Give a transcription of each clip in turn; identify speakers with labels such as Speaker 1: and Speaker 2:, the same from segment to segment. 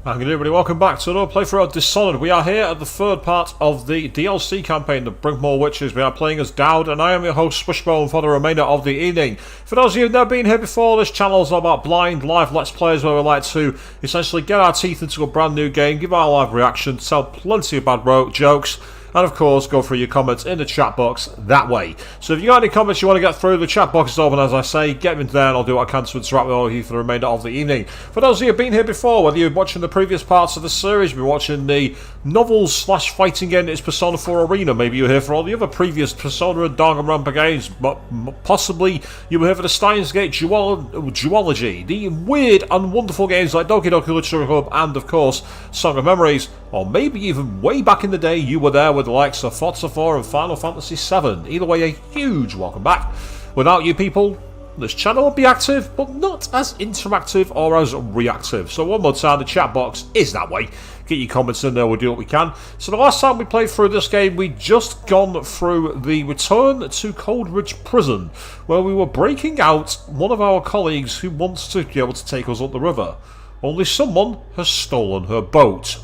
Speaker 1: Good everybody, welcome back to another playthrough of Dishonored. We are here at the third part of the DLC campaign, the Brigmore Witches. We are playing as Daud, and I am your host, Swishbone, for the remainder of the evening. For those of you who have never been here before, this channel is all about blind live Let's Plays, where we like to essentially get our teeth into a brand new game, give our live reaction, tell plenty of bad jokes, and of course go through your comments in the chat box that way. So if you got any comments you want to get through, the chat box is open, as I say. Get them into there and I'll do what I can to interact with all of you for the remainder of the evening. For those of you who have been here before, whether you're watching the previous parts of the series, you've been watching the novels slash fighting game, it's Persona 4 Arena, maybe you're here for all the other previous Persona and Danganronpa games, but possibly you were here for the Steins Gate duology, the weird and wonderful games like Doki Doki Literature Club and of course Song of Memories, or maybe even way back in the day you were there with the likes of Forza 4 and Final Fantasy 7. Either way, a huge welcome back. Without you people, this channel will be active, but not as interactive or as reactive. So one more time, the chat box is that way. Get your comments in there, we'll do what we can. So the last time we played through this game, we'd just gone through the return to Coldridge Prison, where we were breaking out one of our colleagues who wants to be able to take us up the river. Only someone has stolen her boat,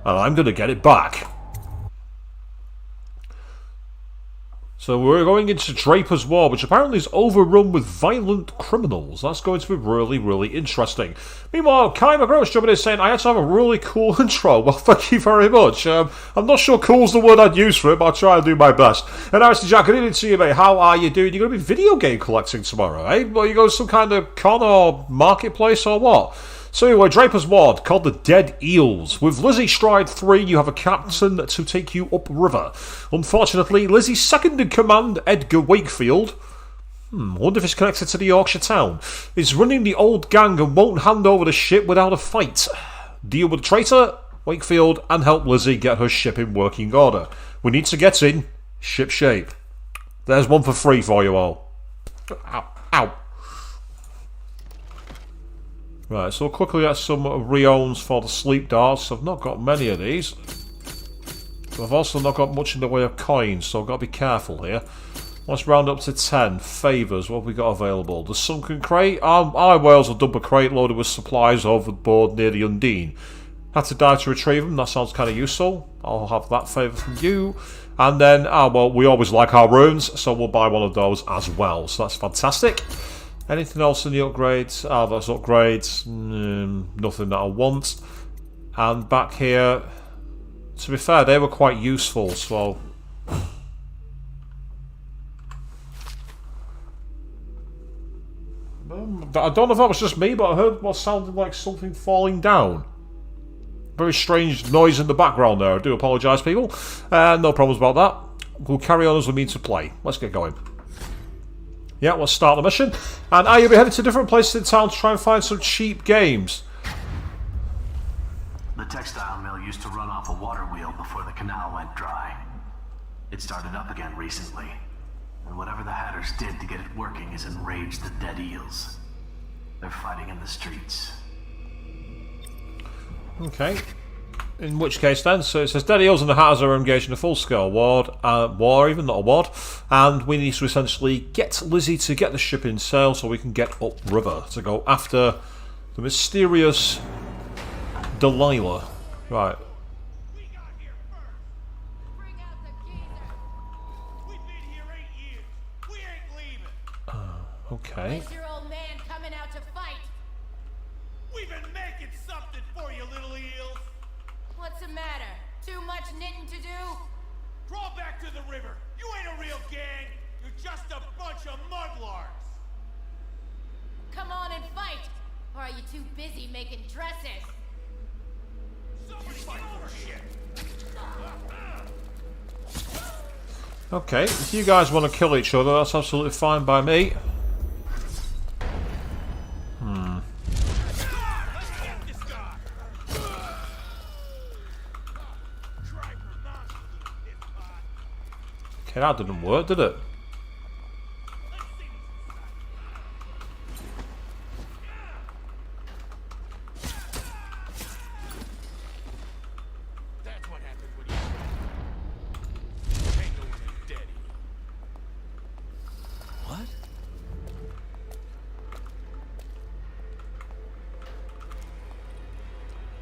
Speaker 1: and I'm going to get it back. So we're going into Draper's War, which apparently is overrun with violent criminals. That's going to be really, really interesting. Meanwhile, Kai McGross jumping in saying, I had to have a really cool intro. Well, thank you very much. I'm not sure cool's the word I'd use for it, but I'll try and do my best. And Aristide Jack, good evening to you, mate. How are you doing? You're going to be video game collecting tomorrow, eh? Well, you go to some kind of con or marketplace or what? So anyway, Draper's Ward, called the Dead Eels. With Lizzy Stride 3, you have a captain to take you upriver. Unfortunately, Lizzy's second-in-command, Edgar Wakefield, I wonder if it's connected to the Yorkshire town, is running the old gang and won't hand over the ship without a fight. Deal with the traitor, Wakefield, and help Lizzy get her ship in working order. We need to get in ship shape. There's one for free for you all. Ow. Ow. Right, so we'll quickly get some reowns for the sleep darts. I've not got many of these. But I've also not got much in the way of coins, so I've got to be careful here. Let's round up to 10. Favours, what have we got available? The Sunken Crate. Our whales will dump a crate loaded with supplies overboard near the Undine. Had to die to retrieve them, that sounds kind of useful. I'll have that favour from you. And then, well, we always like our runes, so we'll buy one of those as well. So that's fantastic. Anything else in the upgrades? That's upgrades. Nothing that I want. And back here, to be fair, they were quite useful, so... I don't know if that was just me, but I heard what sounded like something falling down. Very strange noise in the background there. I do apologise, people. No problems about that. We'll carry on as we mean to play. Let's get going. Yeah, let's start the mission. And you'll be headed to different places in town to try and find some cheap games.
Speaker 2: The textile mill used to run off a water wheel before the canal went dry. It started up again recently. And whatever the Hatters did to get it working has enraged the Dead Eels. They're fighting in the streets.
Speaker 1: Okay. In which case then, so it says Dead Eels and the Hatters are engaged in a full-scale war, even not a ward, and we need to essentially get Lizzy to get the ship in sail so we can get upriver to go after the mysterious Delilah. Right. Okay.
Speaker 3: Where's your old man coming out to fight?
Speaker 4: We've been making something for you, little eels.
Speaker 3: What's the matter? Too much knitting to do?
Speaker 4: Crawl back to the river. You ain't a real gang. You're just a bunch of mudlarks.
Speaker 3: Come on and fight! Or are you too busy making dresses?
Speaker 4: Somebody fight for shit.
Speaker 1: Okay, if you guys want to kill each other, that's absolutely fine by me. Okay, that didn't work, did it?
Speaker 4: That's what happens when you ain't no one is dead.
Speaker 5: What?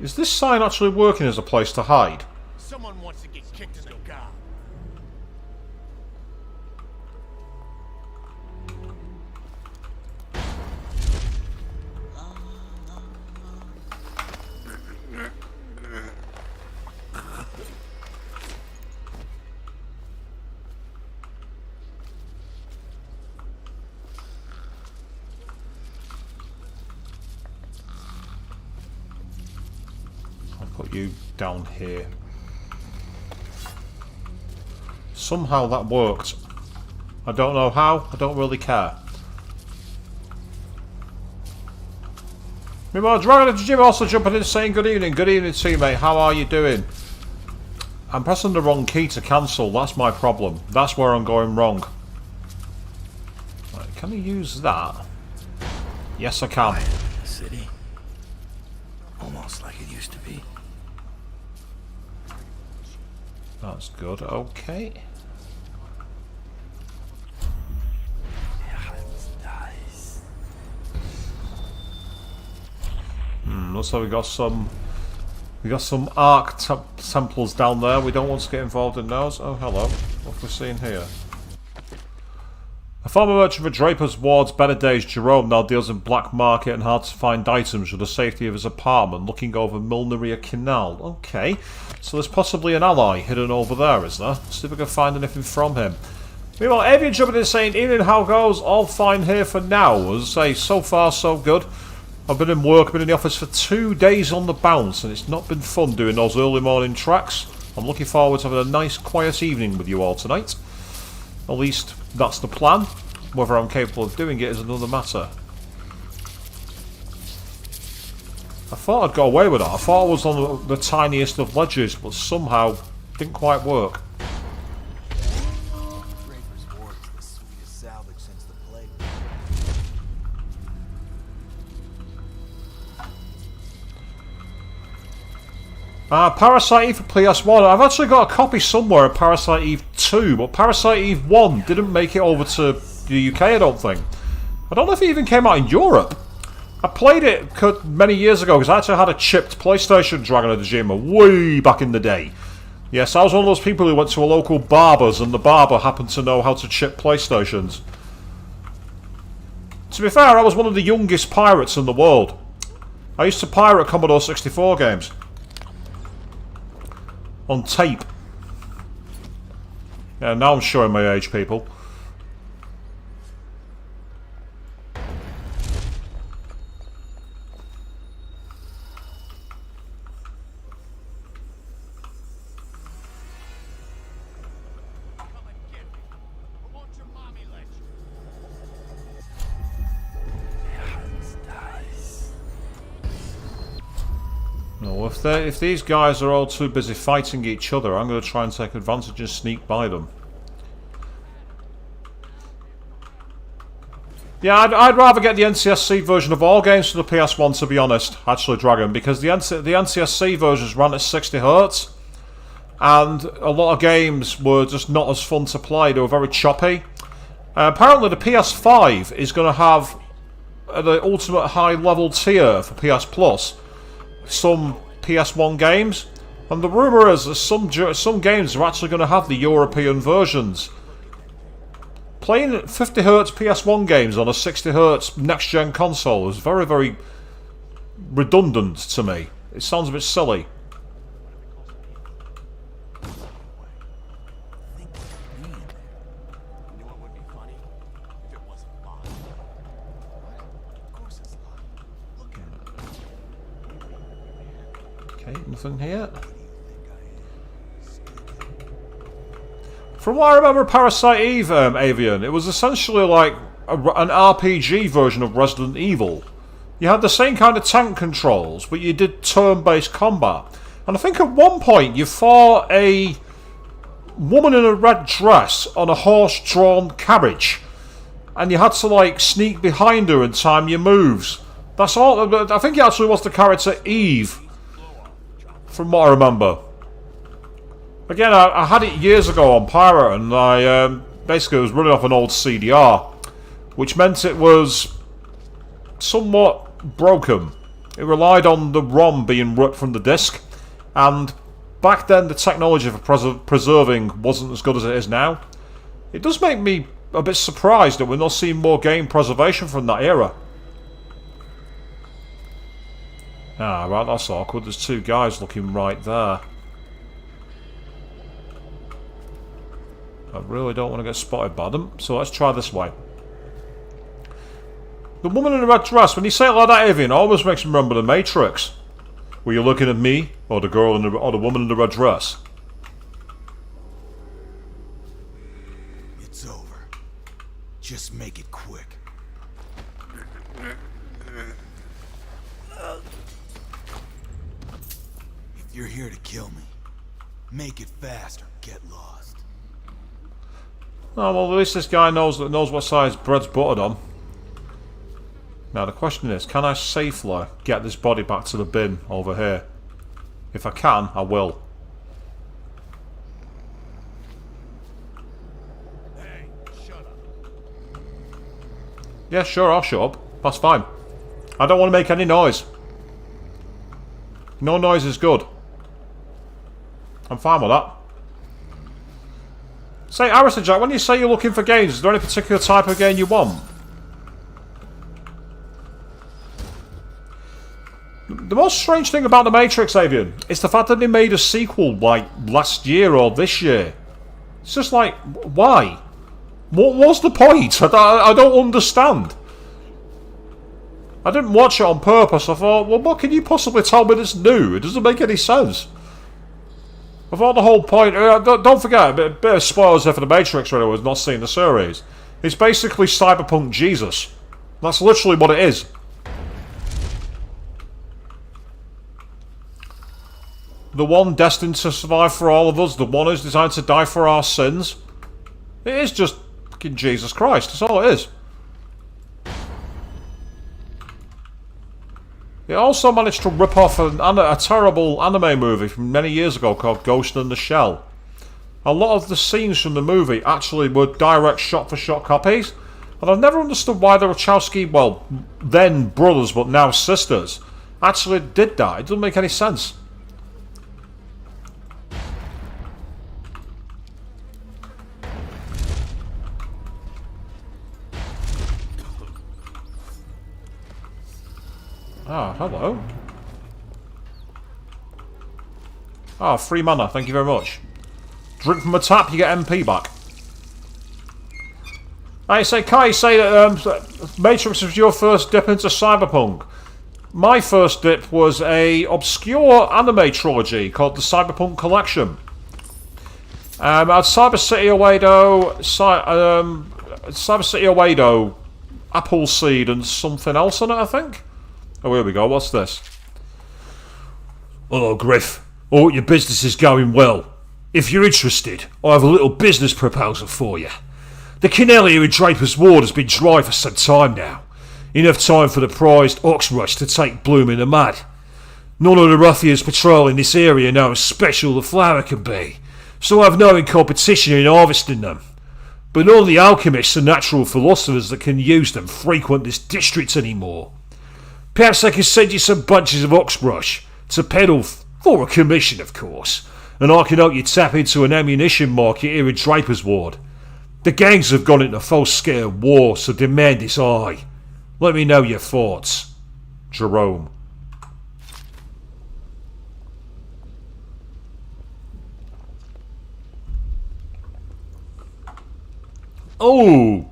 Speaker 1: Is this sign actually working as a place to hide?
Speaker 4: Someone wants to get kicked in the gob.
Speaker 1: Put you down here. Somehow that worked. I don't know how, I don't really care. Meanwhile, Dragon and Jim also jumping in saying good evening teammate, how are you doing? I'm pressing the wrong key to cancel, that's my problem. That's where I'm going wrong. Right, can I use that? Yes I can.
Speaker 5: City. Almost like it used to be.
Speaker 1: That's good, okay. Looks like we got some Ark Templars down there. We don't want to get involved in those. Oh, hello. What have we seen here? A former merchant for Draper's Ward's Better Days, Jerome now deals in black market and hard to find items with the safety of his apartment, looking over Milneria Canal. Okay, so there's possibly an ally hidden over there, is there? Let's see if we can find anything from him. Meanwhile, Avian jumping in saying, evening, how goes? All fine here for now. As I say, so far so good. I've been in work, been in the office for 2 days on the bounce, and it's not been fun doing those early morning tracks. I'm looking forward to having a nice quiet evening with you all tonight. At least that's the plan. Whether I'm capable of doing it is another matter. I thought I'd got away with that. I thought I was on the tiniest of ledges, but somehow didn't quite work.
Speaker 5: Draper's Ward is the sweetest salvage since the plague.
Speaker 1: Parasite Eve for PS1. I've actually got a copy somewhere of Parasite Eve 2, but Parasite Eve 1 didn't make it over to the UK, I don't think. I don't know if it even came out in Europe. I played it many years ago because I actually had a chipped PlayStation Dragon of the Djima way back in the day. Yes, I was one of those people who went to a local barber's and the barber happened to know how to chip PlayStations. To be fair, I was one of the youngest pirates in the world. I used to pirate Commodore 64 games. On tape. Yeah, now I'm showing my age, people. No, if these guys are all too busy fighting each other, I'm going to try and take advantage and sneak by them. Yeah, I'd rather get the NTSC version of all games for the PS1, to be honest, actually, Dragon, because the NTSC versions ran at 60 Hz, and a lot of games were just not as fun to play. They were very choppy. Apparently, the PS5 is going to have the ultimate high-level tier for PS Plus. Some PS1 games, and the rumour is that some games are actually going to have the European versions. Playing 50Hz PS1 games on a 60Hz next-gen console is very, very redundant to me. It sounds a bit silly. Okay, nothing here. From what I remember, Parasite Eve, Avian, it was essentially like an RPG version of Resident Evil. You had the same kind of tank controls, but you did turn-based combat. And I think at one point you fought a woman in a red dress on a horse-drawn carriage. And you had to, like, sneak behind her and time your moves. That's all. I think it actually was the character Eve, from what I remember. Again, I had it years ago on Pirate, and I basically was running off an old CDR, which meant it was somewhat broken. It relied on the ROM being ripped from the disc, and back then the technology for preserving wasn't as good as it is now. It does make me a bit surprised that we're not seeing more game preservation from that era. Ah, right, that's awkward. There's two guys looking right there. I really don't want to get spotted by them, so let's try this way. The woman in the red dress, when you say it like that, Avian, it almost makes me remember the Matrix. Were you looking at me, or the girl in the, or the woman in the red dress?
Speaker 5: It's over. Just make it quick. If you're here to kill me, make it fast or get lost.
Speaker 1: Oh, well, at least this guy knows what size bread's buttered on. Now the question is, can I safely get this body back to the bin over here? If I can, I will.
Speaker 4: Hey, shut up.
Speaker 1: Yeah, sure, I'll shut up. That's fine. I don't want to make any noise. No noise is good. I'm fine with that. Say, Harrison Jack, when you say you're looking for games, is there any particular type of game you want? The most strange thing about The Matrix, Avian, is the fact that they made a sequel, like, last year or this year. It's just like, why? What was the point? I don't understand. I didn't watch it on purpose. I thought, well, what can you possibly tell me that's new? It doesn't make any sense. I thought the whole point... don't forget, a bit of spoilers there for The Matrix for anyone who's not seen the series. It's basically Cyberpunk Jesus. That's literally what it is. The one destined to survive for all of us, the one who's designed to die for our sins. It is just fucking Jesus Christ, that's all it is. It also managed to rip off a terrible anime movie from many years ago called Ghost in the Shell. A lot of the scenes from the movie actually were direct shot-for-shot copies, and I've never understood why the Wachowski, well, then brothers but now sisters, actually did that. It doesn't make any sense. Ah, hello. Ah, free mana, thank you very much. Drink from a tap, you get MP back. I say, Kai, you say that Matrix was your first dip into Cyberpunk. My first dip was a obscure anime trilogy called the Cyberpunk Collection. I had Cyber City Oedo, Cyber City Oedo, Appleseed and something else on it, I think. Oh, here we go. What's this? Hello, Griff. I hope your business is going well. If you're interested, I have a little business proposal for you. The canal here in Draper's Ward has been dry for some time now. Enough time for the prized ox rush to take bloom in the mud. None of the ruffians patrolling this area know how special the flower can be, so I have no competition in harvesting them. But none of the alchemists and natural philosophers that can use them frequent this district anymore. Perhaps I can send you some bunches of oxbrush to peddle for a commission, of course, and I can help you tap into an ammunition market here in Draper's Ward. The gangs have gone into full-scale war, so demand is high. Let me know your thoughts. Jerome. Oh!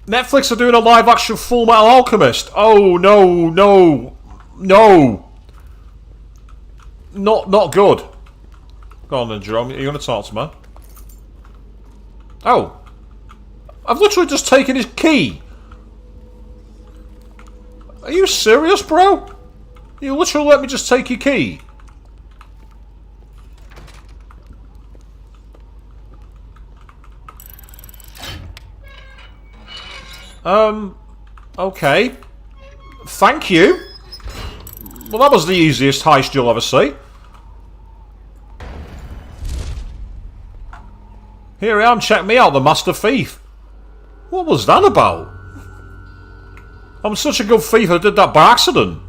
Speaker 1: Netflix are doing a live-action Full Metal Alchemist. Oh, no, no, no. Not good. Go on then, Jerome. Are you going to talk to me? Oh. I've literally just taken his key. Are you serious, bro? You literally let me just take your key? Okay. Thank you. Well, that was the easiest heist you'll ever see. Here I am, check me out, the Master Thief. What was that about? I'm such a good thief I did that by accident.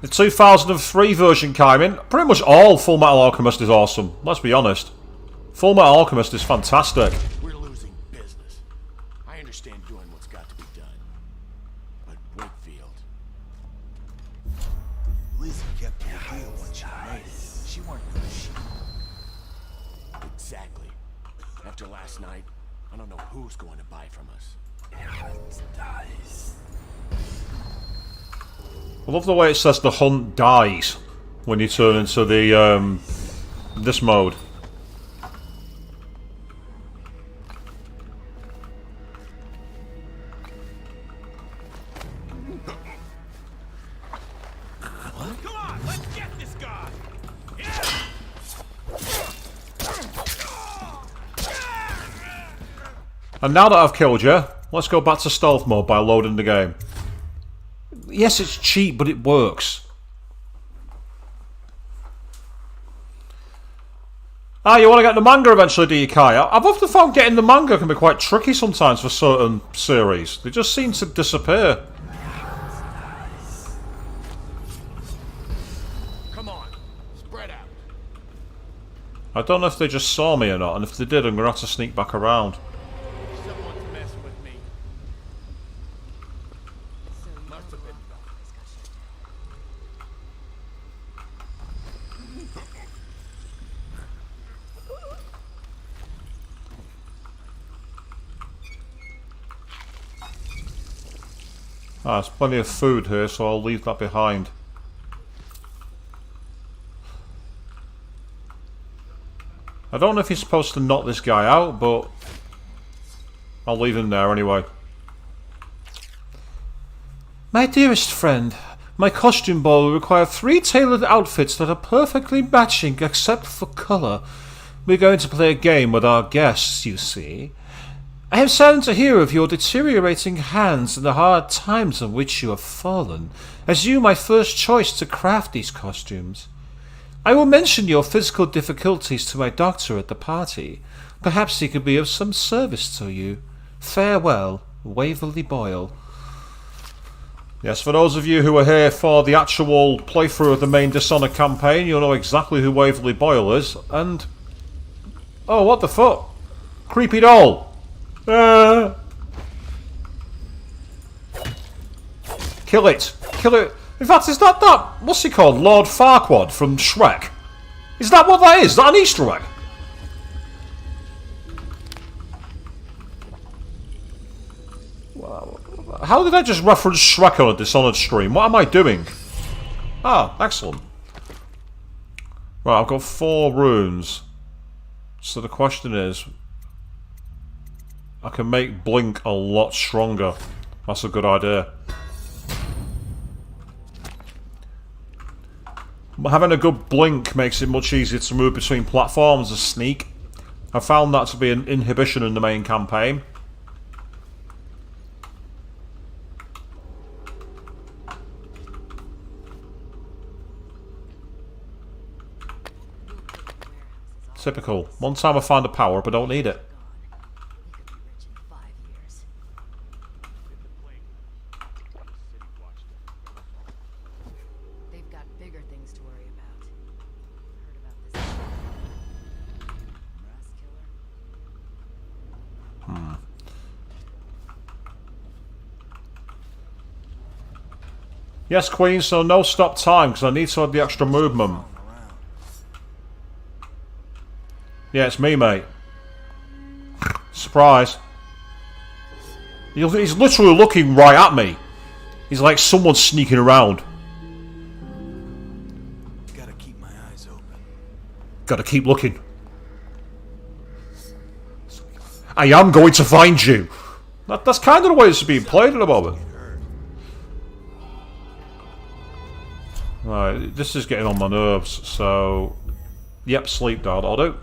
Speaker 1: The 2003 version came in. Pretty much all Full Metal Alchemist is awesome. Let's be honest. Full Metal Alchemist is fantastic.
Speaker 6: We're losing business. I understand doing what's got to be done. But Wakefield...
Speaker 5: Lizzy kept her deal when she made it. She weren't gonna shoot.
Speaker 6: Exactly. After last night, I don't know who's going to buy from us.
Speaker 1: I love the way it says the hunt dies when you turn into the this mode.
Speaker 4: Come on, let's get this guy.
Speaker 1: And now that I've killed you, let's go back to stealth mode by loading the game. Yes, it's cheap, but it works. Ah, you want to get the manga eventually, do you, Kai? I've often found getting the manga can be quite tricky sometimes for certain series. They just seem to disappear.
Speaker 6: Come on, spread out.
Speaker 1: I don't know if they just saw me or not, and if they did, I'm going to have to sneak back around.
Speaker 6: Someone's messing with me. Must have been.
Speaker 1: Ah, there's plenty of food here, so I'll leave that behind. I don't know if you're supposed to knock this guy out, but I'll leave him there anyway. My dearest friend, my costume ball will require 3 tailored outfits that are perfectly matching except for colour. We're going to play a game with our guests, you see. I am saddened to hear of your deteriorating hands and the hard times on which you have fallen, as you my first choice to craft these costumes. I will mention your physical difficulties to my doctor at the party. Perhaps he could be of some service to you. Farewell, Waverly Boyle. Yes, for those of you who are here for the actual playthrough of the main Dishonored campaign, you'll know exactly who Waverly Boyle is, and... oh, what the fuck? Creepy doll! Kill it! Kill it! In fact, is that... what's he called? Lord Farquaad from Shrek? Is that what that is? Is that an Easter egg? Wow. How did I just reference Shrek on a Dishonored stream? What am I doing? Ah, excellent. Right, I've got 4 runes. So the question is... I can make Blink a lot stronger. That's a good idea. Having a good Blink makes it much easier to move between platforms as Sneak. I found that to be an inhibition in the main campaign. Typical. One time I find a power, but don't need it. Yes, Queen, so no stop time, because I need to have the extra movement. Yeah, it's me, mate. Surprise. He's literally looking right at me. He's like someone sneaking around.
Speaker 5: Gotta keep my eyes open.
Speaker 1: Gotta keep looking. I am going to find you. That's kind of the way it's being played at the moment. Right, this is getting on my nerves, so... yep, sleep, Daud, I'll do.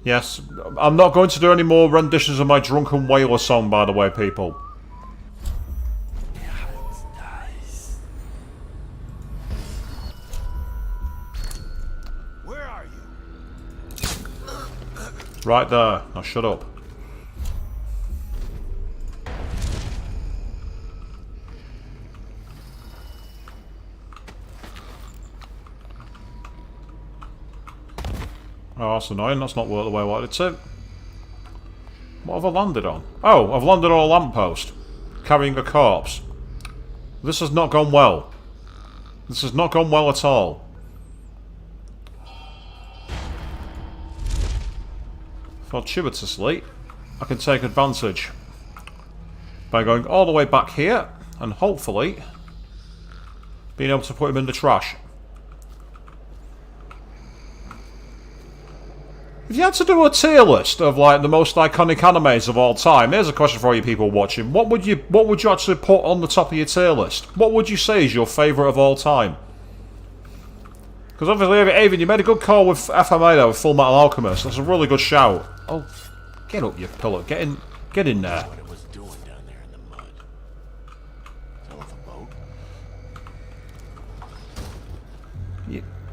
Speaker 1: Yes, I'm not going to do any more renditions of my Drunken Whaler song, by the way, people. Right there. Now shut up. Oh, that's annoying. That's not worked the way I wanted it to. What have I landed on? Oh, I've landed on a lamppost. Carrying a corpse. This has not gone well. This has not gone well at all. Fortuitously, I can take advantage by going all the way back here and hopefully being able to put him in the trash. If you had to do a tier list of like the most iconic animes of all time, here's a question for all you people watching. What would you actually put on the top of your tier list? What would you say is your favourite of all time? Because obviously, Avon, you made a good call with FMA there, with Full Metal Alchemist. That's a really good shout. Oh, get up, you pillow. Get in there.
Speaker 6: What it was doing down there in the mud. Hell of a boat.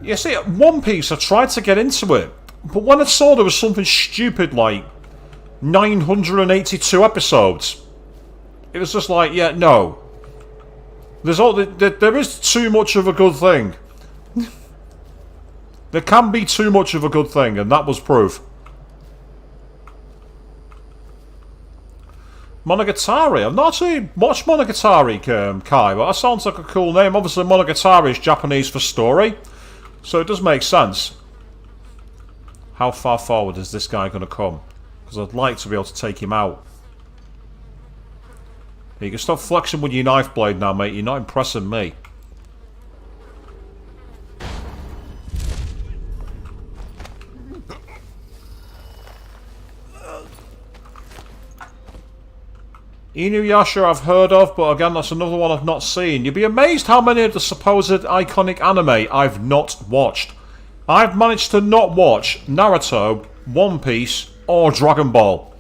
Speaker 1: You see, at One Piece, I tried to get into it, but when I saw there was something stupid like 982 episodes, it was just like, yeah, no. There is too much of a good thing. There can be too much of a good thing, and that was proof. Monogatari. I've not actually watched Monogatari, Kai, but that sounds like a cool name. Obviously, Monogatari is Japanese for story, so it does make sense. How far forward is this guy going to come? Because I'd like to be able to take him out. You can stop flexing with your knife blade now, mate. You're not impressing me. Inuyasha I've heard of, but again, that's another one I've not seen. You'd be amazed how many of the supposed iconic anime I've not watched. I've managed to not watch Naruto, One Piece, or Dragon Ball.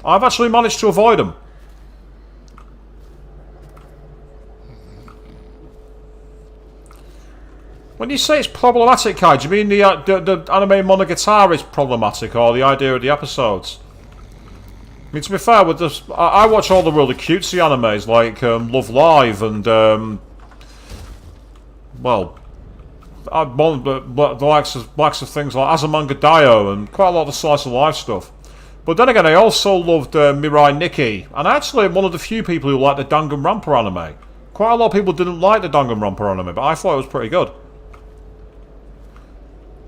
Speaker 1: I've actually managed to avoid them. When you say it's problematic, Kai, do you mean the anime Monogatari is problematic, or the idea of the episodes? I mean, to be fair, with this, I watch all the really cutesy animes like Love Live and well, the likes of things like Azumanga Daioh and quite a lot of the slice of life stuff. But then again, I also loved Mirai Nikki, and actually I'm one of the few people who like the Danganronpa anime. Quite a lot of people didn't like the Danganronpa anime, but I thought it was pretty good.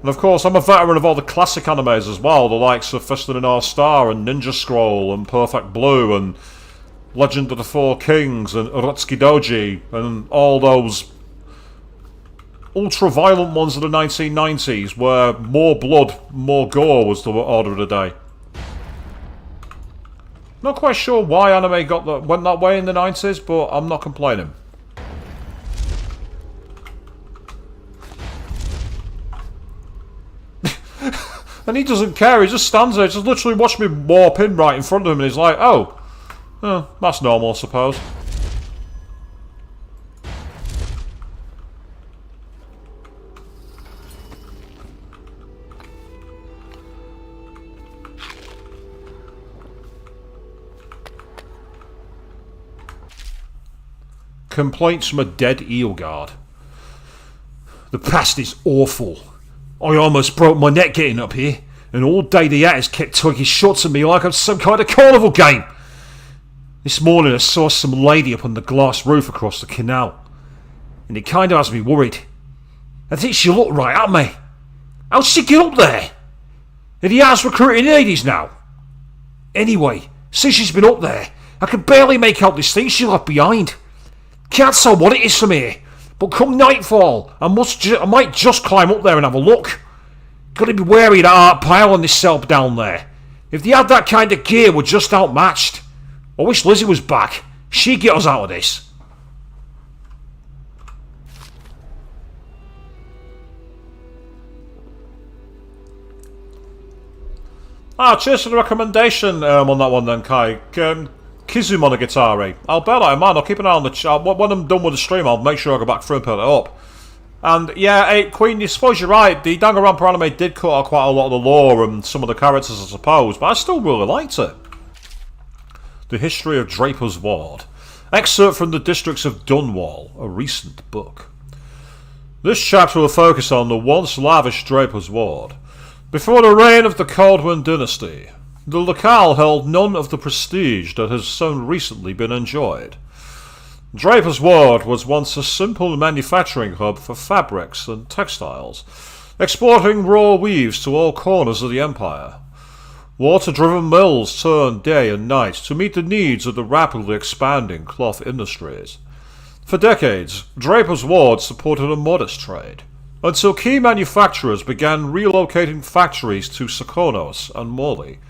Speaker 1: And of course, I'm a veteran of all the classic animes as well, the likes of Fist of the North Star and Ninja Scroll and Perfect Blue and Legend of the Four Kings and Urotsuki Doji and all those ultra-violent ones of the 1990s where more blood, more gore was the order of the day. Not quite sure why anime went that way in the 90s, but I'm not complaining. And he doesn't care, he just stands there, just literally watched me warp in right in front of him, and he's like, oh, that's normal, I suppose. Complaints from a Dead Eel Guard. The past is awful. I almost broke my neck getting up here, and all day the Atters kept taking shots at me like I'm some kind of carnival game. This morning I saw some lady up on the glass roof across the canal, and it kind of has me worried. I think she looked right at me. How'd she get up there? Are the Atters recruiting ladies now? Anyway, since she's been up there, I can barely make out this thing she left behind. Can't tell what it is from here, but come nightfall, I might just climb up there and have a look. Gotta be wary of that art pile on this self down there. If they had that kind of gear, we're just outmatched. I wish Lizzy was back. She'd get us out of this. Cheers for the recommendation on that one then, Kai. Kizu Monogatari. I'll bear that in mind. I'll keep an eye on the chat. When I'm done with the stream, I'll make sure I go back through and put it up. And yeah, hey, Queen, I suppose you're right. The Danganronpa anime did cut out quite a lot of the lore and some of the characters, I suppose, but I still really liked it. The History of Draper's Ward. Excerpt from the Districts of Dunwall, a recent book. This chapter will focus on the once lavish Draper's Ward. Before the reign of the Caldwell dynasty, the locale held none of the prestige that has so recently been enjoyed. Draper's Ward was once a simple manufacturing hub for fabrics and textiles, exporting raw weaves to all corners of the empire. Water-driven mills turned day and night to meet the needs of the rapidly expanding cloth industries. For decades, Draper's Ward supported a modest trade, until key manufacturers began relocating factories to Sokonos and Morley.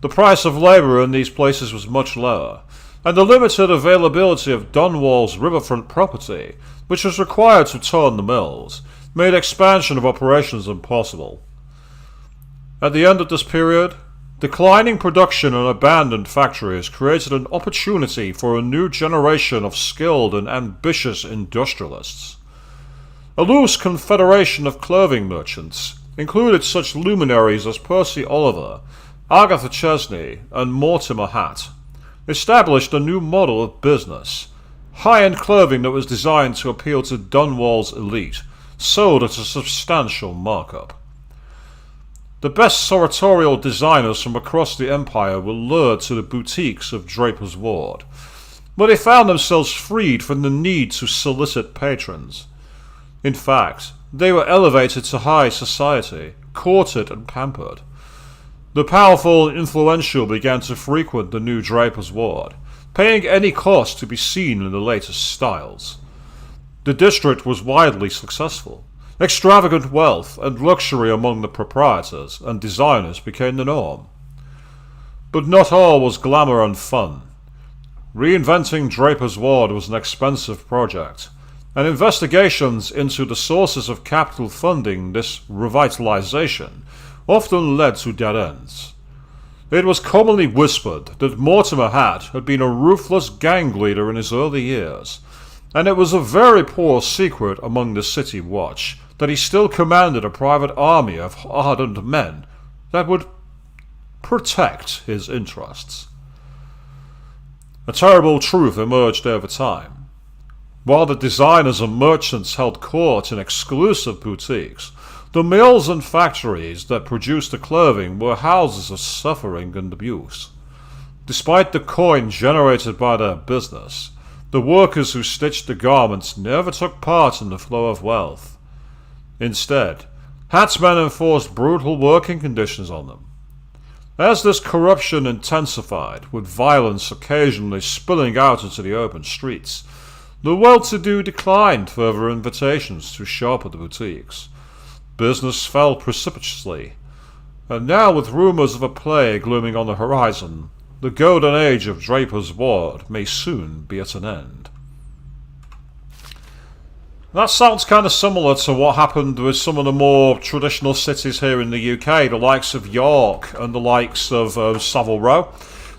Speaker 1: The price of labour in these places was much lower, and the limited availability of Dunwall's riverfront property, which was required to turn the mills, made expansion of operations impossible. At the end of this period, declining production and abandoned factories created an opportunity for a new generation of skilled and ambitious industrialists. A loose confederation of clothing merchants included such luminaries as Percy Oliver, Agatha Chesney, and Mortimer Hatt, established a new model of business. High-end clothing that was designed to appeal to Dunwall's elite, sold at a substantial markup. The best sartorial designers from across the empire were lured to the boutiques of Draper's Ward, but they found themselves freed from the need to solicit patrons. In fact, they were elevated to high society, courted and pampered. The powerful and influential began to frequent the new Draper's Ward, paying any cost to be seen in the latest styles. The district was widely successful. Extravagant wealth and luxury among the proprietors and designers became the norm. But not all was glamour and fun. Reinventing Draper's Ward was an expensive project, and investigations into the sources of capital funding this revitalization often led to dead ends. It was commonly whispered that Mortimer Hatt had been a ruthless gang leader in his early years, and it was a very poor secret among the City Watch that he still commanded a private army of hardened men that would protect his interests. A terrible truth emerged over time. While the designers and merchants held court in exclusive boutiques, the mills and factories that produced the clothing were houses of suffering and abuse. Despite the coin generated by their business, the workers who stitched the garments never took part in the flow of wealth. Instead, Hatt's men enforced brutal working conditions on them. As this corruption intensified, with violence occasionally spilling out into the open streets, the well-to-do declined further invitations to shop at the boutiques. Business fell precipitously, and now with rumours of a plague looming on the horizon, the golden age of Draper's Ward may soon be at an end. That sounds kind of similar to what happened with some of the more traditional cities here in the UK, the likes of York and the likes of Savile Row.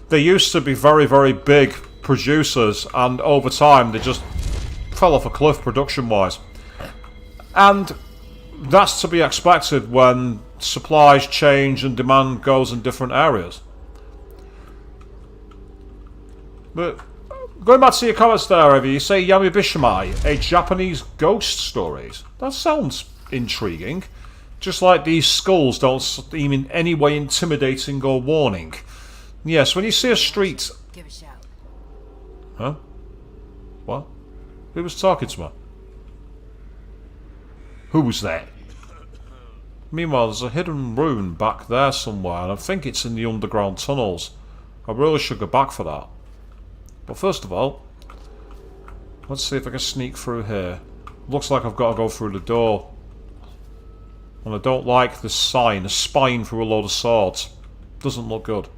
Speaker 1: They used to be very, very big producers, and over time they just fell off a cliff production-wise. And that's to be expected when supplies change and demand goes in different areas. But going back to your comments there, Evie, you say Yami Bishimai, a Japanese ghost stories. That sounds intriguing. Just like these skulls don't seem in any way intimidating or warning. Yes, when you see a street...
Speaker 3: Give a shout.
Speaker 1: Huh? What? Who was talking to me? Who was that? Meanwhile, there's a hidden rune back there somewhere, and I think it's in the underground tunnels. I really should go back for that. But first of all, let's see if I can sneak through here. Looks like I've got to go through the door. And I don't like this sign, a spine through a load of swords. Doesn't look good.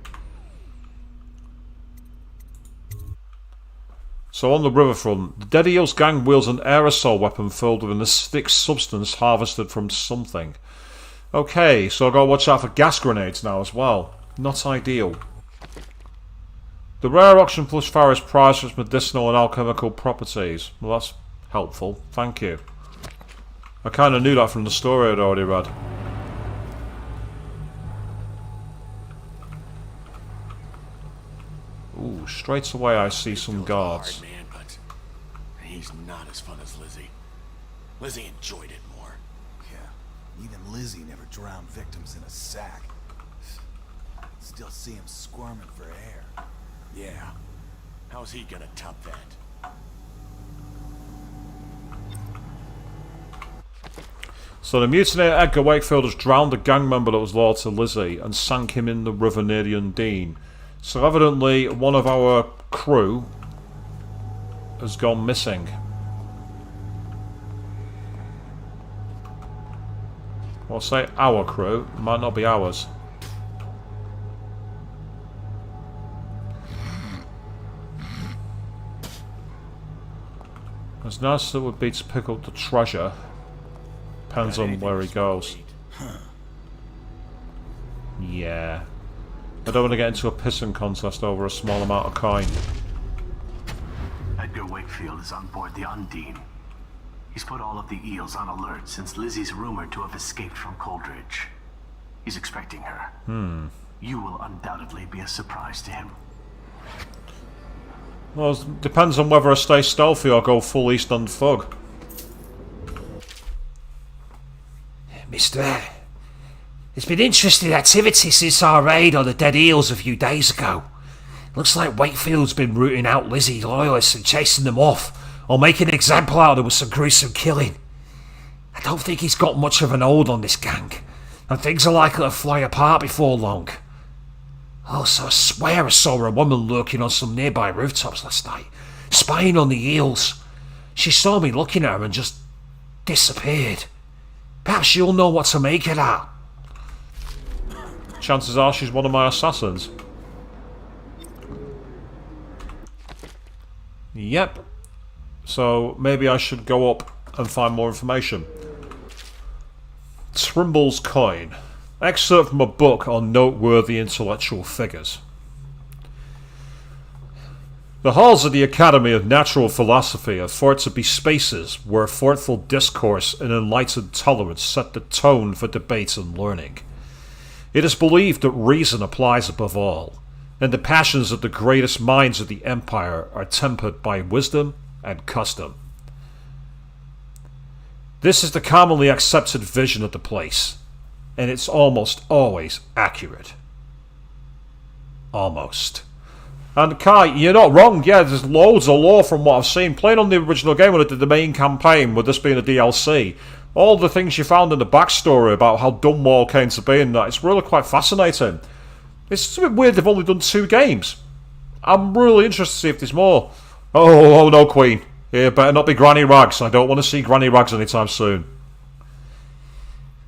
Speaker 1: So on the riverfront, the Dead Eel's gang wields an aerosol weapon filled with an acidic substance harvested from something. Okay, so I've got to watch out for gas grenades now as well. Not ideal. The rare oxygen plus fire is prized for its medicinal and alchemical properties. Well, that's helpful. Thank you. I kind of knew that from the story I'd already read. Ooh, straight away I see some guards.
Speaker 6: Hard man, but he's not as fun as Lizzy. Lizzy enjoyed it more.
Speaker 5: Yeah, even Lizzy never drowned victims in a sack. Still see him squirming for air.
Speaker 6: Yeah. How's he gonna top that?
Speaker 1: So the mutilator Edgar Wakefield has drowned a gang member that was loyal to Lizzy and sank him in the river near the Undine. So evidently one of our crew has gone missing. Well, say our crew, it might not be ours. As nice as it would be to pick up the treasure, depends on where he goes. Yeah. I don't want to get into a pissing contest over a small amount of coin.
Speaker 2: Edgar Wakefield is on board the Undine. He's put all of the eels on alert since Lizzie's rumored to have escaped from Coldridge. He's expecting her. You will undoubtedly be a surprise to him.
Speaker 1: Well, it depends on whether I stay stealthy or go full Eastern Thug.
Speaker 7: Mister, there's been interesting activity since our raid on the Dead Eels a few days ago. Looks like Wakefield's been rooting out Lizzy loyalists and chasing them off, or making an example out of them with some gruesome killing. I don't think he's got much of an hold on this gang, and things are likely to fly apart before long. Also, I swear I saw a woman lurking on some nearby rooftops last night, spying on the eels. She saw me looking at her and just disappeared. Perhaps you'll know what to make of that.
Speaker 1: Chances are she's one of my assassins. Yep. So maybe I should go up and find more information. Trimble's coin. Excerpt from a book on noteworthy intellectual figures. The halls of the Academy of Natural Philosophy are thought to be spaces where thoughtful discourse and enlightened tolerance set the tone for debate and learning. It is believed that reason applies above all, and the passions of the greatest minds of the Empire are tempered by wisdom and custom. This is the commonly accepted vision of the place, and it's almost always accurate. Almost. And Kai, you're not wrong, yeah, there's loads of lore from what I've seen. Playing on the original game when I did the main campaign, with this being a DLC, all the things you found in the backstory about how Dunwall came to be and that, it's really quite fascinating. It's just a bit weird they've only done 2 games. I'm really interested to see if there's more. Oh no, Queen. It better not be Granny Rags. I don't want to see Granny Rags anytime soon.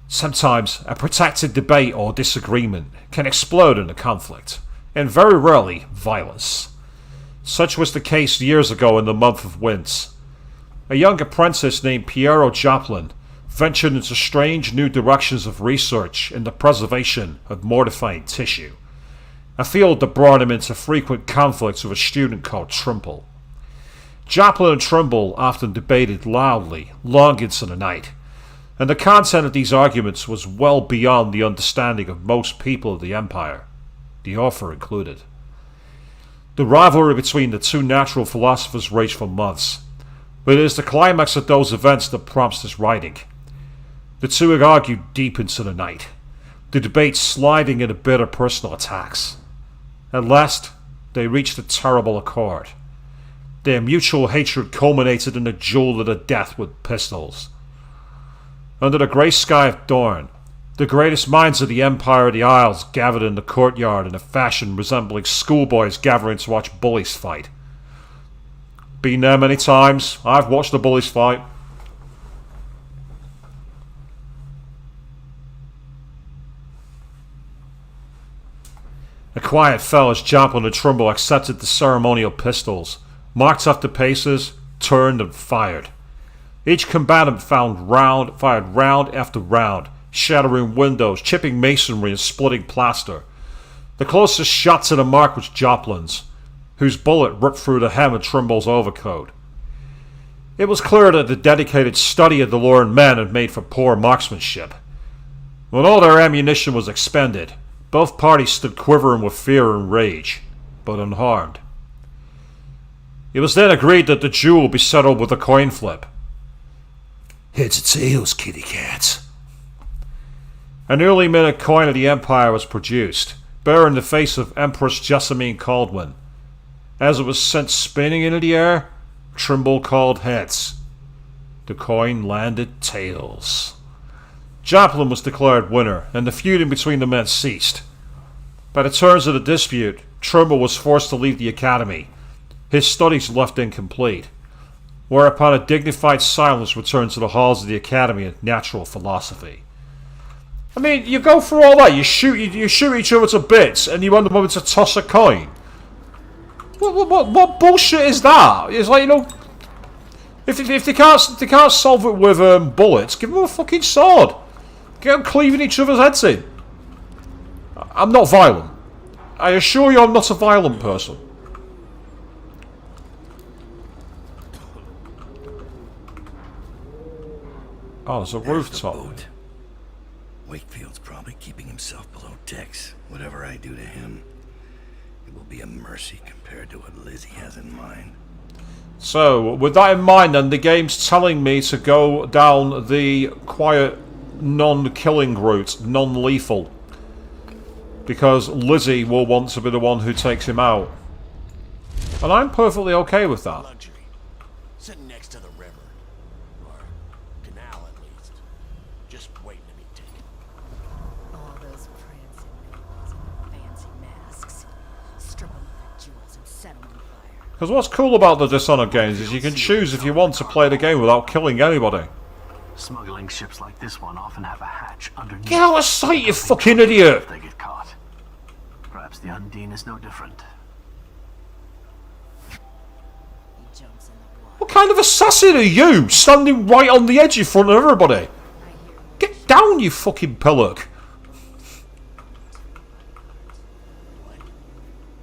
Speaker 1: Sometimes a protracted debate or disagreement can explode in a conflict, and very rarely violence. Such was the case years ago in the month of Winds. A young apprentice named Piero Joplin ventured into strange new directions of research in the preservation of mortifying tissue, a field that brought him into frequent conflicts with a student called Trimble. Joplin and Trimble often debated loudly, long into the night, and the content of these arguments was well beyond the understanding of most people of the Empire, the author included. The rivalry between the 2 natural philosophers raged for months, but it is the climax of those events that prompts this writing. The 2 had argued deep into the night, the debate sliding into bitter personal attacks. At last, they reached a terrible accord. Their mutual hatred culminated in a duel to the death with pistols. Under the grey sky of dawn, the greatest minds of the Empire of the Isles gathered in the courtyard in a fashion resembling schoolboys gathering to watch bullies fight. Been there many times. I've watched the bullies fight. A quiet fell as Joplin and Trimble accepted the ceremonial pistols, marked off the paces, turned and fired. Each combatant fired round after round, shattering windows, chipping masonry and splitting plaster. The closest shot to the mark was Joplin's, whose bullet ripped through the hem of Trimble's overcoat. It was clear that the dedicated study of the luring men had made for poor marksmanship. When all their ammunition was expended, both parties stood quivering with fear and rage, but unharmed. It was then agreed that the duel be settled with a coin flip.
Speaker 7: Heads or tails, kitty cat.
Speaker 1: An early minute coin of the Empire was produced, bearing the face of Empress Jessamine Caldwin. As it was sent spinning into the air, Trimble called heads. The coin landed tails. Joplin was declared winner, and the feuding between the men ceased. By the terms of the dispute, Trimble was forced to leave the academy, his studies left incomplete, whereupon a dignified silence returned to the halls of the Academy of Natural Philosophy. I mean, you go through all that, you shoot each other to bits, and you end up having to toss a coin. What bullshit is that? It's like, you know, if they can't solve it with bullets, give them a fucking sword. Get them cleaving each other's heads in. I'm not violent. I assure you I'm not a violent person. Oh, there's a rooftop.
Speaker 8: Boat. Wakefield's probably keeping himself below decks. Whatever I do to him, it will be a mercy compared to what Lizzy has in mind.
Speaker 1: So, with that in mind then, the game's telling me to go down the quiet, non-killing route, non-lethal. Because Lizzy will want to be the one who takes him out. And I'm perfectly okay with that.
Speaker 6: Luxury. Sitting next to the river. Or canal, at least. Just waiting to be taken.
Speaker 3: All those prancing nobles and fancy masks. Strip them of their jewels and set them on fire.
Speaker 1: Because what's cool about the Dishonored games is you can choose if you want to play the game without killing anybody.
Speaker 2: Smuggling ships like this one often have a hatch underneath.
Speaker 1: Get out of sight, you fucking idiot!
Speaker 2: If they get caught. Perhaps the Undine is no different.
Speaker 3: He jumps in the water.
Speaker 1: What kind of assassin are you, standing right on the edge in front of everybody? Get down, you fucking pillock!
Speaker 6: What?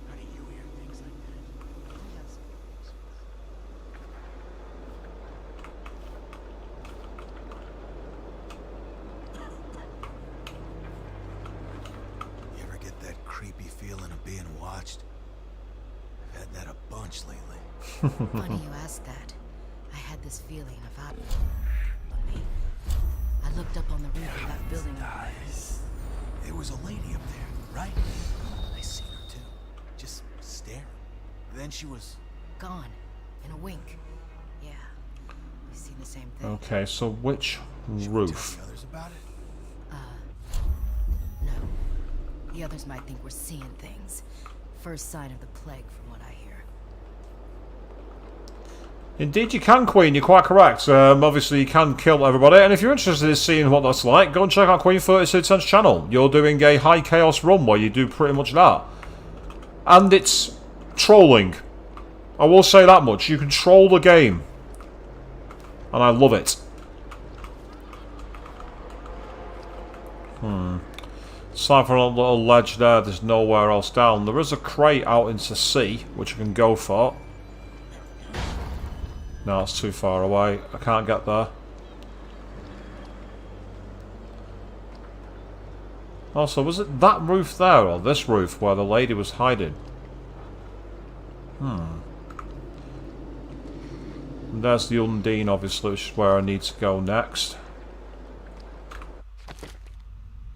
Speaker 6: How do you hear things like that?
Speaker 5: You ever get that creepy feeling of being watched? I've had that a bunch lately.
Speaker 3: Funny you ask that. I had this feeling about me. I looked up on the roof of that building.
Speaker 5: There was a lady up there, right? I seen her too. Just staring. Then she was...
Speaker 3: Gone. In a wink. Yeah. We've seen the same thing.
Speaker 1: Okay, so which roof?
Speaker 5: Tell the others about it?
Speaker 3: No. The others might think we're seeing things. First sign of the plague, from what I hear.
Speaker 1: Indeed you can, Queen, you're quite correct. Obviously you can kill everybody, and if you're interested in seeing what that's like, go and check out Queen 3210's channel. You're doing a high chaos run where you do pretty much that. And it's trolling. I will say that much. You can troll the game. And I love it. Aside from a little ledge there, there's nowhere else down. There is a crate out into sea, which I can go for. No, it's too far away. I can't get there. Also, was it that roof there, or this roof, where the lady was hiding? And there's the Undine, obviously, which is where I need to go next.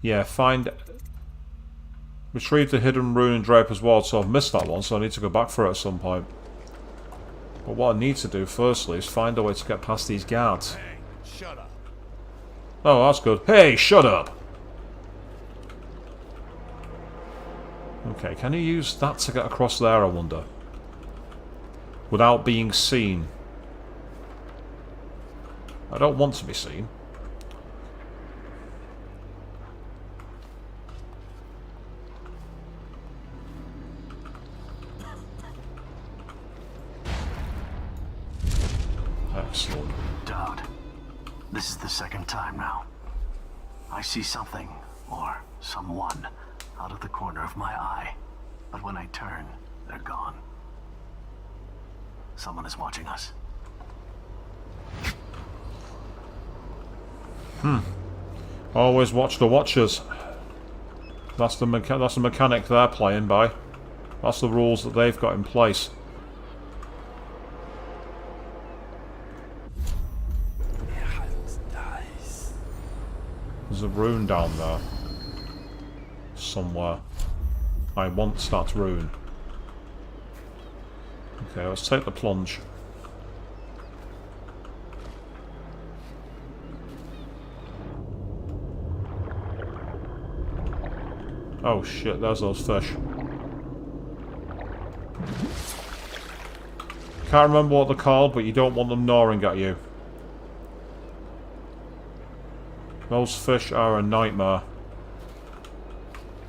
Speaker 1: Yeah, find... Retrieve the hidden rune in Draper's ward, so I've missed that one, so I need to go back for it at some point. But what I need to do, firstly, is find a way to get past these guards.
Speaker 6: Hey, shut up.
Speaker 1: Oh, that's good. Hey, shut up! Okay, can you use that to get across there, I wonder? Without being seen. I don't want to be seen. Excellent.
Speaker 2: Daud, this is the second time now. I see something, or someone, out of the corner of my eye. But when I turn, they're gone. Someone is watching us.
Speaker 1: Always watch the watchers. That's the mechanic they're playing by. That's the rules that they've got in place. There's a rune down there. Somewhere. I want that rune. Okay, let's take the plunge. Oh shit, there's those fish. Can't remember what they're called, but you don't want them gnawing at you. Those fish are a nightmare.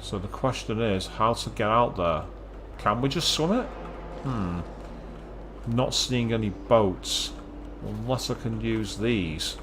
Speaker 1: So the question is, how to get out there? Can we just swim it? Not seeing any boats. Unless I can use these.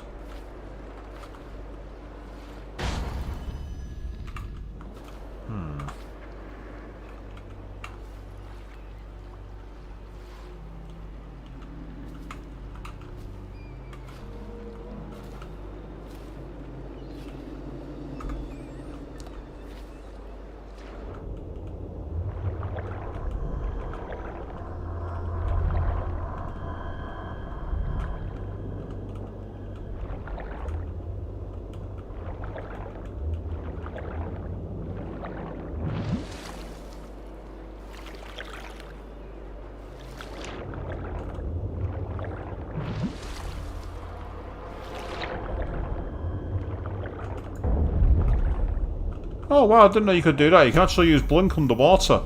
Speaker 1: Oh wow, I didn't know you could do that. You can actually use blink underwater.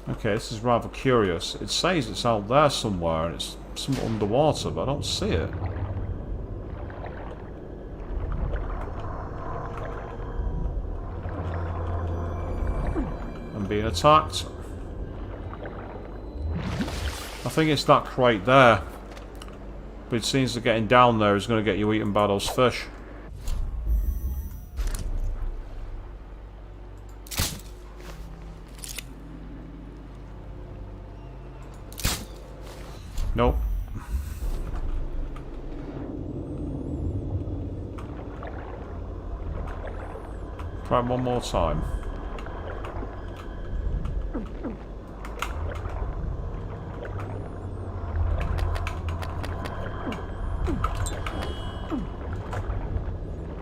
Speaker 1: Okay, this is rather curious. It says it's out there somewhere and it's somewhat underwater, but I don't see it. I'm being attacked. I think it's that crate there. But it seems that getting down there is going to get you eaten by those fish. Nope. Try one more time.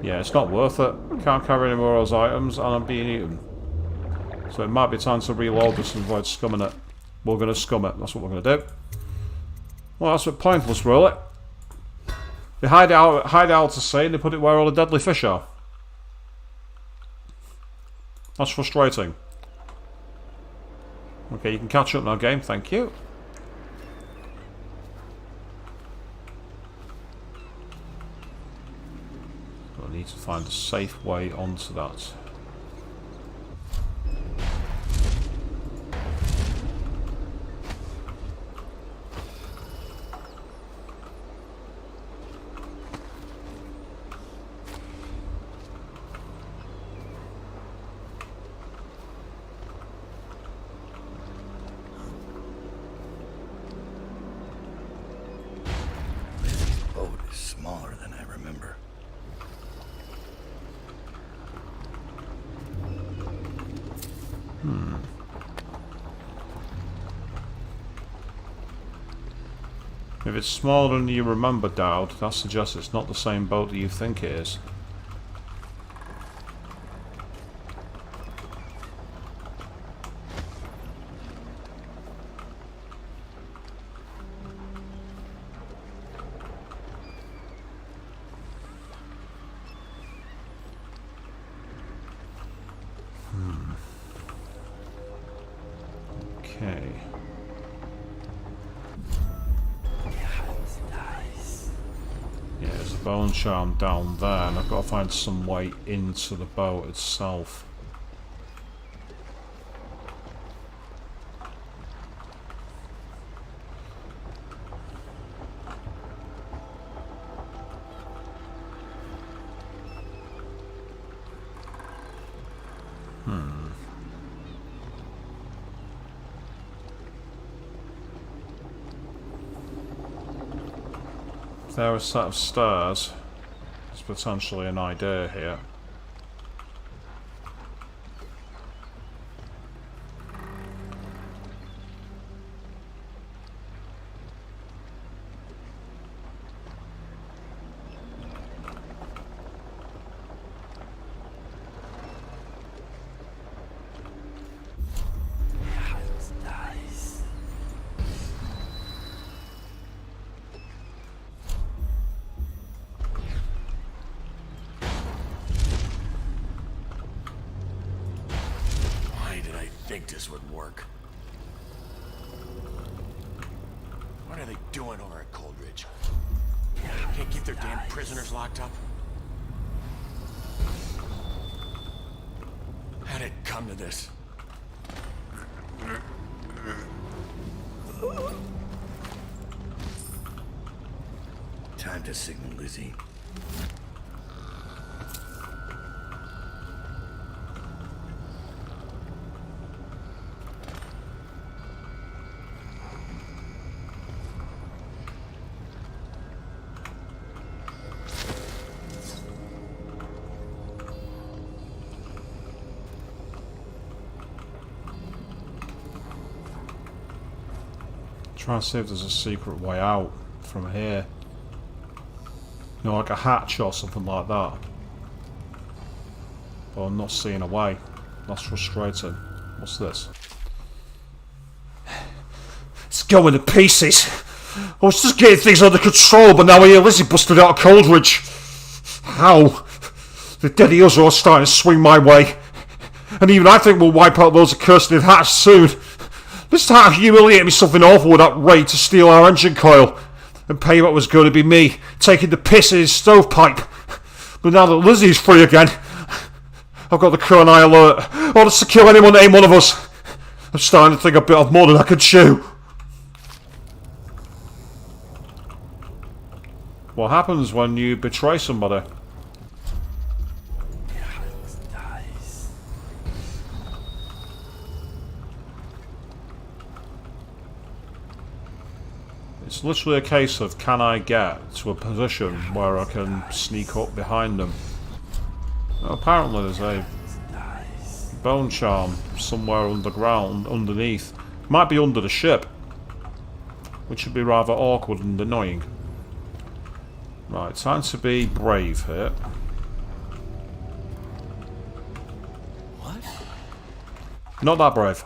Speaker 1: Yeah, it's not worth it. Can't carry any more of those items and I'm being eaten. So it might be time to reload this and avoid scumming it. We're going to scum it. That's what we're going to do. Well, that's a bit pointless, really. They hide out to sea and they put it where all the deadly fish are. That's frustrating. Okay, you can catch up now, game. Thank you. So I need to find a safe way onto that. If it's smaller than you remember, Daud, that suggests it's not the same boat that you think it is. Okay. Yeah, there's a bone charm down there, and I've got to find some way into the boat itself. there are a set of stairs. There's potentially an idea here.
Speaker 6: This would work. What are they doing over at Coldridge? Can't keep their damn prisoners locked up? How'd it come to this?
Speaker 8: Time to signal Lizzy.
Speaker 1: Try and see if there's a secret way out from here. You know, like a hatch or something like that. But I'm not seeing a way. That's frustrating. What's this?
Speaker 7: It's going to pieces. I was just getting things under control, but now I hear Lizzy busted out of Coldridge. How? The Dead Eels are all starting to swing my way. And even I think we'll wipe out those accursed hatch soon. This time humiliated me something awful with that raid to steal our engine coil. And payback was going to be me taking the piss in his stovepipe. But now that Lizzy's free again, I've got the crew on high alert. Orders to kill anyone named one of us. I'm starting to think a bit of more than I can chew.
Speaker 1: What happens when you betray somebody? It's literally a case of, can I get to a position where I can sneak up behind them? Well, apparently there's a bone charm somewhere underground, underneath. Might be under the ship, which would be rather awkward and annoying. Right, time to be brave here.
Speaker 6: What?
Speaker 1: Not that brave.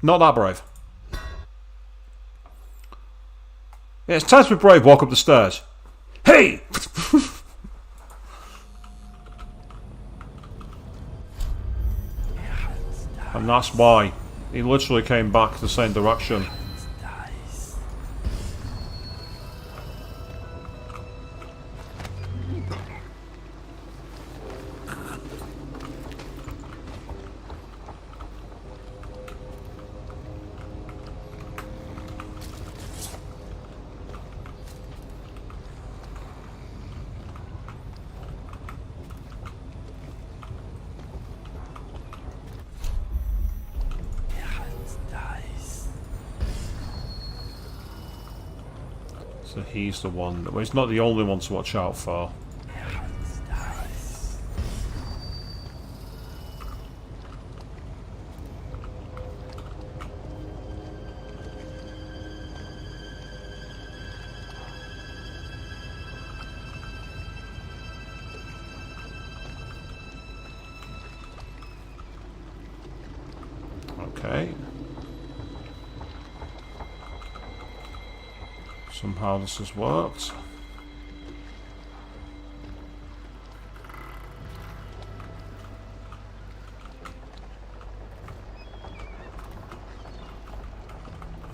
Speaker 1: Not that brave. Yeah, it's time to be brave, walk up the stairs. Hey! And that's why. He literally came back the same direction. So he's the one. Well, he's not the only one to watch out for. Okay. Somehow this has worked.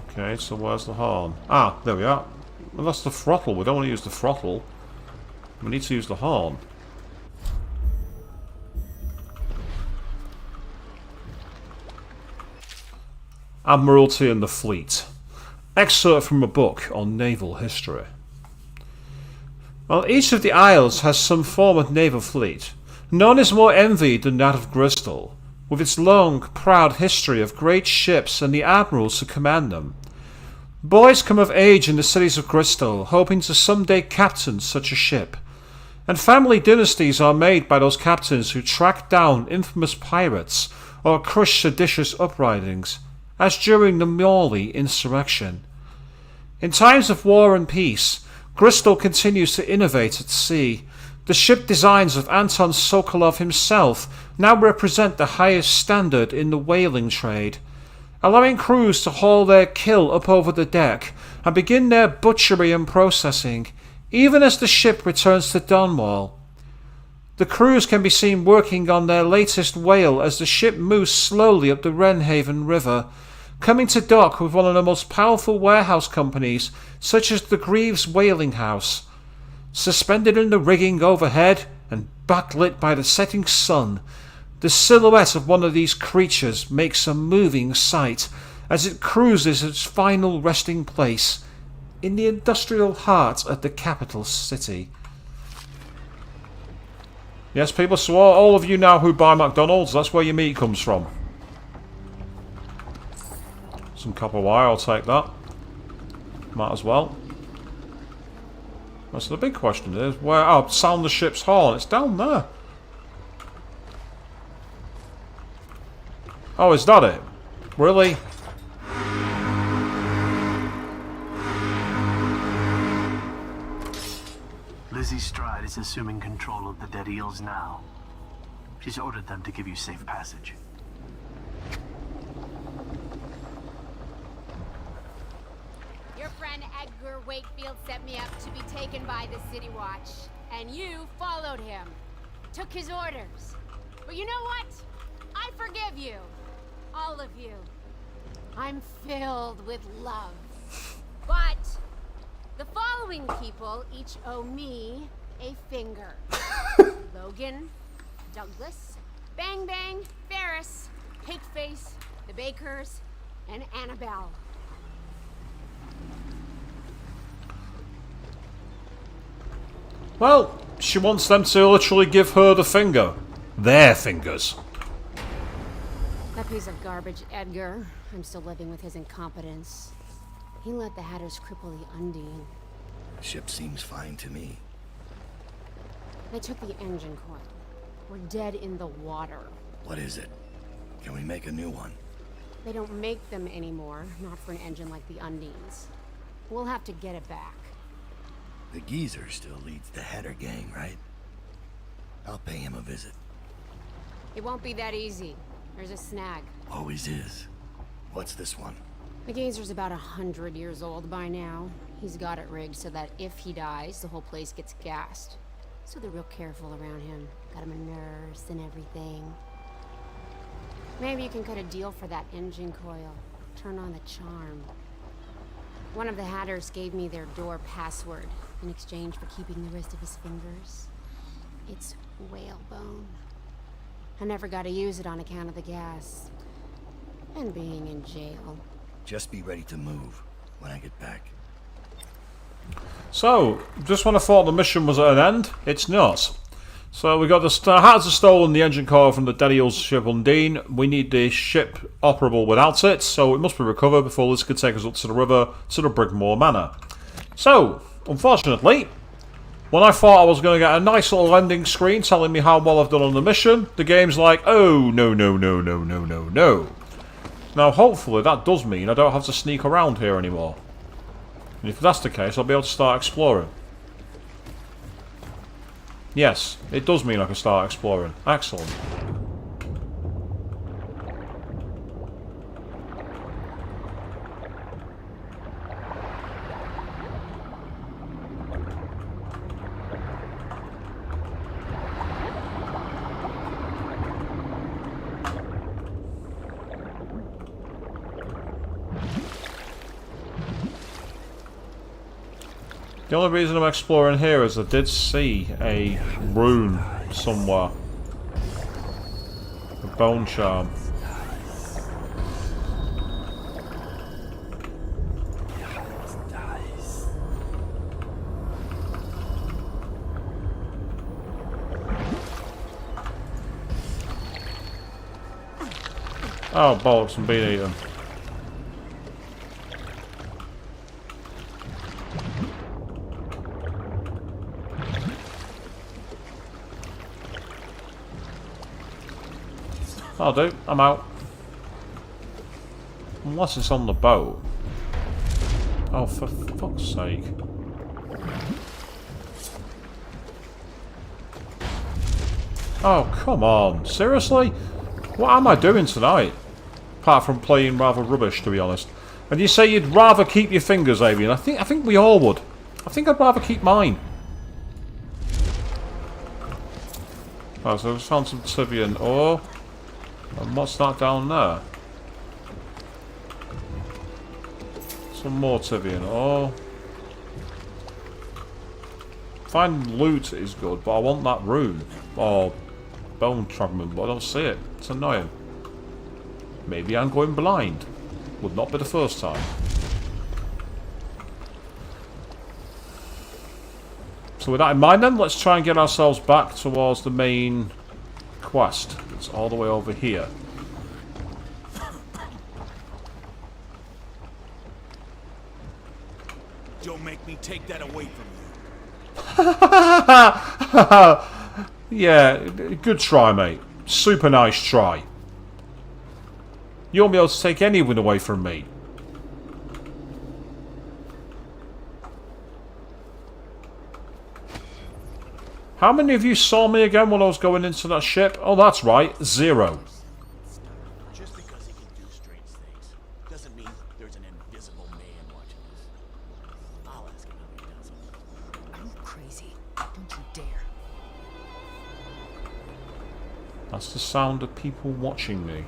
Speaker 1: Okay, so where's the horn? Ah, there we are. Well, that's the throttle. We don't want to use the throttle. We need to use the horn. Admiralty and the Fleet. Excerpt from a book on naval history. While each of the isles has some form of naval fleet, none is more envied than that of Bristol, with its long, proud history of great ships and the admirals who command them. Boys come of age in the cities of Crystal, hoping to someday captain such a ship. And family dynasties are made by those captains who track down infamous pirates or crush seditious uprisings, as during the Morley insurrection. In times of war and peace, Crystal continues to innovate at sea. The ship designs of Anton Sokolov himself now represent the highest standard in the whaling trade, allowing crews to haul their kill up over the deck and begin their butchery and processing, even as the ship returns to Dunwall. The crews can be seen working on their latest whale as the ship moves slowly up the Wrenhaven River, coming to dock with one of the most powerful warehouse companies, such as the Greaves Whaling House. Suspended in the rigging overhead and backlit by the setting sun, the silhouette of one of these creatures makes a moving sight as it cruises its final resting place in the industrial heart of the capital city. Yes, people, so all of you now who buy McDonald's, that's where your meat comes from. Some copper wire, I'll take that. Might as well. So the big question is, where... Oh, sound the ship's horn. It's down there. Oh, is that it? Really?
Speaker 2: Lizzy Stride is assuming control of the Dead Eels now. She's ordered them to give you safe passage.
Speaker 9: Your friend Edgar Wakefield set me up to be taken by the City Watch, and you followed him. Took his orders. But you know what? I forgive you. All of you. I'm filled with love. But the following people each owe me a finger. Logan, Douglas, Bang Bang, Ferris, Cakeface, the Bakers, and Annabelle.
Speaker 1: Well, she wants them to literally give her the finger. Their fingers.
Speaker 9: That piece of garbage, Edgar. I'm still living with his incompetence. He let the Hatters cripple the Undine.
Speaker 8: Ship seems fine to me.
Speaker 9: They took the engine coil. We're dead in the water.
Speaker 8: What is it? Can we make a new one?
Speaker 9: They don't make them anymore, not for an engine like the Undine's. We'll have to get it back.
Speaker 8: The geezer still leads the Hatter gang, right? I'll pay him a visit.
Speaker 9: It won't be that easy. There's a snag.
Speaker 8: Always is. What's this one?
Speaker 9: The geezer's about 100 years old by now. He's got it rigged so that if he dies, the whole place gets gassed. So they're real careful around him. Got him a nurse and everything. Maybe you can cut a deal for that engine coil. Turn on the charm. One of the Hatters gave me their door password in exchange for keeping the rest of his fingers. It's whalebone. I never got to use it on account of the gas. And being in jail.
Speaker 8: Just be ready to move when I get back.
Speaker 1: So, just when I thought the mission was at an end, it's not. So we got the Hatters have stolen the engine core from the Dead Eel's ship Undine. We need the ship operable without it, so it must be recovered before this could take us up to the river to the Brigmore Manor. So, unfortunately, when I thought I was going to get a nice little ending screen telling me how well I've done on the mission, the game's like, oh, no, no, no, no, no, no, no. Now, hopefully that does mean I don't have to sneak around here anymore. And if that's the case, I'll be able to start exploring. Yes, it does mean I can start exploring. Excellent. The only reason I'm exploring here is I did see a rune somewhere. A bone charm. Oh, bollocks, I'm being eaten. That'll do. I'm out. Unless it's on the boat. Oh, for fuck's sake. Oh, come on. Seriously? What am I doing tonight? Apart from playing rather rubbish, to be honest. And you say you'd rather keep your fingers, Avian. I think we all would. I think I'd rather keep mine. Oh, so I just found some Tivian ore. And what's that down there? Some more Tivian ore. Finding loot is good, but I want that rune. Or bone fragment, but I don't see it. It's annoying. Maybe I'm going blind. Would not be the first time. So with that in mind then, let's try and get ourselves back towards the main quest. It's all the way over here.
Speaker 5: Don't make me take that away from you.
Speaker 1: Yeah, good try, mate. Super nice try. You won't be able to take anyone away from me. How many of you saw me again when I was going into that ship? Oh, that's right, 0.
Speaker 6: Just because he can do strange things doesn't mean there's an invisible man watching us. I'll ask him how he does it.
Speaker 3: Are you crazy? Don't you dare.
Speaker 1: That's the sound of people watching me.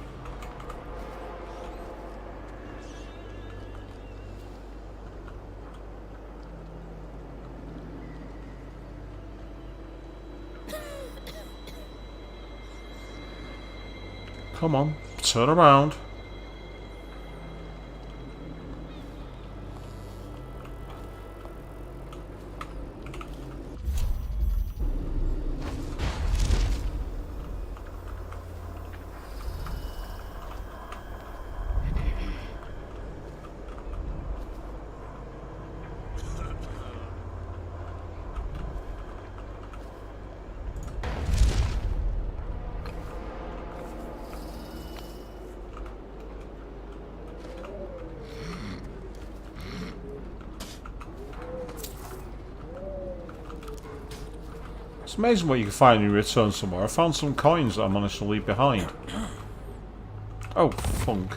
Speaker 1: Come on, turn around. It's amazing what you can find when you return somewhere. I found some coins that I managed to leave behind. Oh, funk.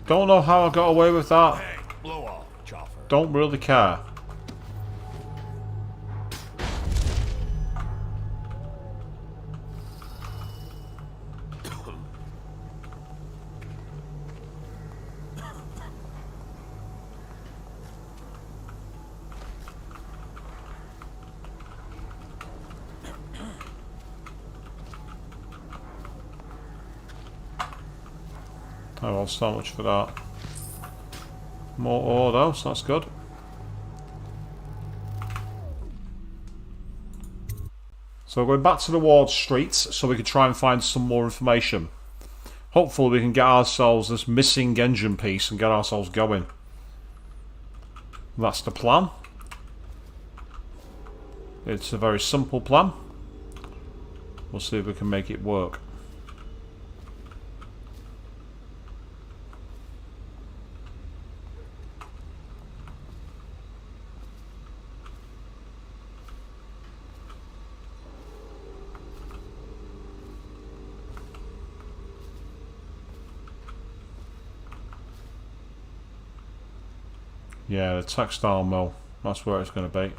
Speaker 1: Don't know how I got away with that.
Speaker 6: Hey, blow off, Chopper.
Speaker 1: Don't really care. Oh well, so much for that. More ore though, so that's good. So we're going back to the ward streets so we can try and find some more information. Hopefully we can get ourselves this missing engine piece and get ourselves going. That's the plan. It's a very simple plan. We'll see if we can make it work. Yeah, the textile mill. That's where it's going to be.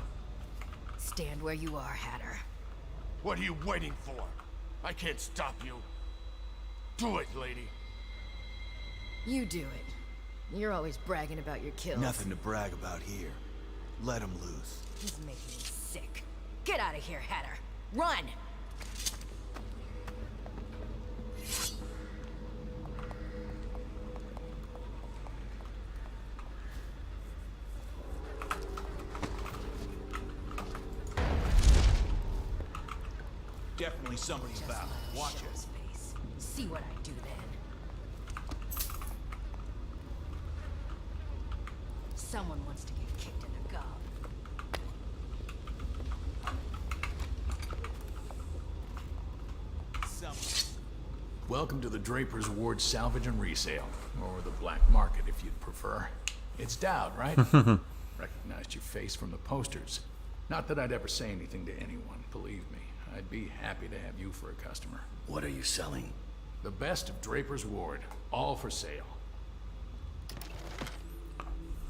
Speaker 3: Stand where you are, Hatter.
Speaker 6: What are you waiting for? I can't stop you. Do it, lady.
Speaker 3: You do it. You're always bragging about your kills.
Speaker 5: Nothing to brag about here. Let him loose.
Speaker 3: He's making me sick. Get out of here, Hatter. Run!
Speaker 5: Definitely somebody's
Speaker 3: Just
Speaker 5: about.
Speaker 3: let him
Speaker 5: Watch
Speaker 3: show
Speaker 5: it.
Speaker 3: his face. See what I do then. Someone wants to get kicked in the gob.
Speaker 6: Welcome to the Draper's Ward Salvage and Resale, or the Black Market if you'd prefer. It's Daud, right? Recognized your face from the posters. Not that I'd ever say anything to anyone, believe me. I'd be happy to have you for a customer.
Speaker 8: What are you selling?
Speaker 6: The best of Draper's Ward, all for sale.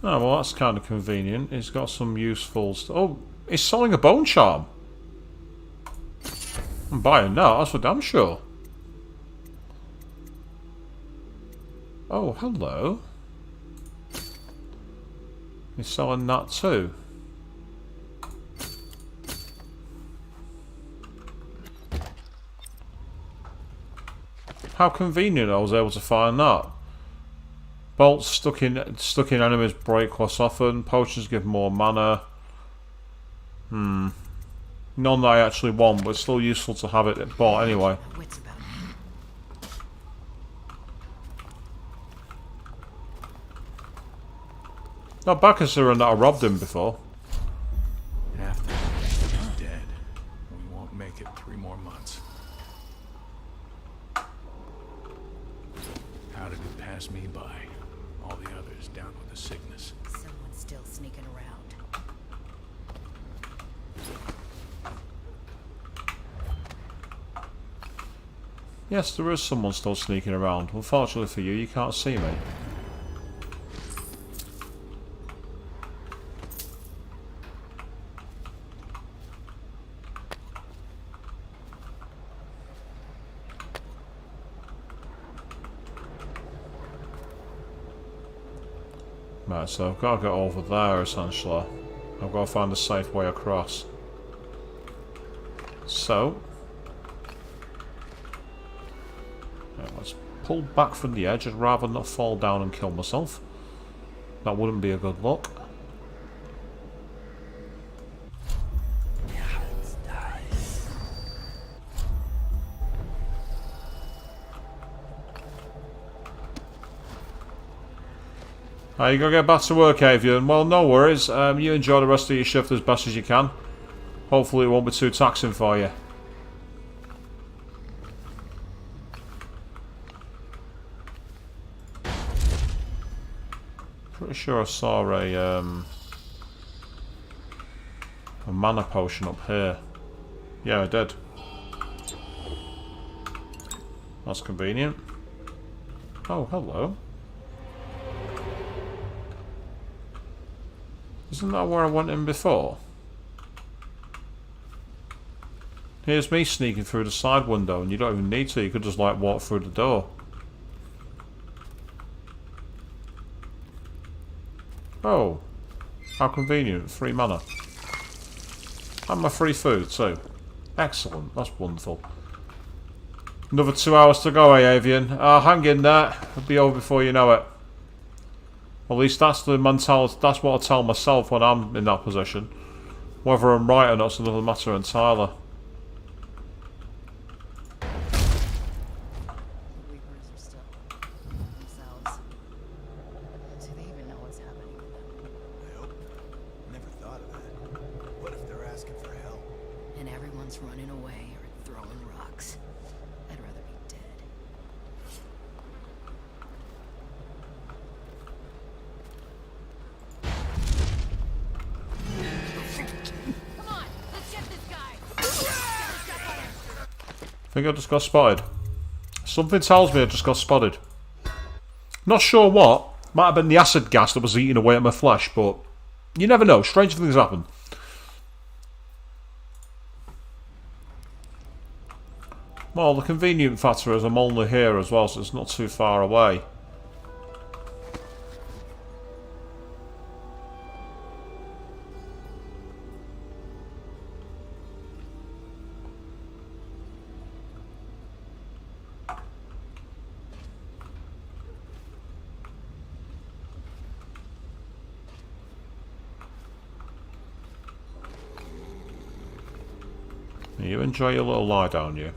Speaker 1: Oh, well, that's kind of convenient. He's got some useful stuff. Oh, he's selling a bone charm. I'm buying that, that's for damn sure. Oh, hello. He's selling that too. How convenient I was able to find that. Bolts stuck in enemies break less often. Potions give more mana. None that I actually want, but it's still useful to have it bought anyway.
Speaker 3: Wits about me.
Speaker 1: Not bad considering that I robbed him before.
Speaker 6: Half the place is dead. We won't make it 3 more months. How did it pass me by? All the others down with the sickness.
Speaker 3: Someone's still sneaking around.
Speaker 1: Yes, there is someone still sneaking around. Unfortunately for you, you can't see me. Right, so I've got to get over there essentially. I've got to find a safe way across. So, let's pull back from the edge. I'd rather not fall down and kill myself. That wouldn't be a good look. You gotta get back to work, Avian. Well, no worries. You enjoy the rest of your shift as best as you can. Hopefully it won't be too taxing for you. Pretty sure I saw a mana potion up here. Yeah, I did. That's convenient. Oh, hello. Isn't that where I went in before? Here's me sneaking through the side window, and you don't even need to. You could just like walk through the door. Oh, how convenient. Free mana. And my free food too. Excellent, that's wonderful. Another 2 hours to go, Avian. Hang in there. It'll be over before you know it. At least that's the mentality, that's what I tell myself when I'm in that position. Whether I'm right or not's another matter entirely.
Speaker 3: Reapers are still themselves. Do they even know what's happening with them?
Speaker 5: I hope. Never thought of that. What if they're asking for help?
Speaker 3: And everyone's running away or throwing rocks. I'd rather be dead. Come on, let's get this guy.
Speaker 1: I think I just got spotted. Something tells me I just got spotted. Not sure what. Might have been the acid gas that was eating away at my flesh, but you never know. Strange things happen. Well, the convenient factor is I'm only here as well, so it's not too far away. You enjoy your little lie down, you.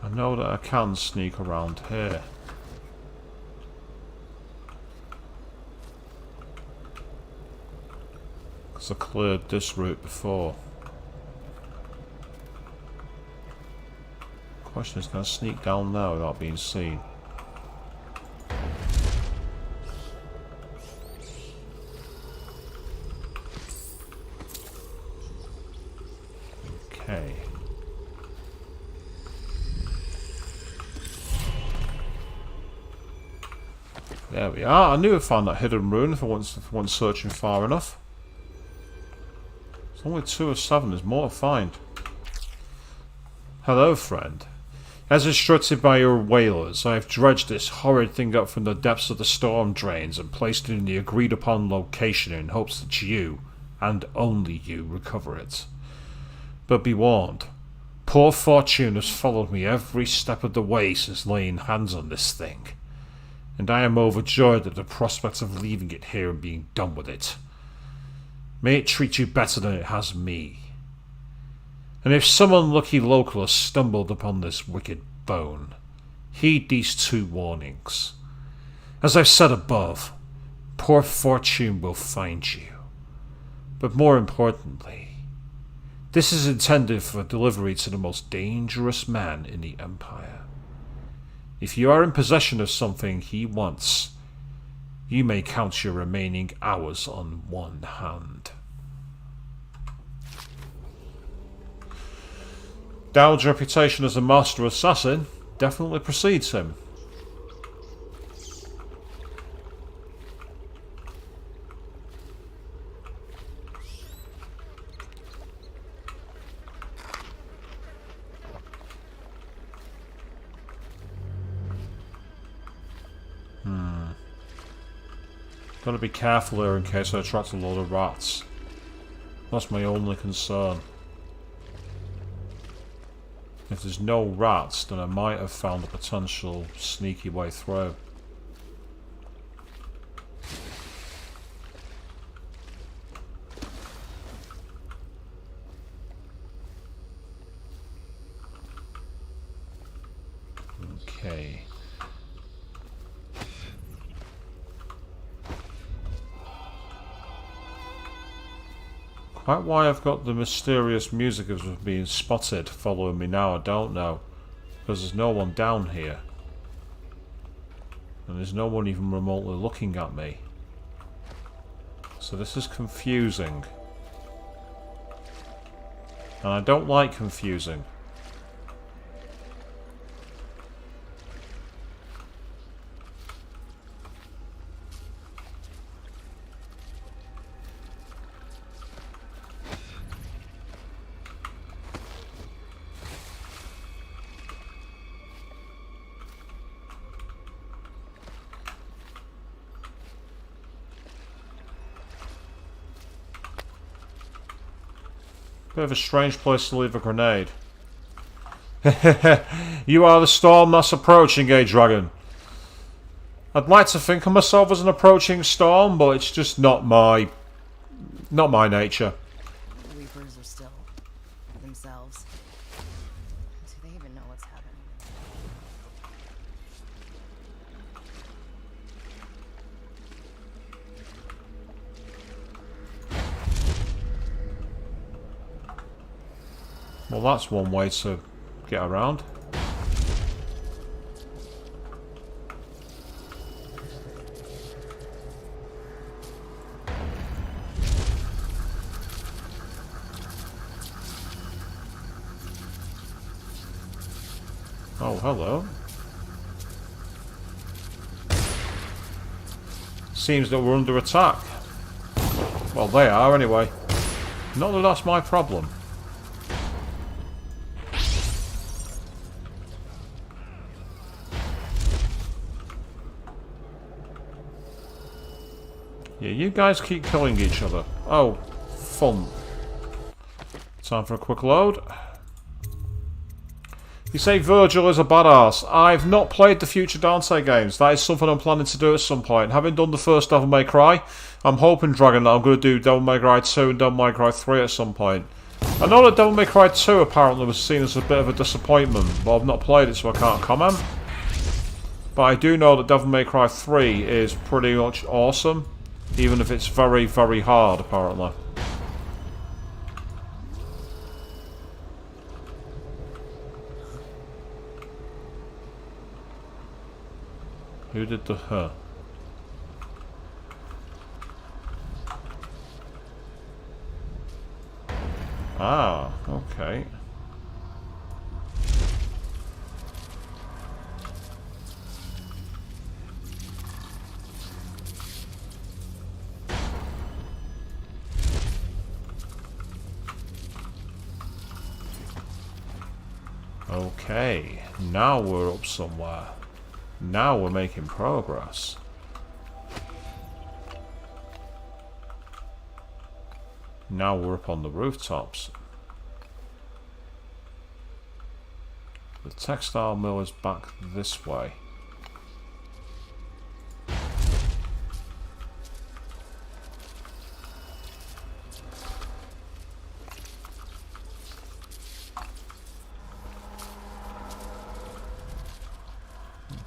Speaker 1: I know that I can sneak around here. Because I cleared this route before. Question is, can I sneak down there without being seen? Okay. There we are. I knew I found that hidden rune if I wasn't searching far enough. It's only 2 of 7. There's more to find. Hello, friend. As instructed by your whalers, I have dredged this horrid thing up from the depths of the storm drains and placed it in the agreed-upon location in hopes that you, and only you, recover it. But be warned, poor fortune has followed me every step of the way since laying hands on this thing, and I am overjoyed at the prospect of leaving it here and being done with it. May it treat you better than it has me. And if some unlucky local has stumbled upon this wicked bone, heed these 2 warnings. As I've said above, poor fortune will find you. But more importantly, this is intended for delivery to the most dangerous man in the Empire. If you are in possession of something he wants, you may count your remaining hours on one hand. Daud's reputation as a master assassin definitely precedes him. Gotta be careful here in case I attract a load of rats. That's my only concern. If there's no rats, then I might have found a potential sneaky way through. Okay. Quite why I've got the mysterious music of being spotted following me now, I don't know. Because there's no one down here. And there's no one even remotely looking at me. So this is confusing. And I don't like confusing. Bit of a strange place to leave a grenade. You are the storm that's approaching, eh, dragon? I'd like to think of myself as an approaching storm, but it's just not my nature.
Speaker 3: The Reapers are still themselves. Do they even know what's happening?
Speaker 1: Well, that's one way to get around. Oh, hello. Seems that we're under attack. Well, they are anyway. Not that that's my problem. Yeah, you guys keep killing each other. Oh, fun. Time for a quick load. You say Virgil is a badass. I've not played the future Dante games. That is something I'm planning to do at some point. Having done the first Devil May Cry, I'm hoping, Dragon, that I'm going to do Devil May Cry 2 and Devil May Cry 3 at some point. I know that Devil May Cry 2 apparently was seen as a bit of a disappointment, but I've not played it so I can't comment. But I do know that Devil May Cry 3 is pretty much awesome, even if it's very, very hard apparently. Who did the her? Ah, okay. Okay, now we're up somewhere. Now we're making progress. Now we're up on the rooftops. The textile mill is back this way.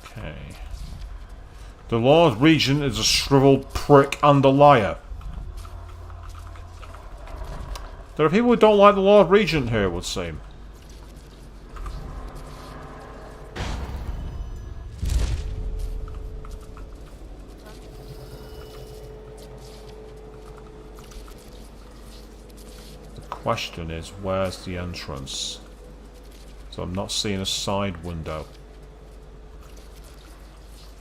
Speaker 1: Okay. The Lord Regent is a shriveled prick and a liar. There are people who don't like the Lord Regent here, it would seem. The question is, where's the entrance? So I'm not seeing a side window.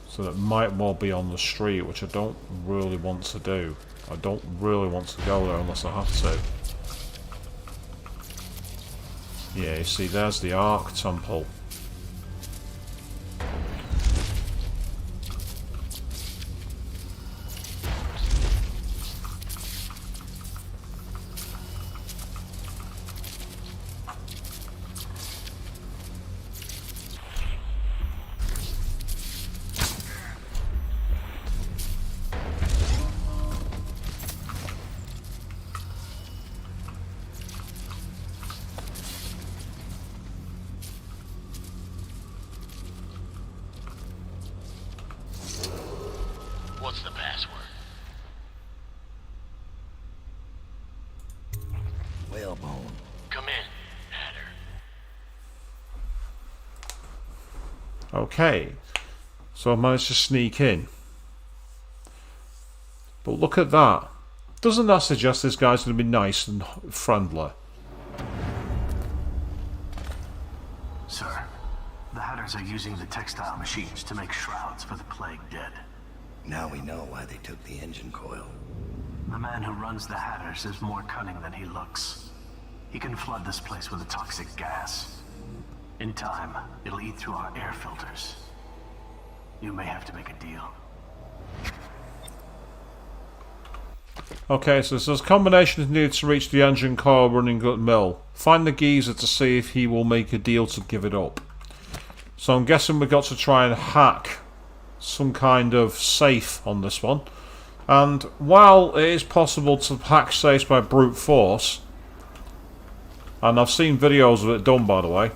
Speaker 1: So that might well be on the street, which I don't really want to do. I don't really want to go there unless I have to. Yeah, you see, there's the Ark Temple.
Speaker 8: What's the password? Whalebone. Come in, Hatter.
Speaker 1: Okay, so I managed to sneak in. But look at that. Doesn't that suggest this guy's going to be nice and friendly?
Speaker 2: Sir, the Hatters are using the textile machines to make shrouds for the plague dead.
Speaker 8: Now we know why they took the engine coil.
Speaker 2: The man who runs the Hatters is more cunning than he looks. He can flood this place with a toxic gas. In time, it'll eat through our air filters. You may have to make a deal.
Speaker 1: Okay, so it says combination is needed to reach the engine coil running at mill. Find the geezer to see if he will make a deal to give it up. So I'm guessing we've got to try and hack some kind of safe on this one. And while it is possible to hack safes by brute force, and I've seen videos of it done by the way,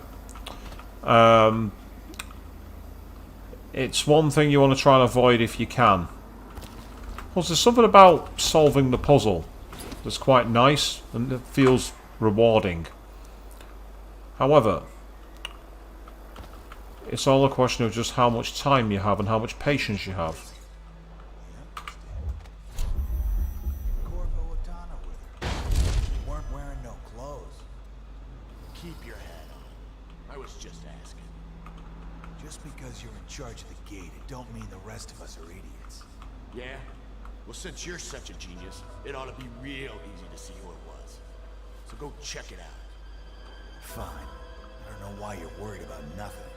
Speaker 1: it's one thing you want to try and avoid if you can. Well, there's something about solving the puzzle that's quite nice and it feels rewarding. However, it's all a question of just how much time you have and how much patience you have.
Speaker 5: You weren't wearing no clothes.
Speaker 4: Keep your hat on. I was just asking.
Speaker 5: Just because you're in charge of the gate, it don't mean the rest of us are idiots.
Speaker 4: Yeah? Well, since you're such a genius, it ought to be real easy to see who it was. So go check it out.
Speaker 5: Fine. I don't know why you're worried about nothing.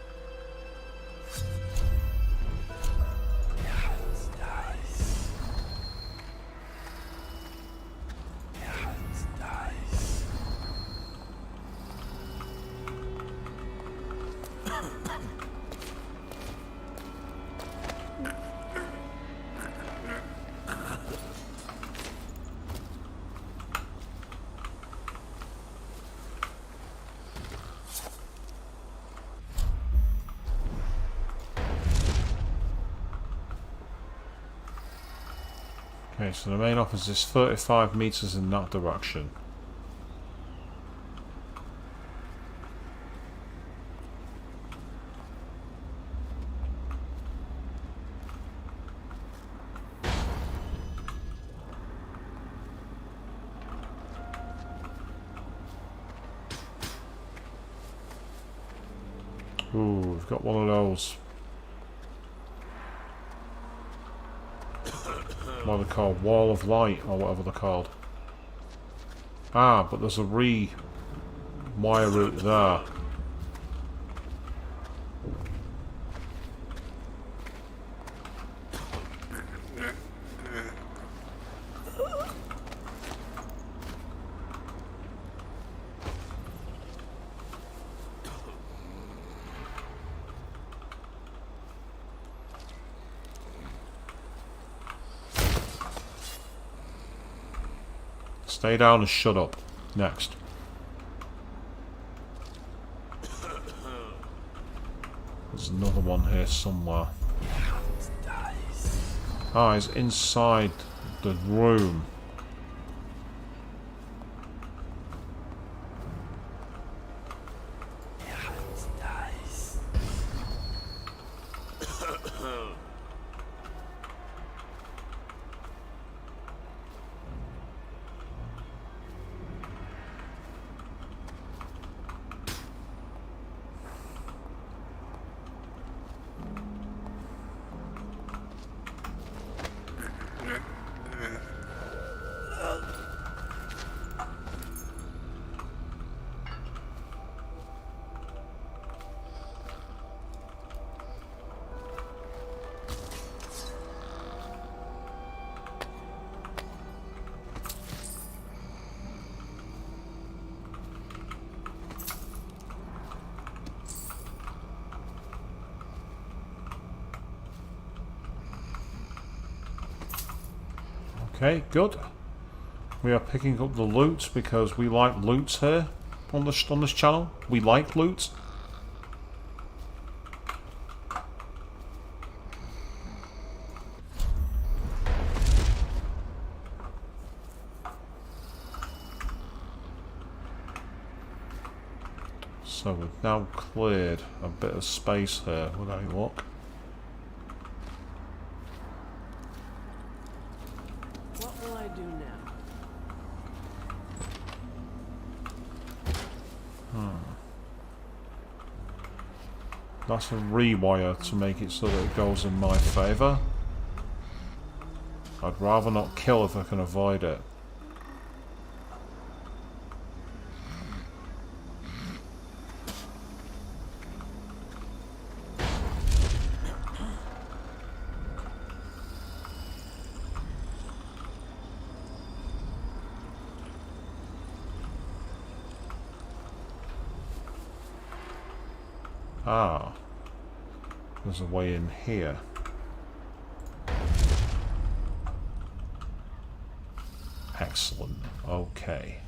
Speaker 1: Okay, so the main office is 35 meters in that direction. Ooh, we've got one of those. What are they called? Wall of Light, or whatever they're called. Ah, but there's a wire route there. Stay down and shut up. Next. There's another one here somewhere. Ah, he's inside the room. Okay, good. We are picking up the loot because we like loot here on this channel. We like loot. So we've now cleared a bit of space here with any luck. That's a rewire to make it so that it goes in my favour. I'd rather not kill if I can avoid it. Ah, there's a way in here. Excellent. Okay.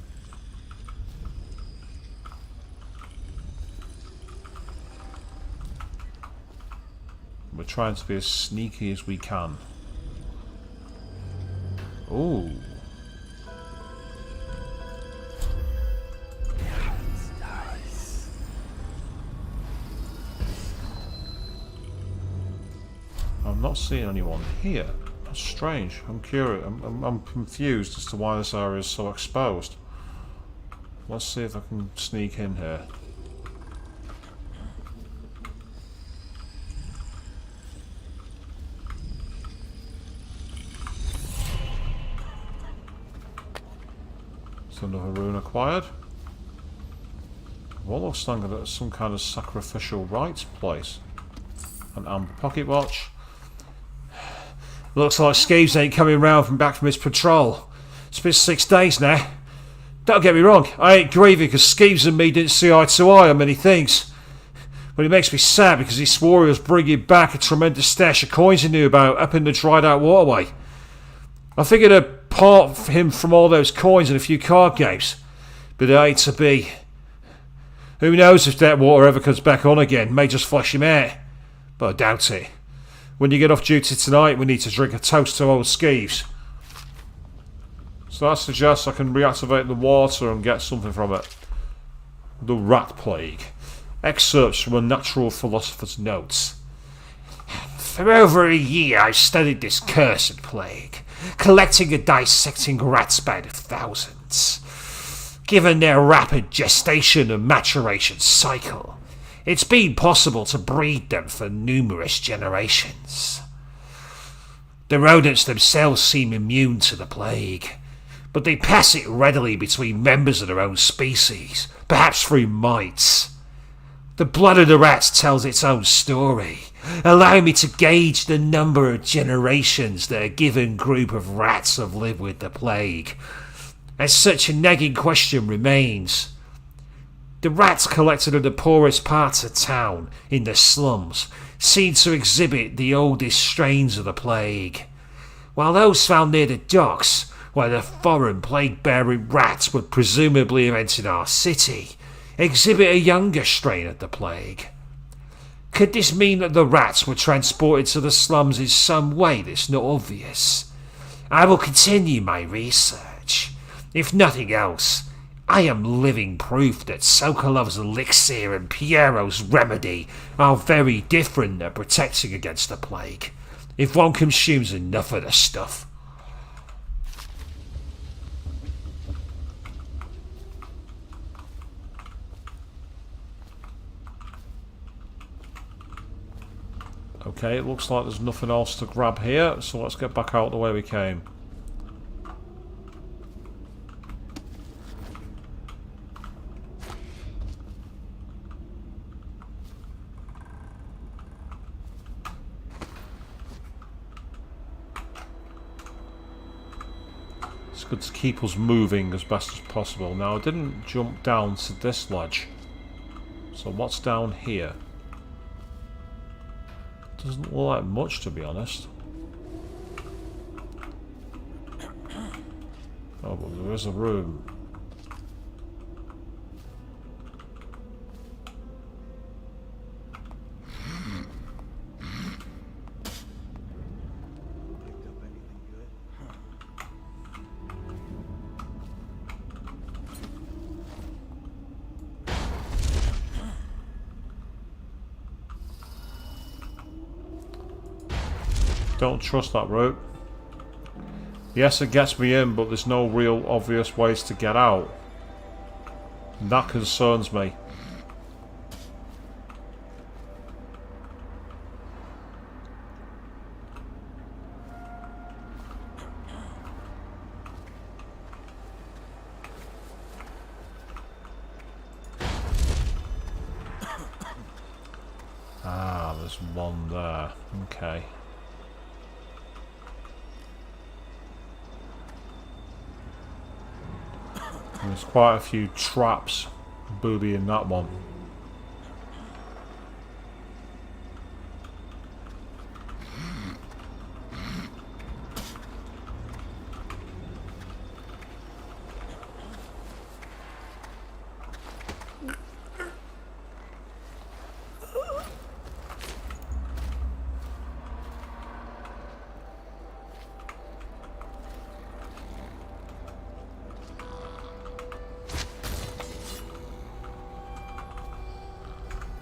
Speaker 1: We're trying to be as sneaky as we can. Ooh. I'm not seeing anyone here. That's strange. I'm curious. I'm confused as to why this area is so exposed. Let's see if I can sneak in here. It's another rune acquired. Well, looks like it's some kind of sacrificial rites place. An amber pocket watch.
Speaker 7: Looks like Skeeves ain't coming round back from his patrol. It's been 6 days now. Don't get me wrong, I ain't grieving because Skeeves and me didn't see eye to eye on many things. But it makes me sad because he swore he was bringing back a tremendous stash of coins he knew about up in the dried out waterway. I figured I'd part him from all those coins and a few card games, but it ain't to be. Who knows if that water ever comes back on again, may just flush him out. But I doubt it. When you get off duty tonight, we need to drink a toast to old Skeeves.
Speaker 1: So that suggests I can reactivate the water and get something from it. The rat plague. Excerpts from a natural philosopher's notes.
Speaker 7: For over a year I've studied this cursed plague, collecting and dissecting rats by the thousands. Given their rapid gestation and maturation cycle, it's been possible to breed them for numerous generations. The rodents themselves seem immune to the plague, but they pass it readily between members of their own species, perhaps through mites. The blood of the rats tells its own story, allowing me to gauge the number of generations that a given group of rats have lived with the plague. And such a nagging question remains. The rats collected in the poorest parts of town, in the slums, seem to exhibit the oldest strains of the plague, while those found near the docks, where the foreign plague-bearing rats would presumably have entered our city, exhibit a younger strain of the plague. Could this mean that the rats were transported to the slums in some way that's not obvious? I will continue my research. If nothing else, I am living proof that Sokolov's elixir and Piero's remedy are very different at protecting against the plague, if one consumes enough of the stuff.
Speaker 1: Okay, it looks like there's nothing else to grab here, so let's get back out the way we came. It's good to keep us moving as best as possible. Now, I didn't jump down to this ledge, so what's down here? Doesn't look like much, to be honest. Oh, but there is a room. Don't trust that rope. Yes, it gets me in, but there's no real obvious ways to get out. And that concerns me. Ah, there's one there. Okay. There's quite a few traps booby in that one.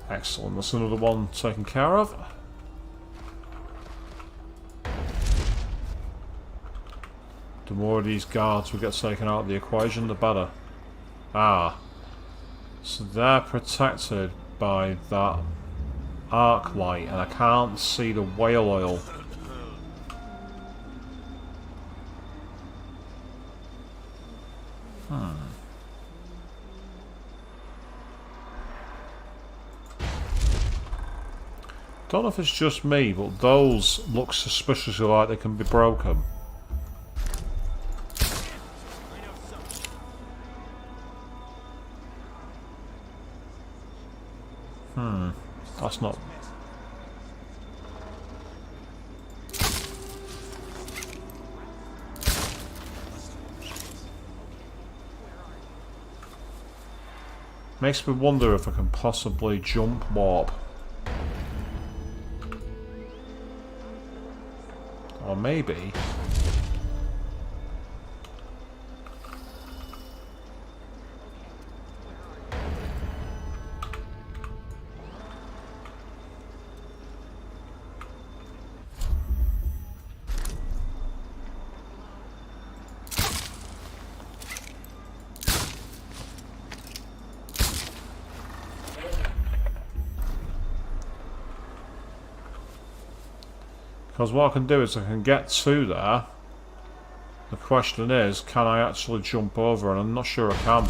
Speaker 1: Excellent, that's another one taken care of. The more of these guards we get taken out of the equation, the better. Ah. So they're protected by that arc light, and I can't see the whale oil. Don't know if it's just me, but those look suspiciously like they can be broken. That's not... Makes me wonder if I can possibly jump warp. Or maybe... Because what I can do is I can get to there. The question is, can I actually jump over? And I'm not sure I can.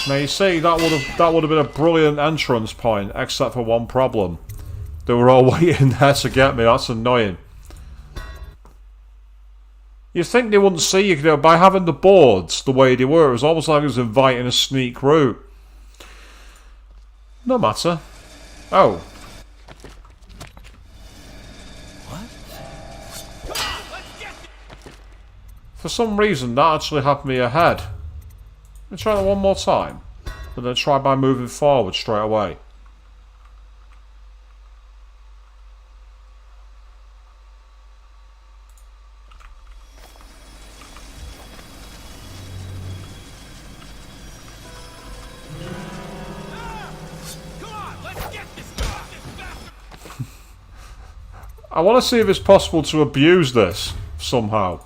Speaker 1: Now you see, that would have been a brilliant entrance point, except for one problem. They were all waiting there to get me. That's annoying. You'd think they wouldn't see you, by having the boards the way they were. It was almost like it was inviting a sneak route. No matter. Oh. What? For some reason, that actually had me ahead. Let me try that one more time. And then try by moving forward straight away. I want to see if it's possible to abuse this somehow.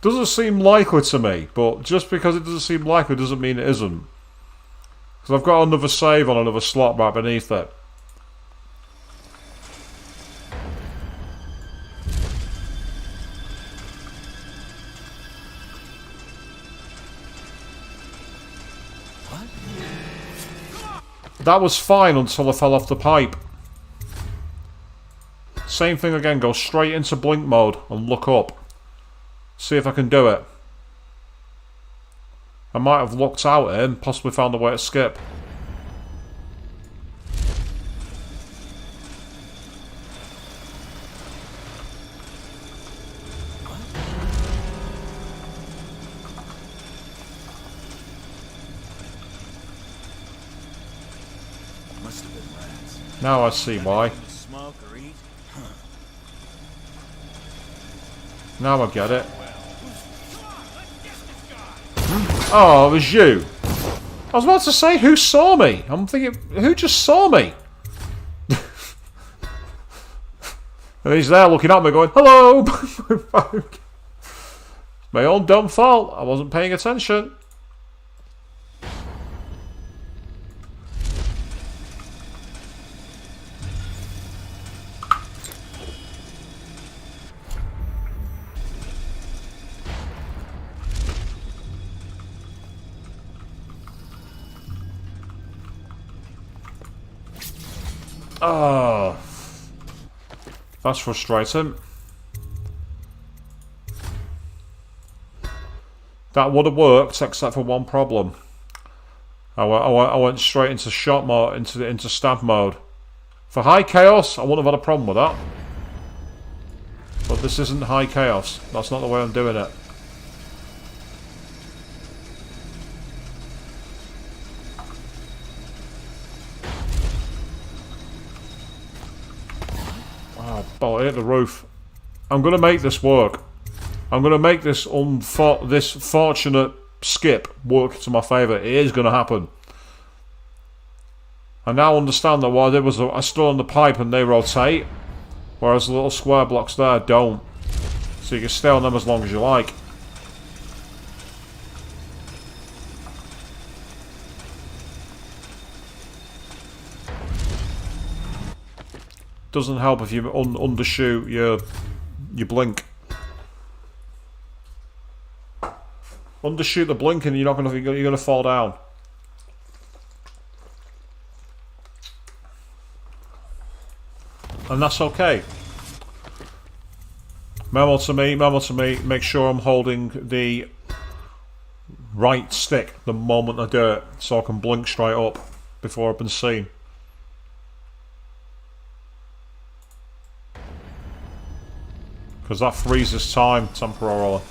Speaker 1: Doesn't seem likely to me, but just because it doesn't seem likely doesn't mean it isn't. Because I've got another save on another slot right beneath it. What? That was fine until I fell off the pipe. Same thing again, go straight into blink mode and look up. See if I can do it. I might have looked out here and possibly found a way to skip.
Speaker 5: Must have been rats.
Speaker 1: Now I see why.
Speaker 5: Smoke or eat?
Speaker 1: Now I get it. Oh, it was you. I was about to say, who saw me? I'm thinking, who just saw me? And he's there looking at me going, hello! My own dumb fault. I wasn't paying attention. Oh, that's frustrating. That would have worked, except for one problem. I went straight into shot mode, into stab mode. For high chaos, I wouldn't have had a problem with that. But this isn't high chaos. That's not the way I'm doing it. Oh, I hit the roof. I'm going to make this work. I'm going to make this fortunate skip work to my favour. It is going to happen. I now understand that what I did was I stood on the pipe and they rotate, whereas the little square blocks there don't. So you can stay on them as long as you like. Doesn't help if you undershoot your blink. Undershoot the blink and you're gonna fall down. And that's okay. Memo to me, make sure I'm holding the right stick the moment I do it, so I can blink straight up before I've been seen. Because that freezes time temporarily.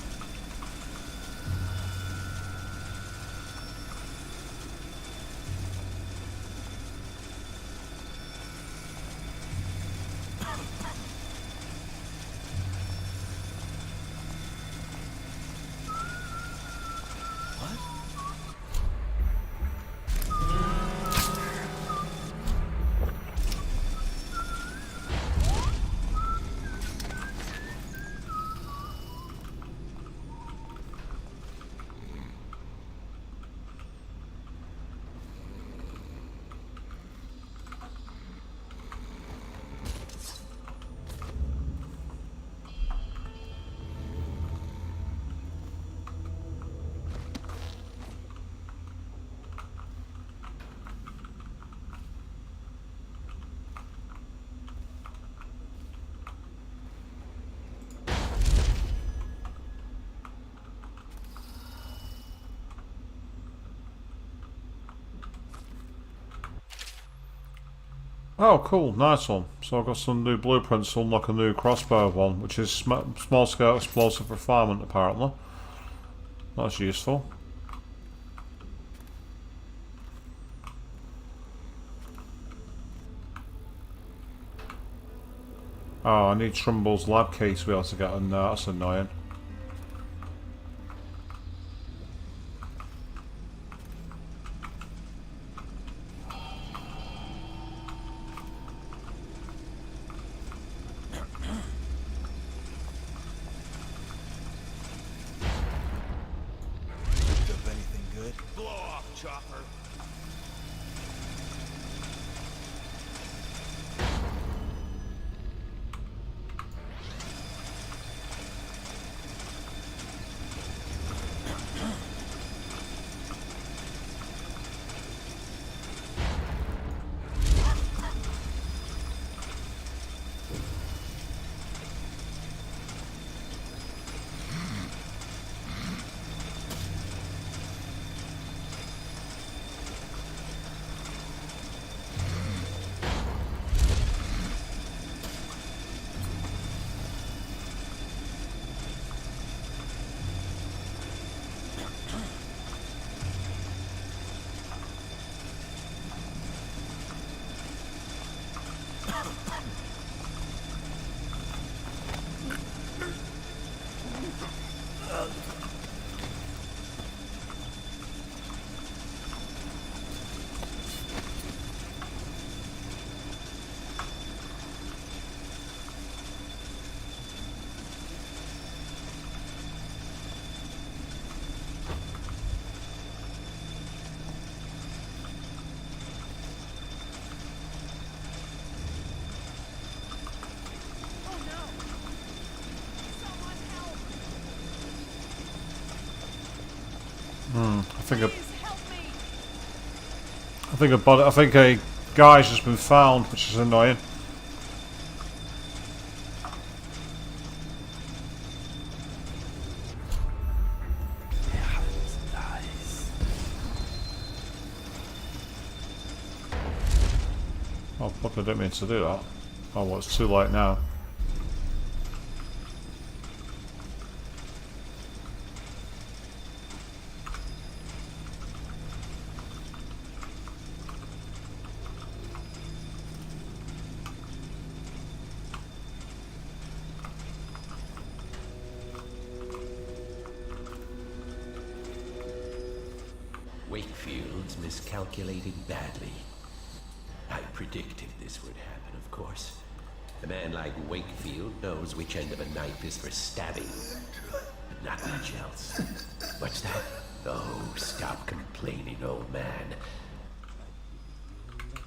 Speaker 1: Oh, cool, nice one. So I've got some new blueprints to unlock a new crossbow one, which is small scale explosive refinement apparently. That's useful. Oh, I need Trimble's lab key to be able to get in there, that's annoying.
Speaker 4: Blow off, Chopper.
Speaker 1: I think a guy's just been found, which is annoying. Oh fuck, I didn't mean to do that. Oh well, it's too late now.
Speaker 10: Wakefield's miscalculating badly. I predicted this would happen, of course. A man like Wakefield knows which end of a knife is for stabbing, but not much else. What's that? Oh, stop complaining, old man.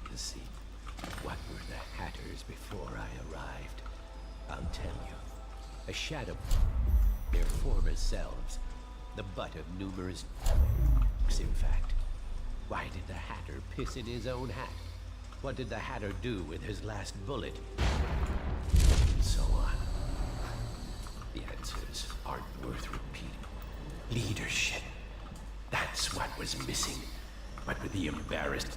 Speaker 10: Let's see. What were the Hatters before I arrived? I'll tell you. A shadow. Their former selves. The butt of numerous... In fact. Why did the Hatter piss in his own hat? What did the Hatter do with his last bullet? And so on. The answers aren't worth repeating. Leadership. That's what was missing. What with the embarrassed...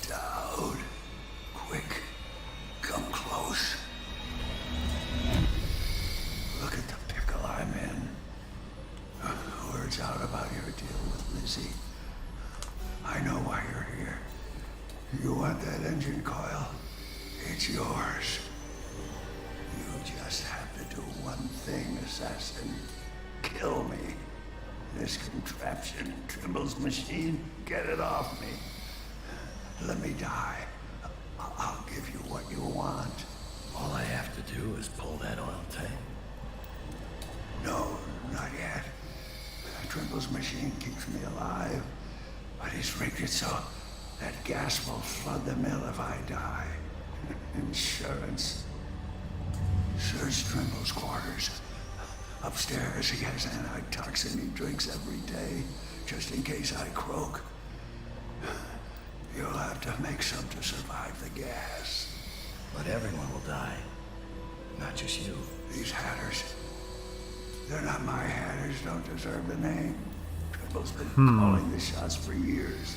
Speaker 8: Daud, quick, come close. Look at the pickle I'm in. Word's out about your deal with Lizzy. I know why you're here. You want that engine coil? It's yours. You just have to do one thing, assassin. Kill me. This contraption, Trimble's machine, get it off me. Let me die. I'll give you what you want. All I have to do is pull that oil tank. No, not yet. Trimble's machine keeps me alive, but he's rigged it so that gas will flood the mill if I die. Insurance. Search Trimble's quarters. Upstairs, he has antitoxin he drinks every day, just in case I croak. You'll have to make some to survive the gas. But everyone will die. Not just you. These hatters. They're not my hatters, don't deserve the name. Tribble's been calling the shots for years.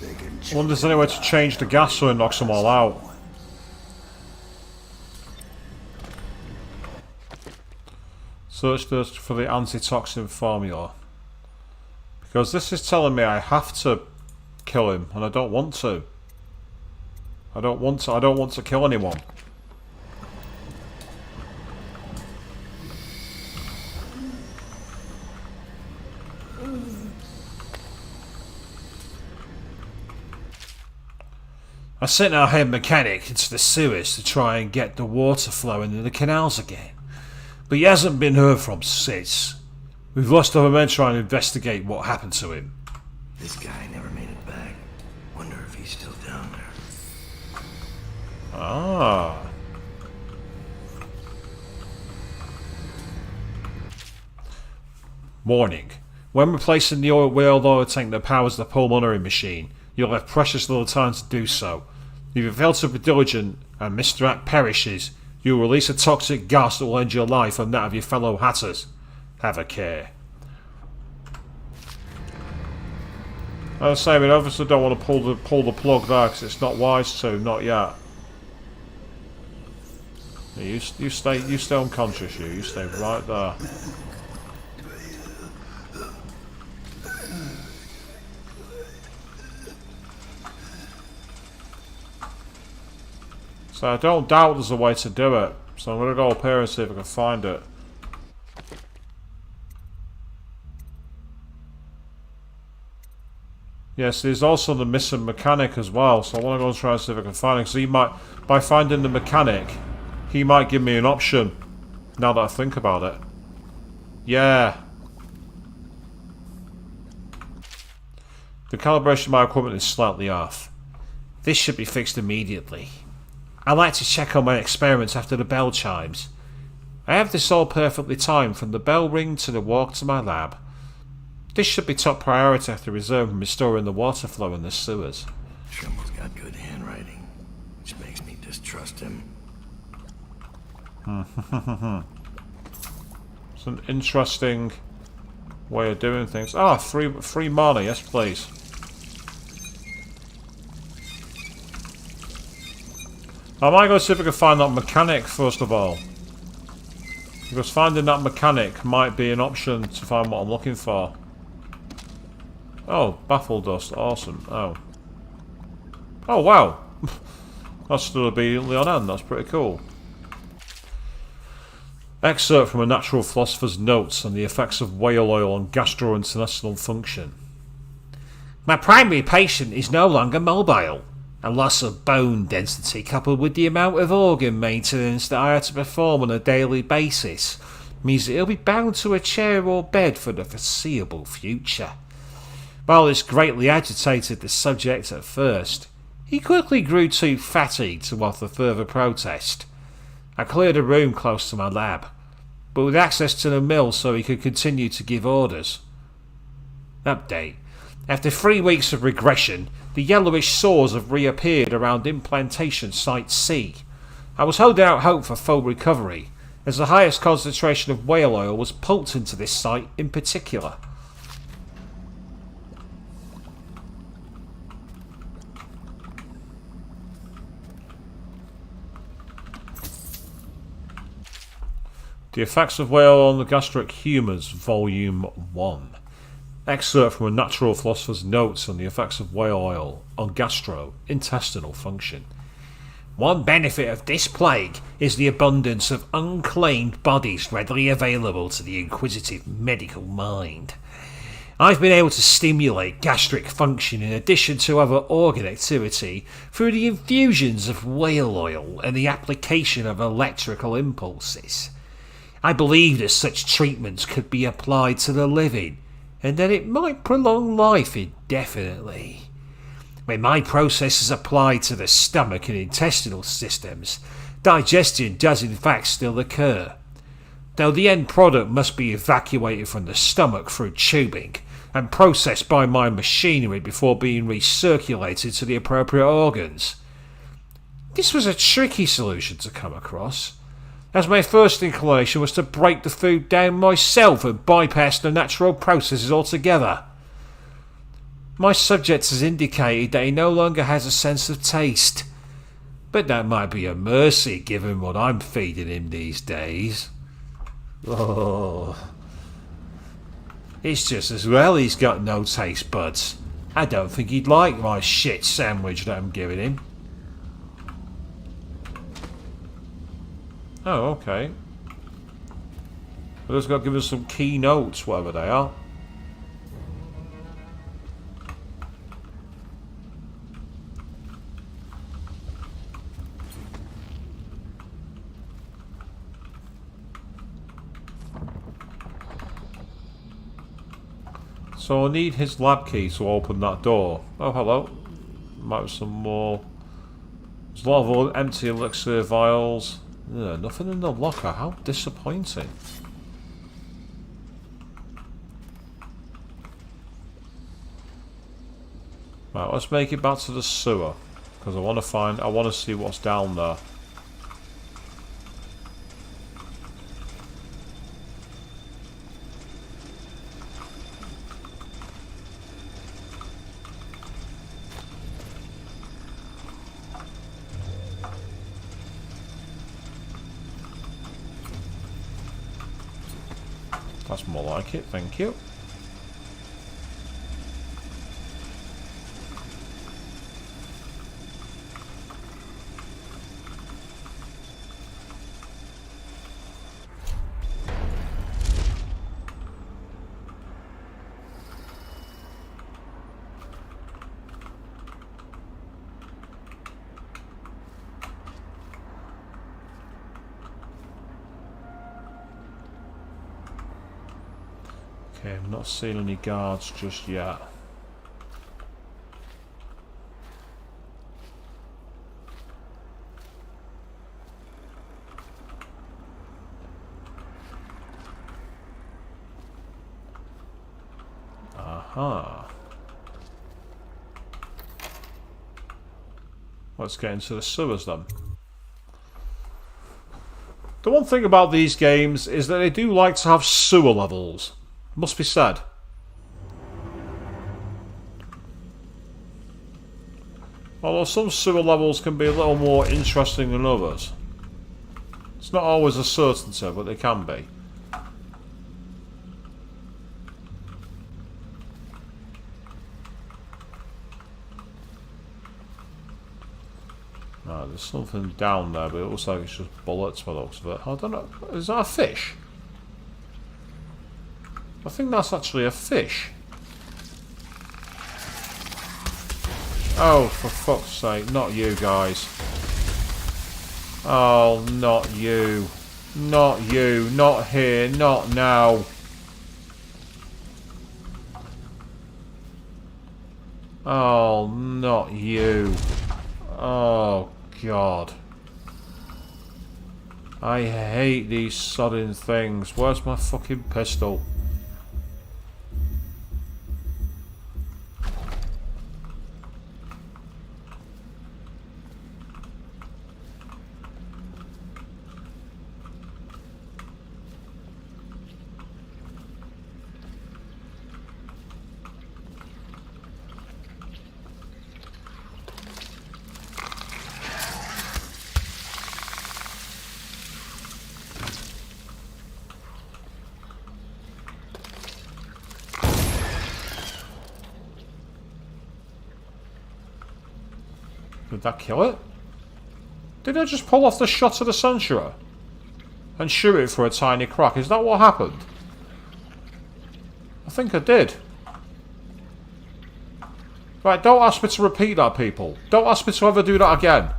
Speaker 8: They can
Speaker 1: I wonder if there's any way to change the gas so it knocks them all out. Search first for the antitoxin formula. Because this is telling me I have to kill him, and I don't want to. I don't want to kill anyone. I sent our head mechanic into the sewers to try and get the water flowing in the canals again. But he hasn't been heard from since. We've lost our men trying to investigate what happened to him.
Speaker 8: This guy never made it back. Wonder if he's still down there.
Speaker 1: Ah. Warning. When replacing the wheel oil tank that powers the pulmonary machine, you'll have precious little time to do so. If you fail to be diligent and Mr. Act perishes, you will release a toxic gas that will end your life and that of your fellow hatters. Have a care. As I say, we obviously don't want to pull the plug there because it's not wise to, not yet. You stay unconscious. You stay right there. So I don't doubt there's a way to do it. So I'm going to go up here and see if I can find it. Yes, there's also the missing mechanic as well. So I want to go and try and see if I can find it. Because he might, by finding the mechanic, he might give me an option. Now that I think about it. Yeah. The calibration of my equipment is slightly off. This should be fixed immediately. I like to check on my experiments after the bell chimes. I have this all perfectly timed from the bell ring to the walk to my lab. This should be top priority after reserving restoring the water flow in the sewers.
Speaker 8: Trimble's got good handwriting, which makes me distrust him.
Speaker 1: It's an interesting way of doing things. Ah, free money, yes please. I might go see if I can find that mechanic first of all. Because finding that mechanic might be an option to find what I'm looking for. Oh, baffle dust, awesome. Oh. Oh wow! That's still immediately on end, that's pretty cool. Excerpt from a natural philosopher's notes on the effects of whale oil on gastrointestinal function. My primary patient is no longer mobile. A loss of bone density coupled with the amount of organ maintenance that I have to perform on a daily basis means that he'll be bound to a chair or bed for the foreseeable future. While this greatly agitated the subject at first, he quickly grew too fatigued to offer further protest. I cleared a room close to my lab, but with access to the mill so he could continue to give orders. Update. After 3 weeks of regression, the yellowish sores have reappeared around implantation site C. I was holding out hope for full recovery, as the highest concentration of whale oil was pumped into this site in particular. The Effects of Whale Oil on the Gastric Humours, Volume 1. Excerpt from a Natural Philosopher's Notes on the Effects of Whale Oil on Gastrointestinal Function. One benefit of this plague is the abundance of unclaimed bodies readily available to the inquisitive medical mind. I've been able to stimulate gastric function in addition to other organ activity through the infusions of whale oil and the application of electrical impulses. I believe that such treatments could be applied to the living, and that it might prolong life indefinitely. When my process is applied to the stomach and intestinal systems, digestion does in fact still occur, though the end product must be evacuated from the stomach through tubing and processed by my machinery before being recirculated to the appropriate organs. This was a tricky solution to come across, as my first inclination was to break the food down myself and bypass the natural processes altogether. My subject has indicated that he no longer has a sense of taste, but that might be a mercy given what I'm feeding him these days. Oh, it's just as well he's got no taste buds. I don't think he'd like my shit sandwich that I'm giving him. Oh, okay. We've just got to give us some key notes, whatever they are. So I need his lab key to open that door. Oh, hello. Might have some more. There's a lot of empty elixir vials. Ugh, nothing in the locker. How disappointing. Right, let's make it back to the sewer. Because I want to see what's down there. That's more like it, thank you. Okay, I'm not seeing any guards just yet. Aha. Let's get into the sewers then. The one thing about these games is that they do like to have sewer levels. Must be said. Although some sewer levels can be a little more interesting than others. It's not always a certainty, but they can be. Right, there's something down there, but it looks like it's just bullets by the looks of it. I don't know. Is that a fish? I think that's actually a fish. Oh, for fuck's sake, not you guys. Oh, not you. Not you. Not here. Not now. Oh, not you. Oh, God. I hate these sodding things. Where's my fucking pistol? Did that kill it? Did I just pull off the shot of the censurer? And shoot it for a tiny crack? Is that what happened? I think I did. Right, don't ask me to repeat that, people. Don't ask me to ever do that again.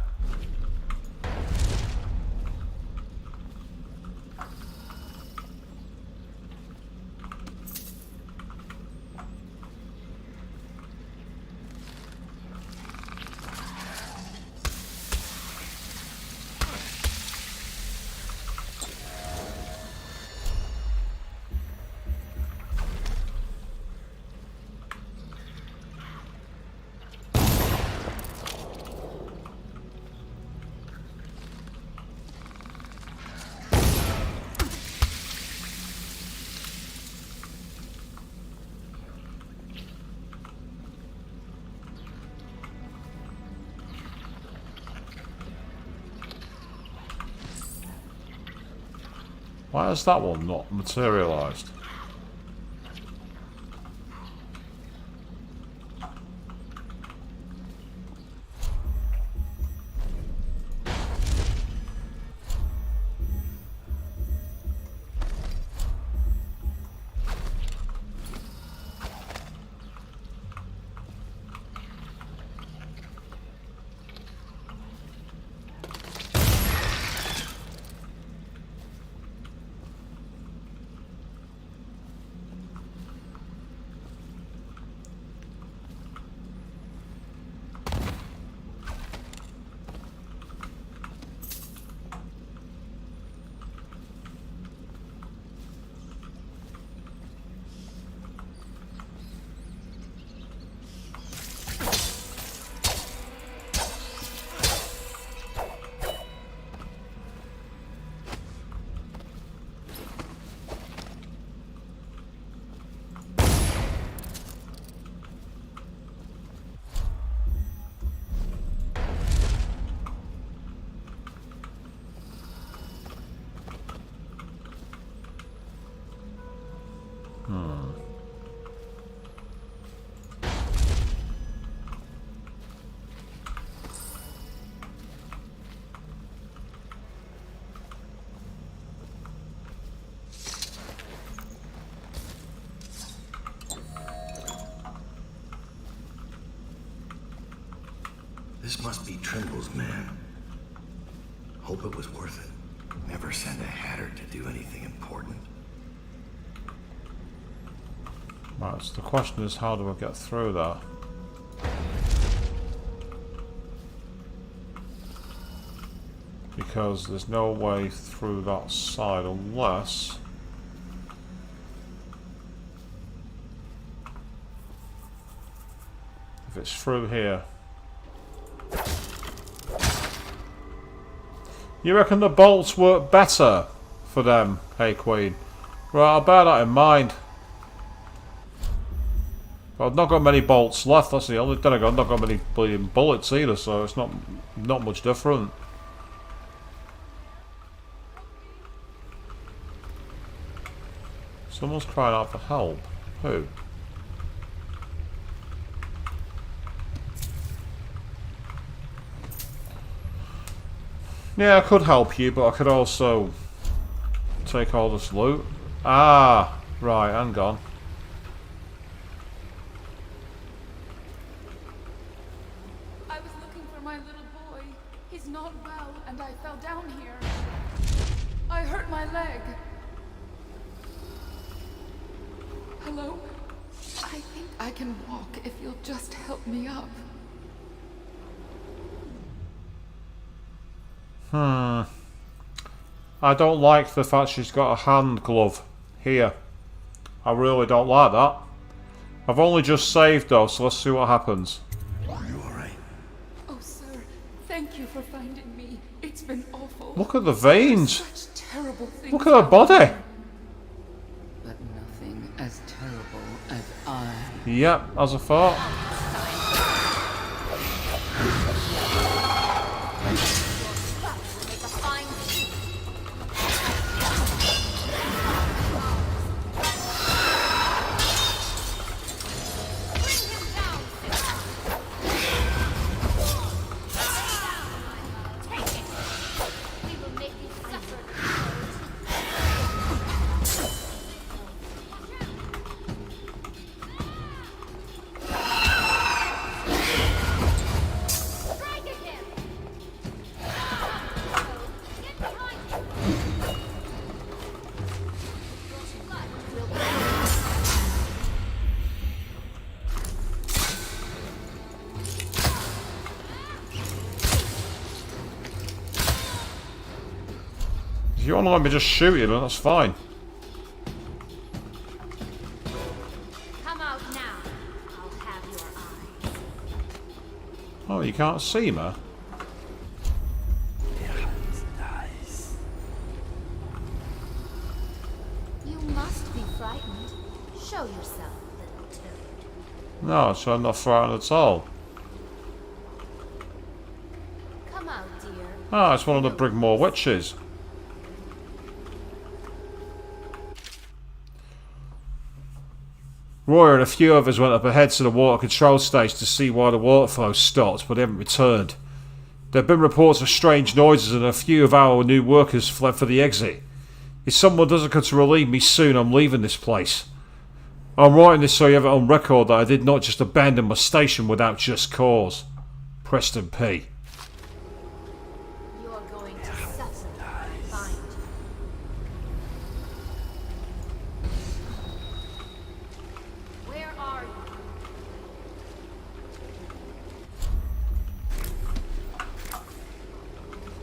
Speaker 1: Why has that one not materialised?
Speaker 11: This must be Trimble's man. Hope it was worth it. Never send a hatter to do anything important.
Speaker 1: Right, so the question is, how do I get through that? Because there's no way through that side unless... if it's through here. You reckon the bolts work better for them, hey Queen? Right, I'll bear that in mind. But I've not got many bolts left, that's the only thing. I've not got many bleeding bullets either, so it's not much different. Someone's crying out for help. Who? Yeah, I could help you, but I could also take all this loot. Ah, right, hang on.
Speaker 12: I was looking for my little boy. He's not well, and I fell down here. I hurt my leg. Hello? I think I can walk if you'll just help me up.
Speaker 1: I don't like the fact she's got a hand glove here. I really don't like that. I've only just saved though, so let's see what happens.
Speaker 11: Are you alright?
Speaker 12: Oh, sir, thank you for finding me. It's been awful.
Speaker 1: Look at the veins.
Speaker 12: Such terrible things.
Speaker 1: Look at her body.
Speaker 13: But nothing as terrible as I.
Speaker 1: Yep, as I thought. If you want to let me just shoot you, then that's fine.
Speaker 9: Come out now. I'll have your eyes.
Speaker 1: Oh, you can't see me?
Speaker 9: You must be frightened. Show yourself, little toad.
Speaker 1: No, so I'm not frightened at all.
Speaker 9: Come out, dear.
Speaker 1: Ah, it's one of the Brigmore witches. Roy and a few of us went up ahead to the water control station to see why the water flow stopped, but they haven't returned. There have been reports of strange noises and a few of our new workers fled for the exit. If someone doesn't come to relieve me soon, I'm leaving this place. I'm writing this so you have it on record that I did not just abandon my station without just cause. Preston P.
Speaker 9: You're going to suffer when I find you. Where are you?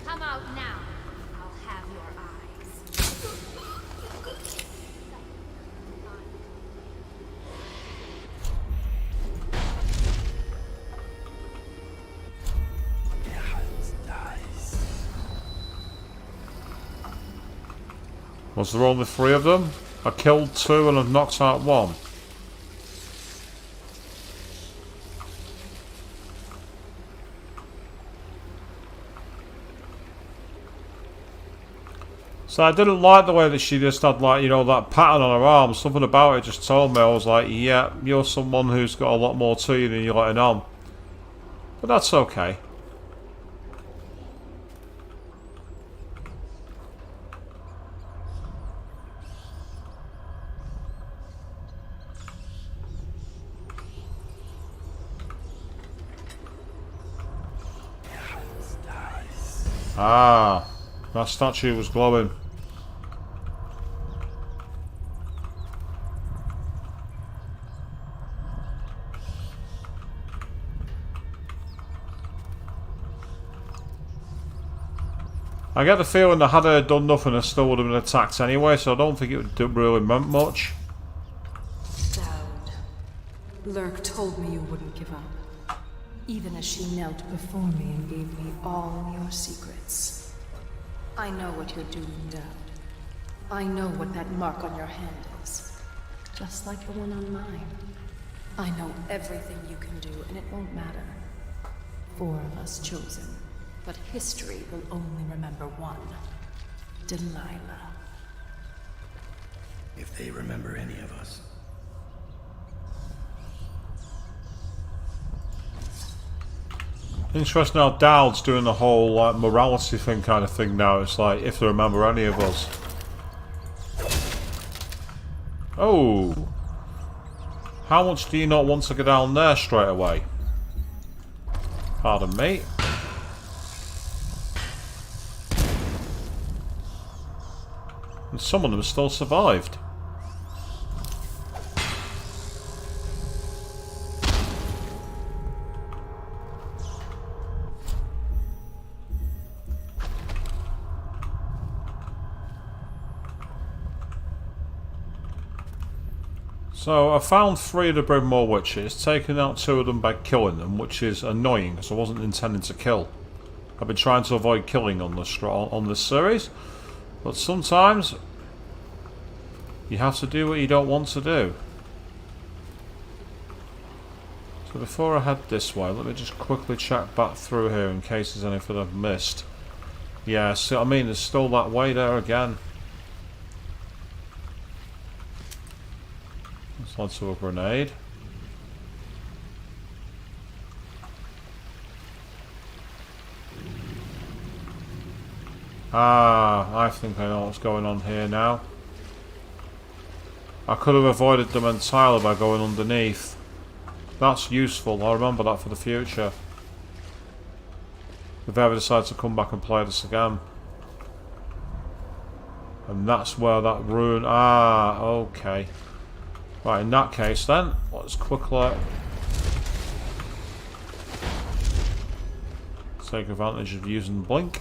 Speaker 9: Come out now. I'll have your eyes.
Speaker 1: Was there only 3 of them? I killed 2 and I've knocked out 1. So I didn't like the way that she just had, like, you know, that pattern on her arm. Something about it just told me, I was like, yeah, you're someone who's got a lot more to you than you're letting on. But that's okay. Ah, that statue was glowing. I get the feeling that had I done nothing, I still would have been attacked anyway, so I don't think it would really meant much.
Speaker 14: Daud, Lurk told me you wouldn't give up. Even as she knelt before me and gave me all your secrets. I know what you're doing, Daud. I know what that mark on your hand is. Just like the one on mine. I know everything you can do, and it won't matter. 4 of us chosen, but history will only remember one. Delilah.
Speaker 11: If they remember any of us.
Speaker 1: Interesting how Daud's doing the whole like morality thing kind of thing now. It's like, if they remember any of us. Oh. How much do you not want to go down there straight away? Pardon me. And some of them still survived. So I found 3 of the Brigmore witches, taking out 2 of them by killing them, which is annoying because I wasn't intending to kill. I've been trying to avoid killing on this series, but sometimes you have to do what you don't want to do. So before I head this way, let me just quickly check back through here in case there's anything I've missed. Yeah, see what I mean? There's still that way there again. Let's to a grenade. Ah, I think I know what's going on here now. I could have avoided them entirely by going underneath. That's useful, I'll remember that for the future. If I ever decide to come back and play this again. And that's where that ruin... Ah, okay. Right, in that case then, let's quickly take advantage of using Blink.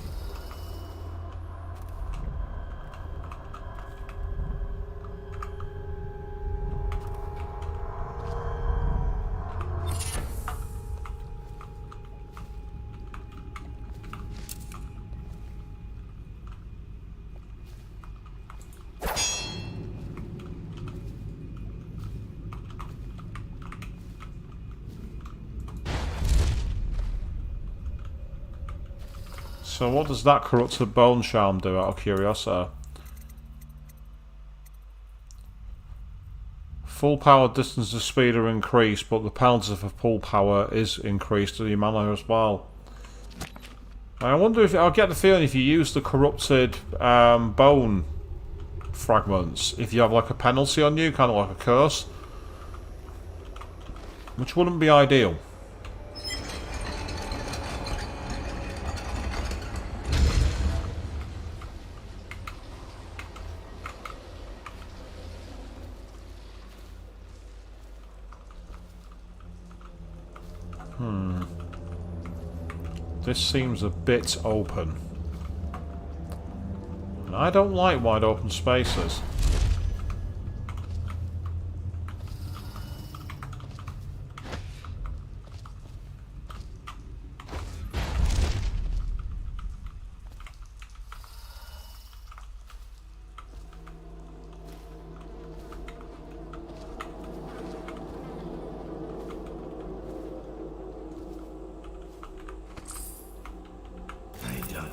Speaker 1: So what does that corrupted bone charm do, out of curiosity? Full power, distance and speed are increased, but the penalty for full power is increased to the mana as well. I wonder if I'll get the feeling if you use the corrupted bone fragments, if you have like a penalty on you, kind of like a curse, which wouldn't be ideal. This seems a bit open. And I don't like wide open spaces.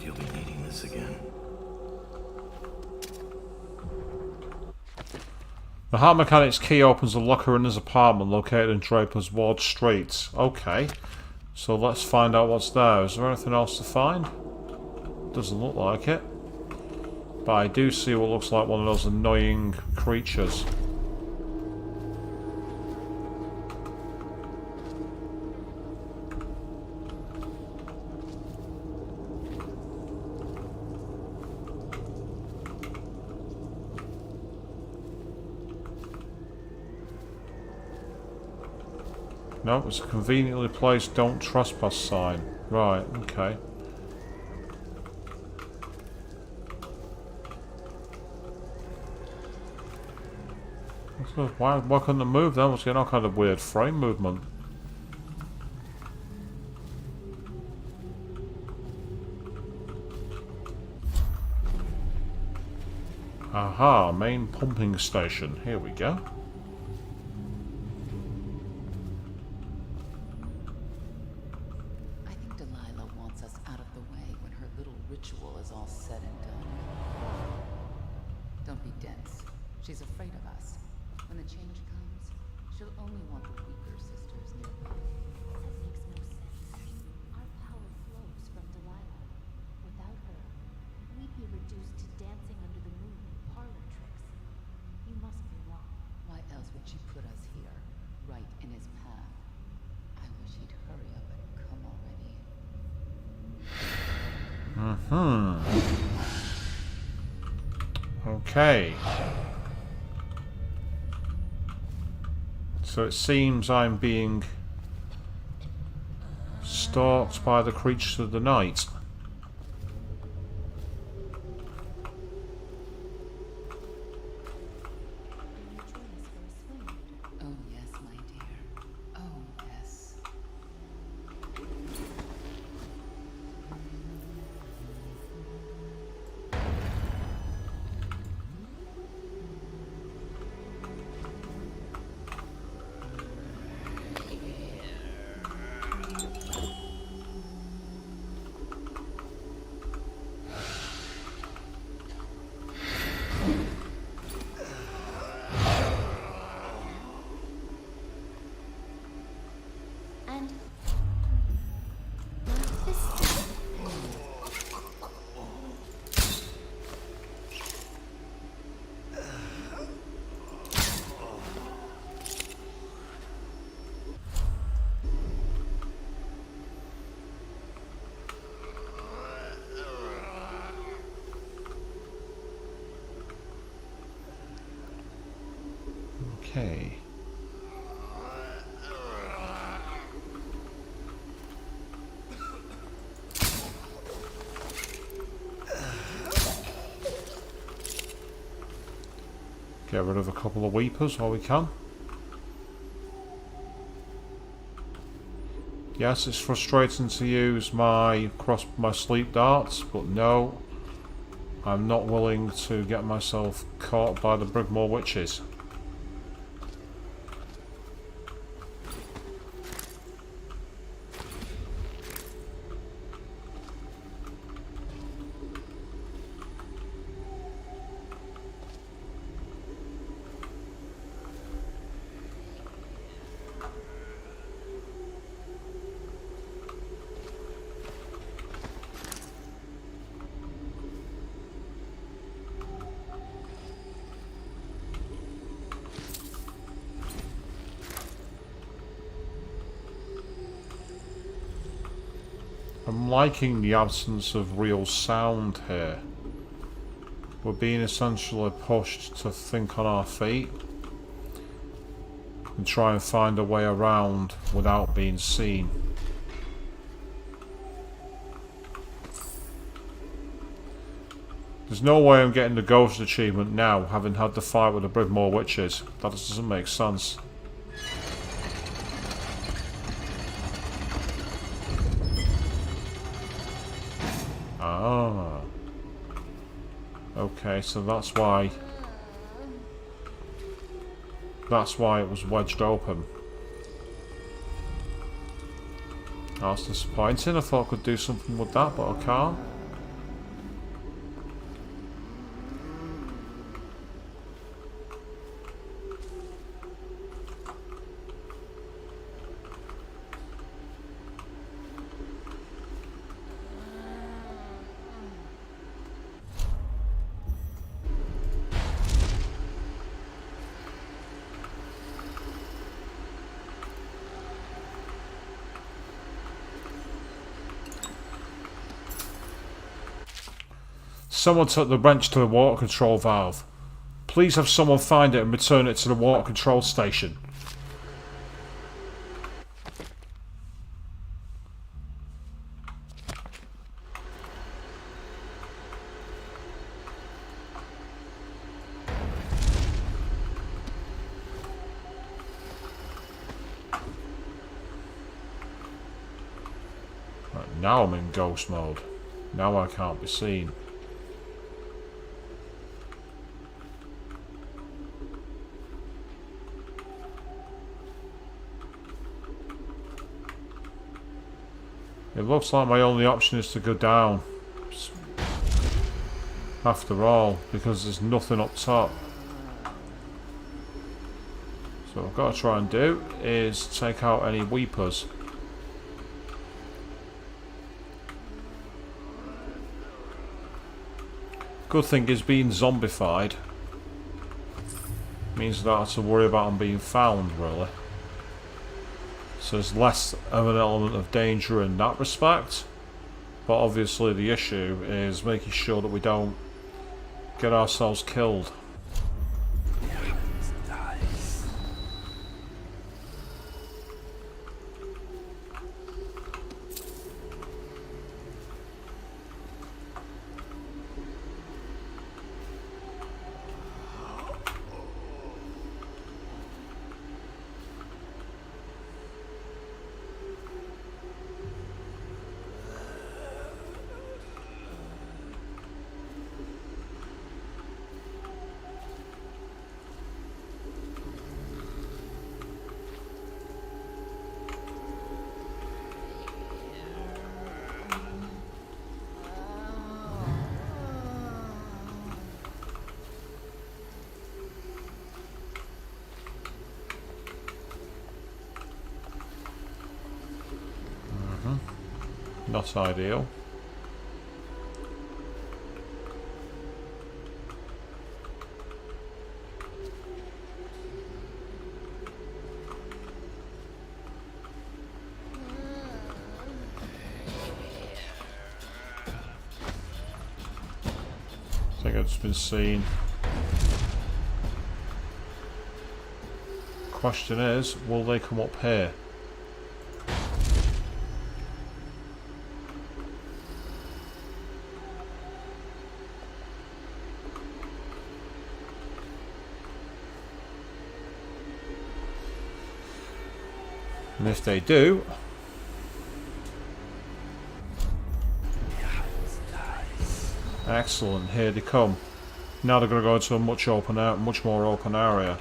Speaker 11: You'll be needing this again.
Speaker 1: The heart mechanic's key opens a locker in his apartment located in Draper's Ward Street. Okay, so let's find out what's there. Is there anything else to find? Doesn't look like it. But I do see what looks like one of those annoying creatures. No, it's a conveniently placed don't trespass sign. Right, okay. Why couldn't it move then? Was getting all kind of weird frame movement. Aha, main pumping station. Here we go.
Speaker 13: I think Delilah wants us out of the way when her little ritual is all said and done. Don't be dense. She's afraid of us. When the change comes, she'll only want the weaker sisters nearby.
Speaker 15: That makes no sense. Our power flows from Delilah. Without her, we'd be reduced to dancing under the moon and parlor tricks. You must be wrong.
Speaker 13: Why else would she put us here, right in his path? I wish he'd hurry up and come already.
Speaker 1: Okay. So it seems I'm being stalked by the creatures of the night.
Speaker 13: Oh yes, my dear. Oh yes.
Speaker 15: And like this.
Speaker 1: Okay. Get rid of a couple of weepers while we can. Yes, it's frustrating to use my sleep darts, but no, I'm not willing to get myself caught by the Brigmore witches. I'm liking the absence of real sound here. We're being essentially pushed to think on our feet and try and find a way around without being seen. There's no way I'm getting the ghost achievement now, having had the fight with the Brigmore witches. That doesn't make sense. Ah. Okay, so that's why it was wedged open. That's disappointing. I thought I could do something with that, but I can't. Someone took the wrench to the water control valve. Please have someone find it and return it to the water control station. Right, now I'm in ghost mode. Now I can't be seen. It looks like my only option is to go down. After all, because there's nothing up top. So what I've got to try and do is take out any weepers. Good thing is being zombified means I don't have to worry about them being found, really. So there's less of an element of danger in that respect. But obviously the issue is making sure that we don't get ourselves killed. Not ideal. I think it's been seen. Question is, will they come up here? And if they do, excellent, here they come. Now they're going to go into a much more open area.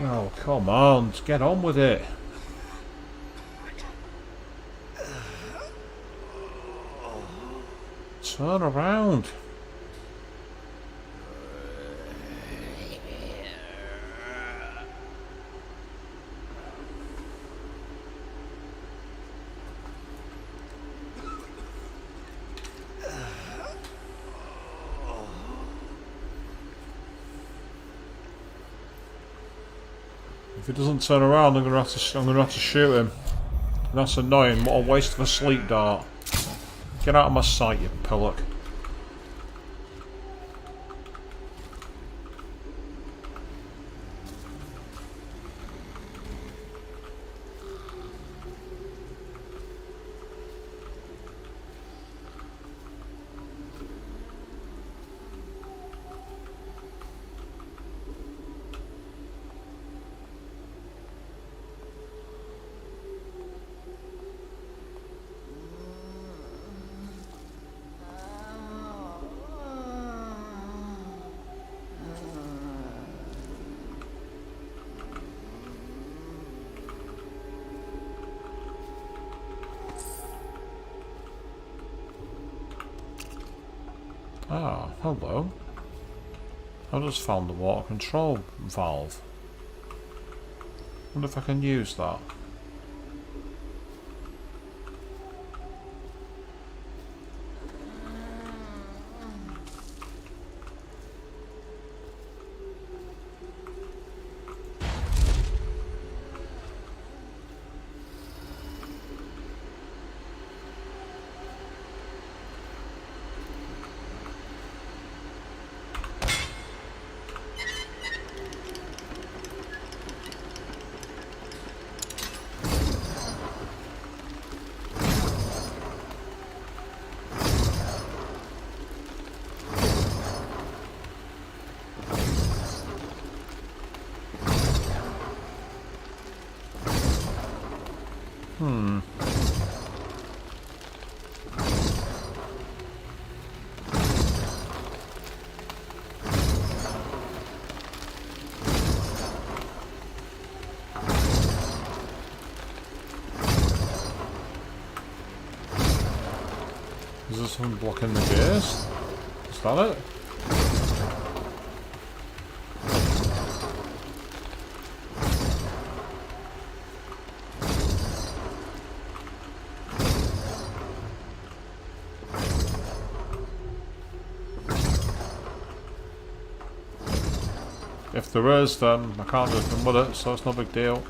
Speaker 1: Oh, come on, let's get on with it. Turn around. If he doesn't turn around, I'm gonna have to shoot him. And that's annoying. What a waste of a sleep dart. Get out of my sight, you pillock. Ah, hello. I just found the water control valve. Wonder if I can use that. Is there something blocking the gates? Is that it? If there is, then I can't do anything with it, so it's no big deal.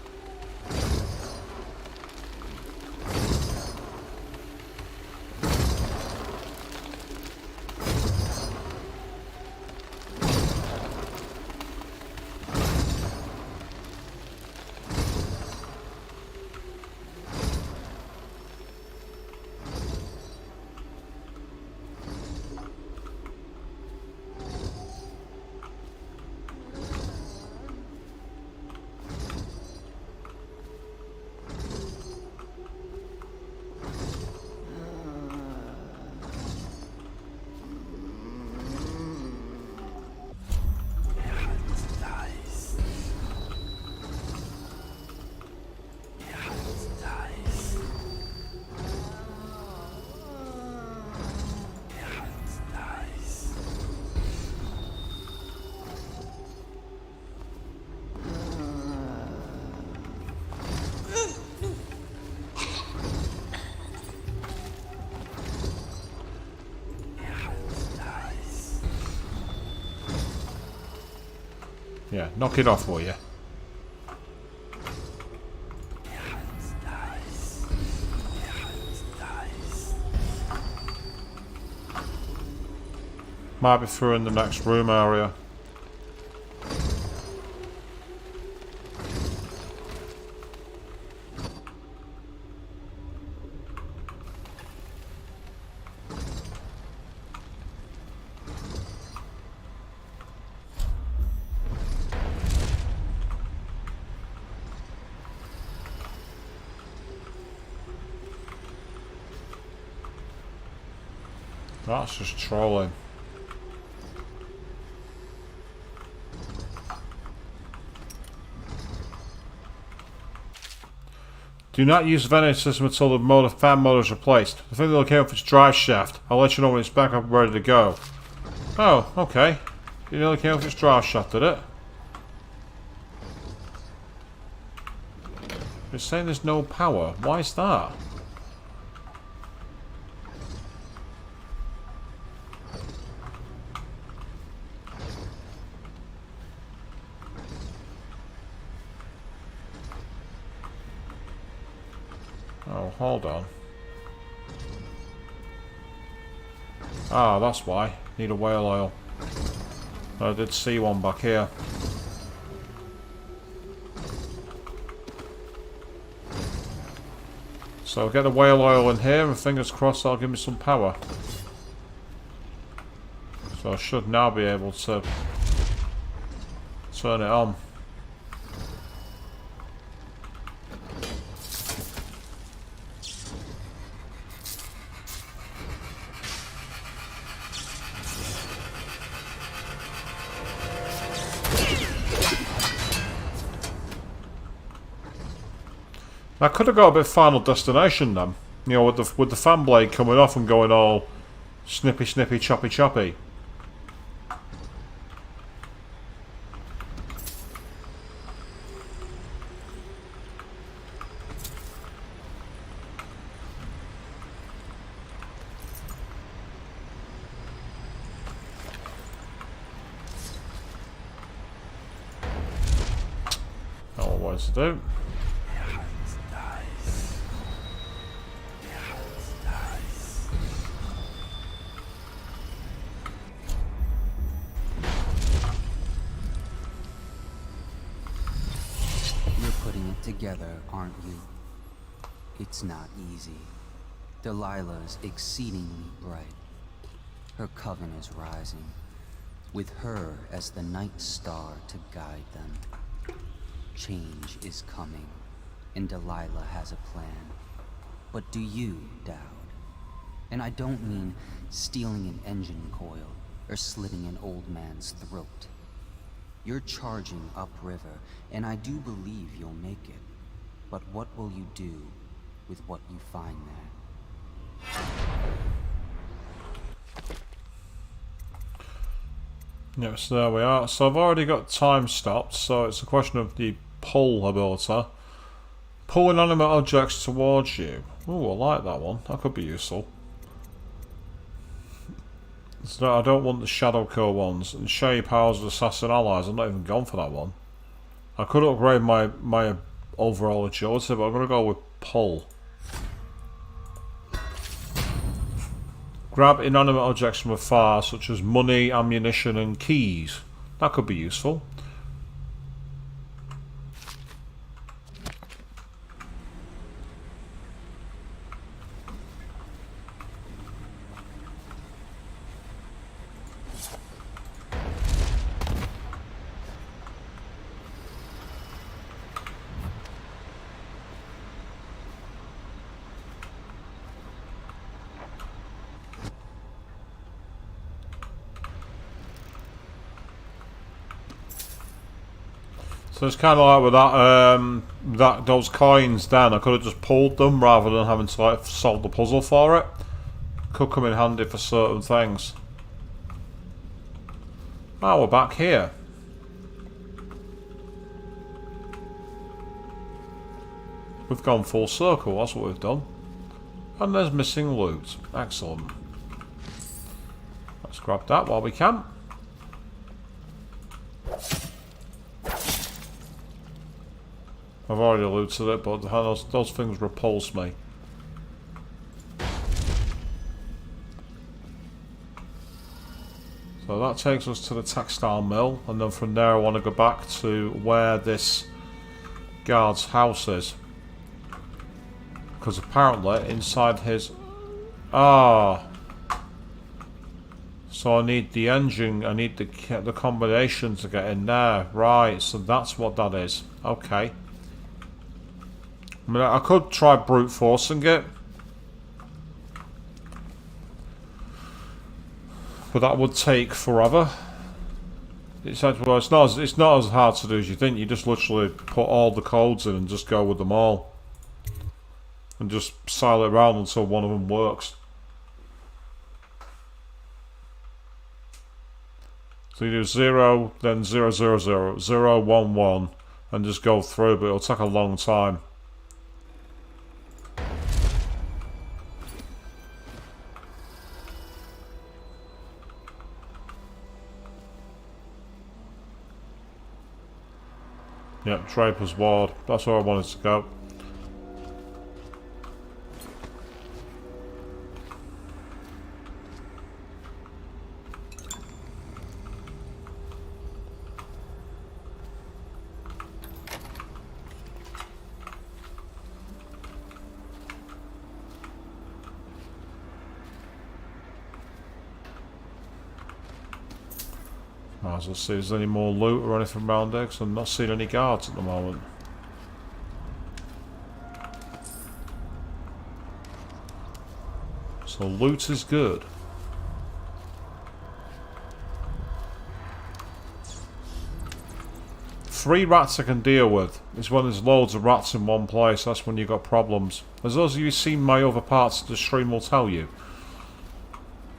Speaker 1: Yeah, knock it off, will you? Might be through in the next room area. That's just trolling. Do not use the ventilation system until the fan motor is replaced. The thing that'll came off its drive shaft. I'll let you know when it's back up and ready to go. Oh, okay. It only came off its drive shaft, did it? It's saying there's no power. Why is that? hold on. Ah, that's why. Need a whale oil. I did see one back here. So I'll get the whale oil in here and fingers crossed that'll give me some power. So I should now be able to turn it on. I could have got a bit Final Destination then, you know, with the fan blade coming off and going all snippy, snippy, choppy, choppy. Not what I wanted to do.
Speaker 16: Together, aren't you? It's not easy. Delilah's exceedingly bright. Her coven is rising, with her as the night star to guide them. Change is coming, and Delilah has a plan. But do you, Daud? And I don't mean stealing an engine coil or slitting an old man's throat. You're charging upriver, and I do believe you'll make it. But what will you do with what you find there?
Speaker 1: Yes, there we are. So I've already got time stopped, so it's a question of the pull ability. Pull inanimate objects towards you. Ooh, I like that one. That could be useful. So I don't want the Shadow Core ones. And share your powers with assassin allies. I'm not even gone for that one. I could upgrade my overall agility, but I'm going to go with pull. Grab inanimate objects from afar, such as money, ammunition and keys. That could be useful. So it's kind of like with that those coins then, I could have just pulled them rather than having to like solve the puzzle for it. Could come in handy for certain things. Ah, we're back here. We've gone full circle, that's what we've done. And there's missing loot. Excellent. Let's grab that while we can. I've already looted it, but those things repulse me. So that takes us to the textile mill, and then from there I want to go back to where this guard's house is. Because apparently inside his... Ah! So I need the engine, I need the combination to get in there. Right, so that's what that is. Okay. I mean, I could try brute forcing it, but that would take forever. It's not as hard to do as you think. You just literally put all the codes in and just go with them all, and just sail it around until one of them works. So you do 0, then 0, 0, 0, 0, 1, 1, and just go through, but it'll take a long time. Yep, Draper's Ward. That's where I wanted to go. Might as well see if there's any more loot or anything around there, because I'm not seeing any guards at the moment. So loot is good. Three rats I can deal with. It's when there's loads of rats in one place, that's when you've got problems. As those of you who've seen my other parts of the stream will tell you.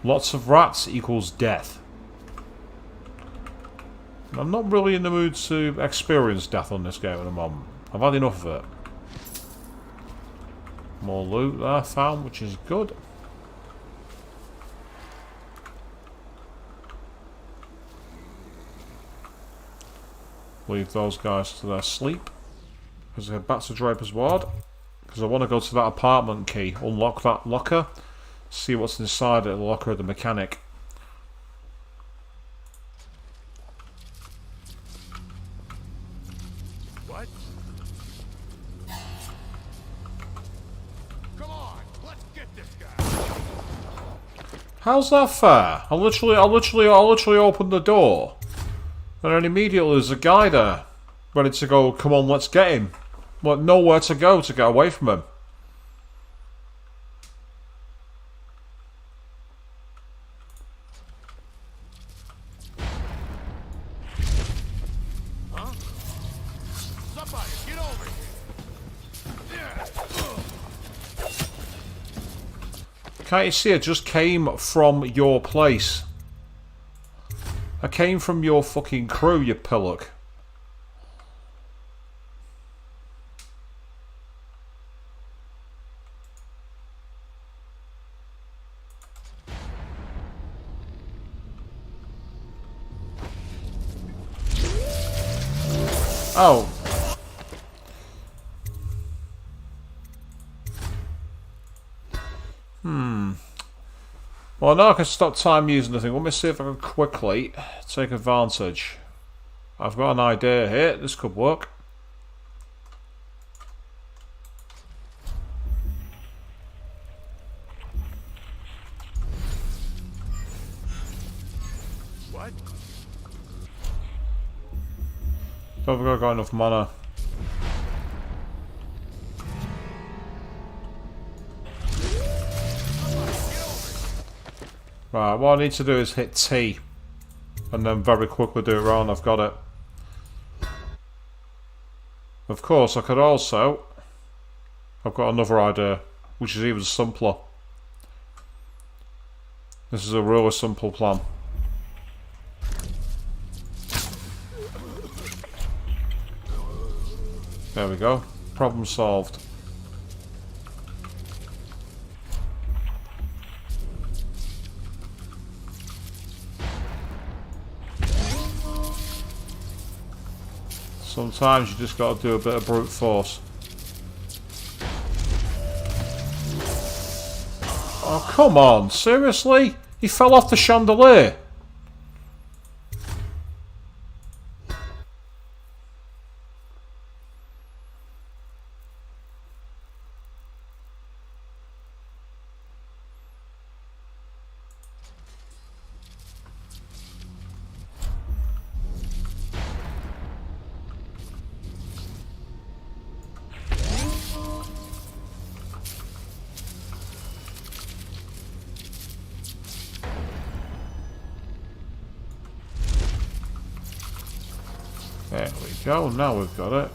Speaker 1: Lots of rats equals death. I'm not really in the mood to experience death on this game at the moment. I've had enough of it. More loot there found, which is good. Leave those guys to their sleep. Because I head back to Draper's ward. Because I want to go to that apartment key. Unlock that locker. See what's inside the locker of the mechanic.
Speaker 4: What? Come on, let's get this guy.
Speaker 1: How's that fair? I literally opened the door. And then immediately there's a guy there. Ready to go, come on, let's get him. But nowhere to go to get away from him.
Speaker 4: Huh? Somebody, get over here.
Speaker 1: Can't you see I just came from your place? I came from your fucking crew, you pillock. Oh. Well, now I can stop time using the thing. Let me see if I can quickly take advantage. I've got an idea here. This could work.
Speaker 4: What?
Speaker 1: Don't think I've got enough mana. Right, what I need to do is hit T. And then very quickly do it round. I've got it. Of course, I could also... I've got another idea, which is even simpler. This is a really simple plan. There we go. Problem solved. Sometimes you just got to do a bit of brute force. Oh, come on. Seriously? He fell off the chandelier. There we go, now we've got it.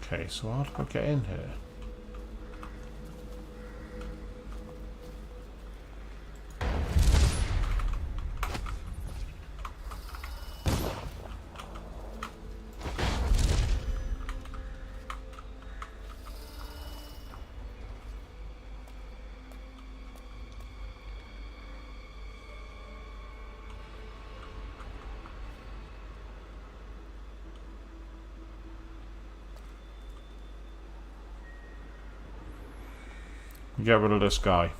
Speaker 1: Okay, so how do I get in here? Get rid of this guy.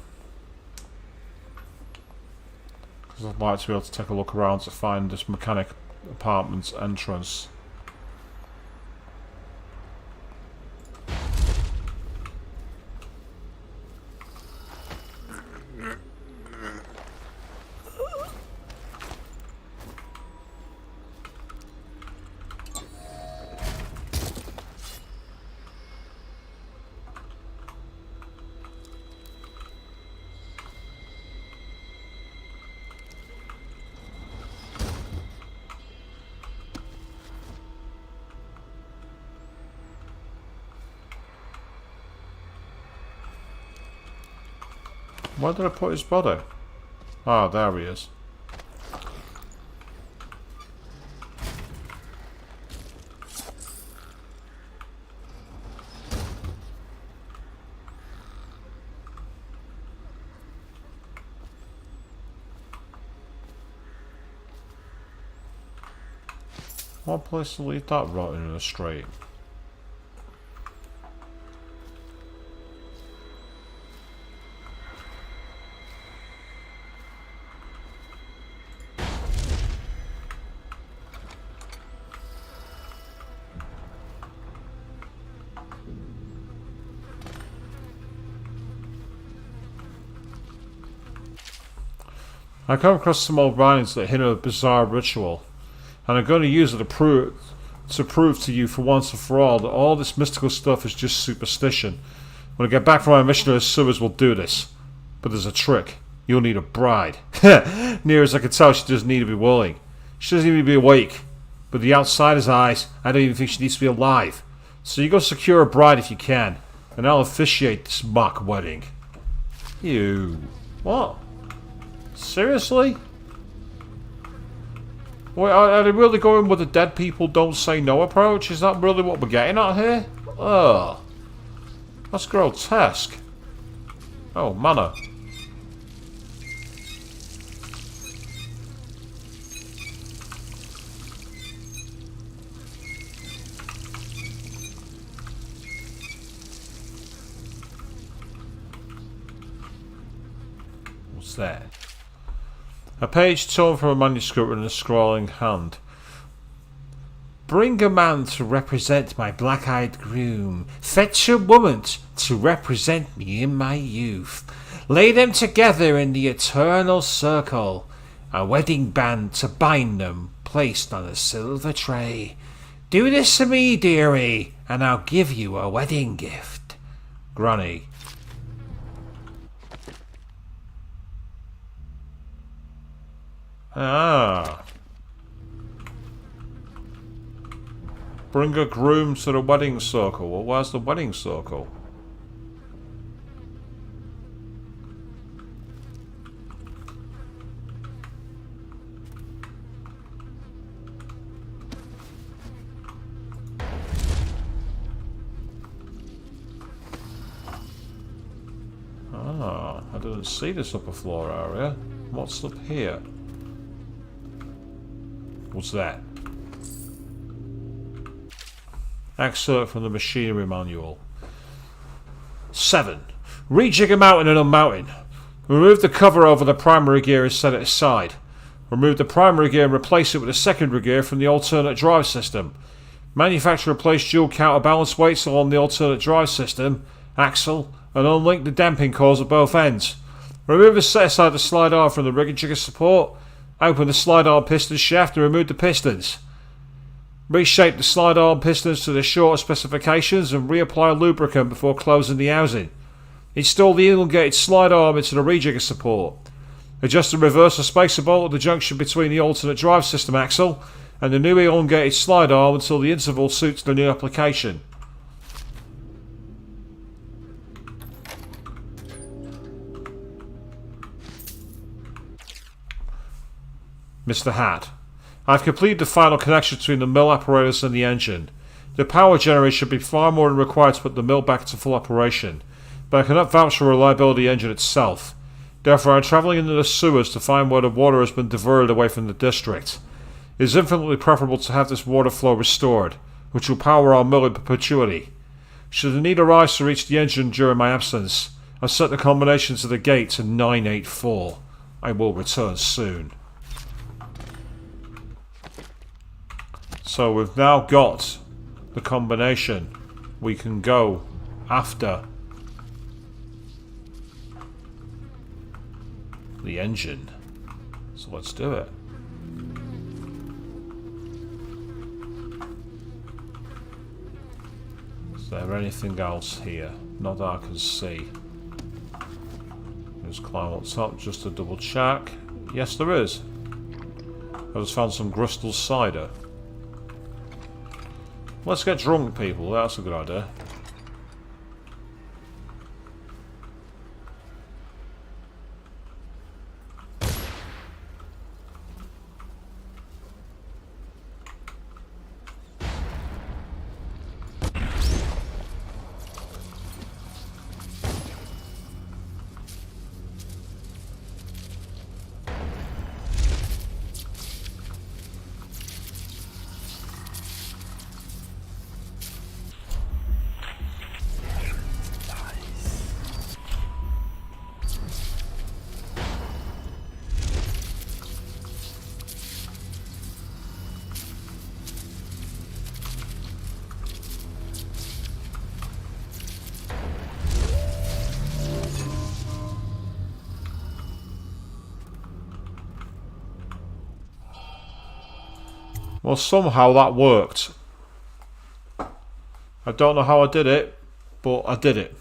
Speaker 1: Because I'd like to be able to take a look around to find this mechanic apartment's entrance. Where did I put his body? Ah, there he is. What place to leave that rotting in the street? I come across some old writings that hint at a bizarre ritual, and I'm going to use it to prove to you for once and for all that all this mystical stuff is just superstition. When I get back from my mission to the sewers, we'll do this. But there's a trick. You'll need a bride. Near as I can tell, she doesn't need to be willing. She doesn't even need to be awake. But the outsider's eyes, I don't even think she needs to be alive. So you go secure a bride if you can, and I'll officiate this mock wedding. Ew. What? Seriously? Wait, are they really going with the dead people don't say no approach? Is that really what we're getting at here? Ugh. That's grotesque. Oh, mana. What's that? A page torn from a manuscript in a scrawling hand. Bring a man to represent my black-eyed groom. Fetch a woman to represent me in my youth. Lay them together in the eternal circle. A wedding band to bind them, placed on a silver tray. Do this to me, dearie, and I'll give you a wedding gift. Granny. Ah. Bring a groom to the wedding circle. Well, where's the wedding circle? Ah, I didn't see this upper floor area. What's up here? What's that? Excerpt from the machinery manual. 7. Rejig a mountain and unmountain. Remove the cover over the primary gear and set it aside. Remove the primary gear and replace it with a secondary gear from the alternate drive system. Manufacture and place dual counterbalance weights along the alternate drive system, axle, and unlink the damping cores at both ends. Remove and set aside the slide arm from the rig and jigger support. Open the slide arm piston shaft and remove the pistons. Reshape the slide arm pistons to the shorter specifications and reapply lubricant before closing the housing. Install the elongated slide arm into the rejigger support. Adjust the reverser spacer bolt at the junction between the alternate drive system axle and the new elongated slide arm until the interval suits the new application. Mr. Hat. I've completed the final connection between the mill apparatus and the engine. The power generator should be far more than required to put the mill back into full operation, but I cannot vouch for the reliability of the engine itself. Therefore, I am travelling into the sewers to find where the water has been diverted away from the district. It is infinitely preferable to have this water flow restored, which will power our mill in perpetuity. Should the need arise to reach the engine during my absence, I've set the combination to the gate to 984. I will return soon. So we've now got the combination. We can go after the engine. So let's do it. Is there anything else here? Not that I can see. Let's climb up top just to double check. Yes, there is. I just found some Bristol cider. Let's get drunk, people. That's a good idea. Well, somehow that worked. I don't know how I did it, but I did it.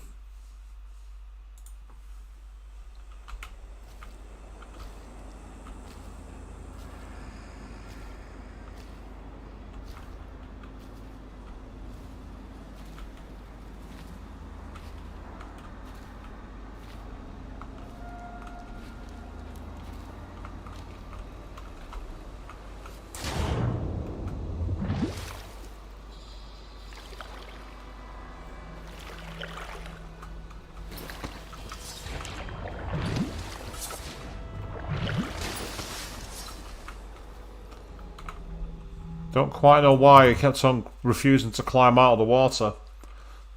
Speaker 1: Don't quite know why he kept on refusing to climb out of the water.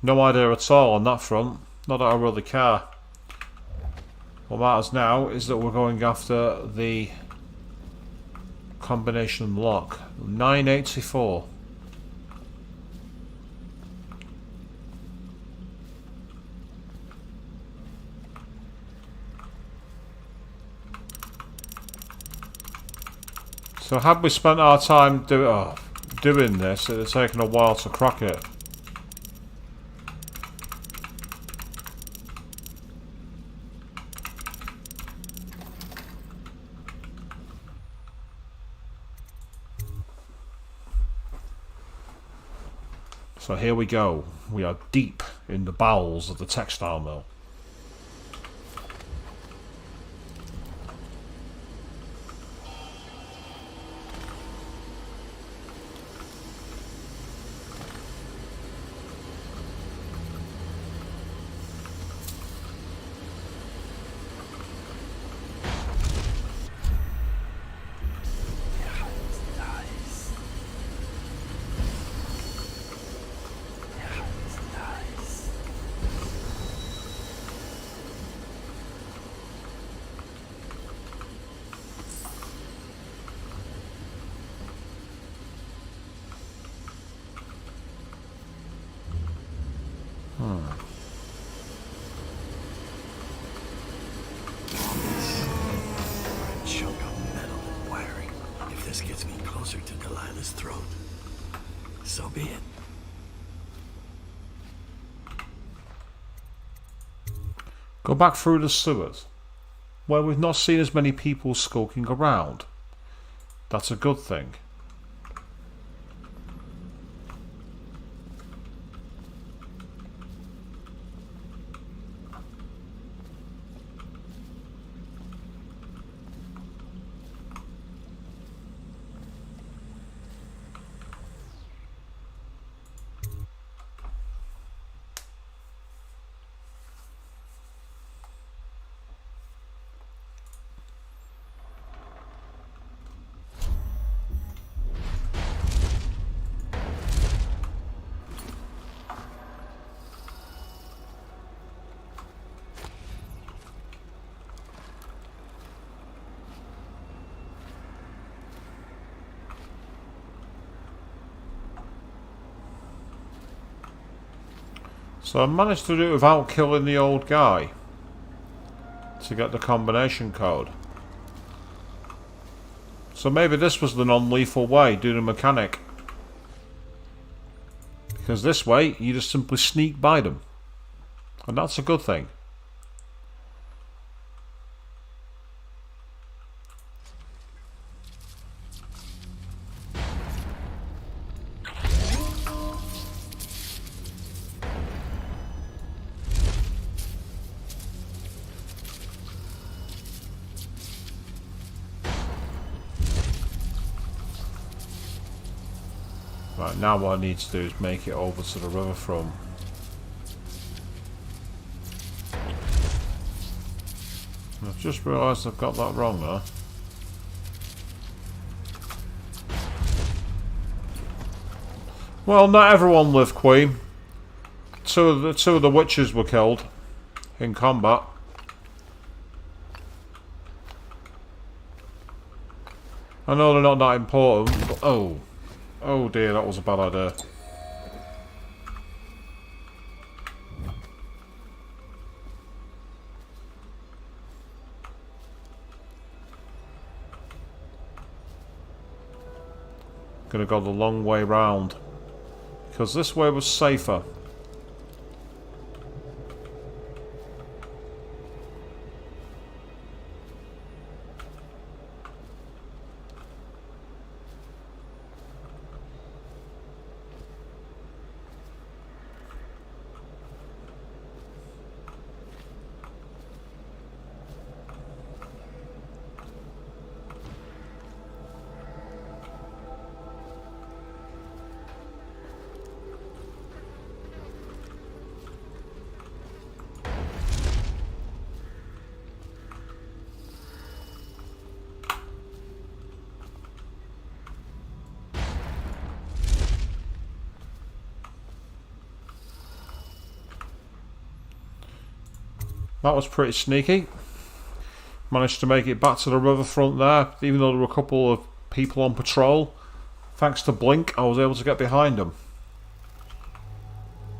Speaker 1: No idea at all on that front. Not that I really care. What matters now is that we're going after the combination lock. 984. So had we spent our time doing this, it would have taken a while to crack it. So here we go. We are deep in the bowels of the textile mill.
Speaker 11: Chunk of metal and wiring. If this gets me closer to Delilah's throat, so be it.
Speaker 1: Go back through the sewers, where we've not seen as many people skulking around. That's a good thing. So I managed to do it without killing the old guy to get the combination code. So maybe this was the non-lethal way, do the mechanic. Because this way, you just simply sneak by them. And that's a good thing. Right, now what I need to do is make it over to the riverfront. I've just realised I've got that wrong there. Well, not everyone lived, Queen. Two of the witches were killed in combat. I know they're not that important, but oh dear, that was a bad idea. Gonna go the long way round, because this way was safer. That was pretty sneaky. Managed to make it back to the riverfront there, even though there were a couple of people on patrol. Thanks to Blink, I was able to get behind them.